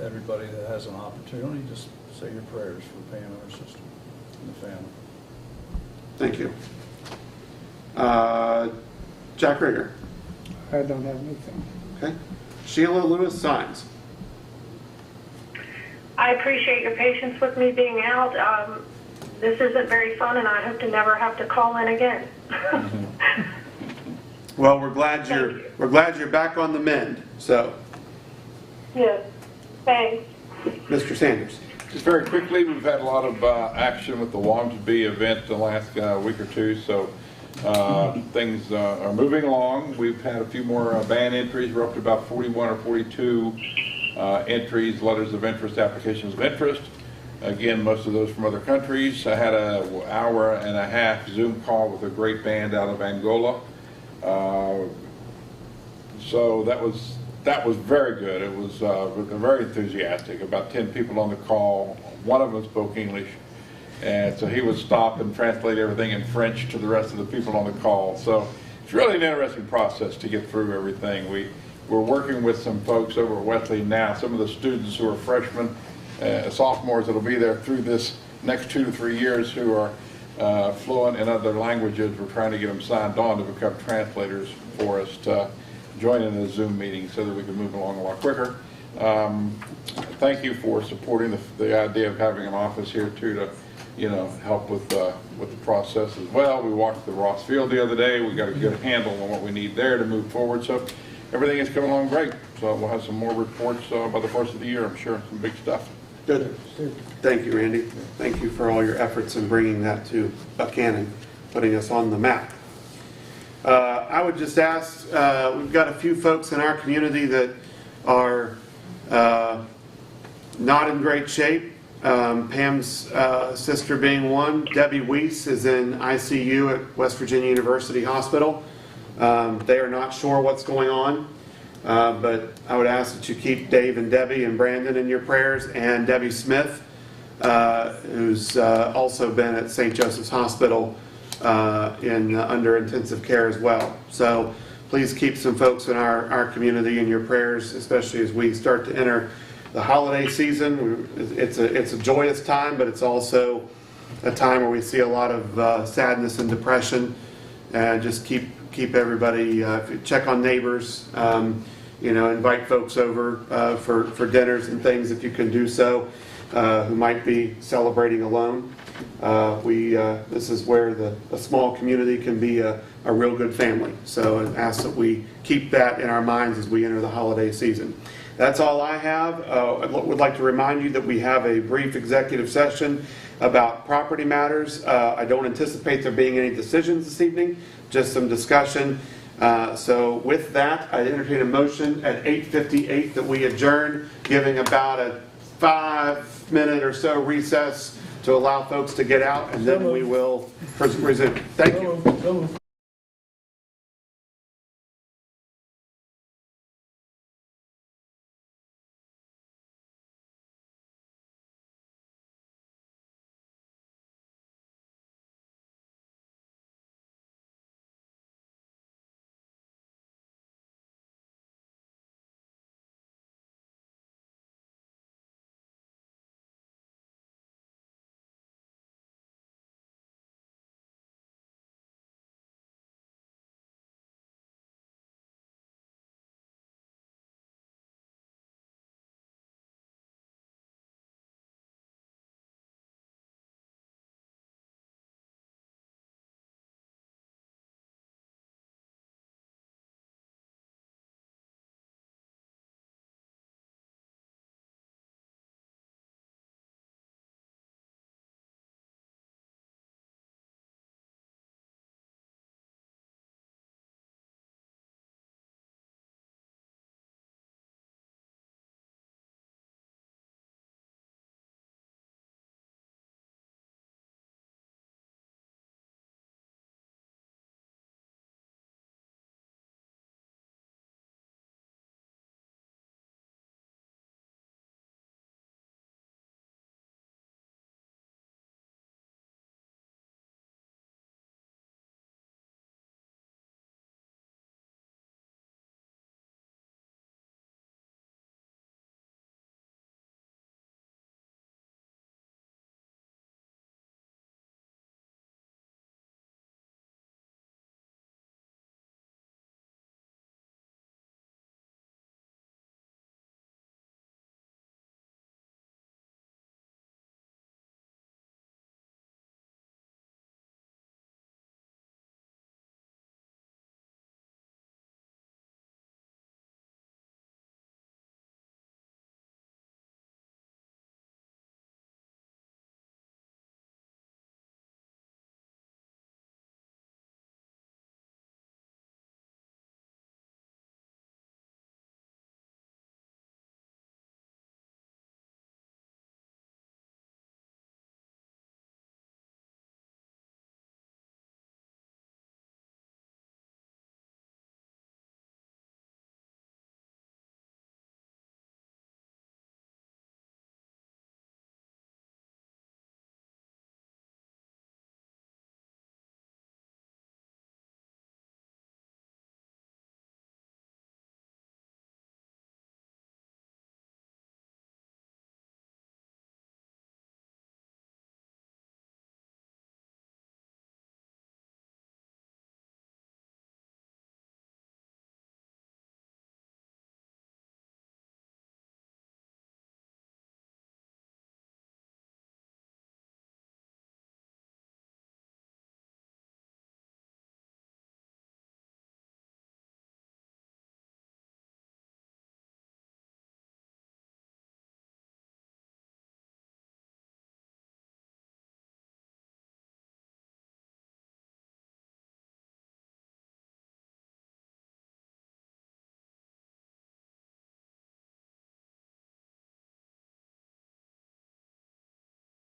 [SPEAKER 7] everybody that has an opportunity, just say your prayers for Pam and her sister and the family.
[SPEAKER 1] Thank you. Jack Rigger.
[SPEAKER 5] I don't have anything.
[SPEAKER 1] Okay. Sheila Lewis, signs.
[SPEAKER 11] I appreciate your patience with me being out. This isn't very fun, and I hope to never have to call in again.
[SPEAKER 1] Well, we're glad you're back on the mend. So,
[SPEAKER 11] Yes, thanks.
[SPEAKER 1] Mr. Sanders.
[SPEAKER 2] Just very quickly, we've had a lot of action with the Wamsby event the last week or two, so things are moving along. We've had a few more ban entries. We're up to about 41 or 42 entries, letters of interest, applications of interest. Again, most of those from other countries. I had an hour-and-a-half Zoom call with a great band out of Angola. So that was very good. It was very enthusiastic. About 10 people on the call. One of them spoke English, and so he would stop and translate everything in French to the rest of the people on the call. So it's really an interesting process to get through everything. We're working with some folks over at Wesley now. Some of the students who are freshmen, sophomores that'll be there through this next 2 to 3 years who are fluent in other languages. We're trying to get them signed on to become translators for us to join in the Zoom meeting so that we can move along a lot quicker. Thank you for supporting the idea of having an office here too to, help with the process as well. We walked the Ross Field the other day. We got a good handle on what we need there to move forward. So everything is coming along great. So we'll have some more reports by the first of the year, I'm sure. Some big stuff.
[SPEAKER 1] Good. Thank you, Randy. Thank you for all your efforts in bringing that to Buckhannon, putting us on the map. I would just ask, we've got a few folks in our community that are not in great shape. Pam's sister being one. Debbie Weiss is in ICU at West Virginia University Hospital. They are not sure what's going on. But I would ask that you keep Dave and Debbie and Brandon in your prayers, and Debbie Smith, who's also been at St. Joseph's Hospital under intensive care as well. So please keep some folks in our community in your prayers, especially as we start to enter the holiday season. It's a joyous time, but it's also a time where we see a lot of sadness and depression. And just keep everybody, check on neighbors, invite folks over for dinners and things if you can do so, who might be celebrating alone. This is where a small community can be a real good family. So I ask that we keep that in our minds as we enter the holiday season. That's all I have. I would like to remind you that we have a brief executive session about property matters. I don't anticipate there being any decisions this evening, just some discussion. So with that, I entertain a motion at 8:58 that we adjourn, giving about a 5-minute or so recess to allow folks to get out, and then we will resume. Thank you.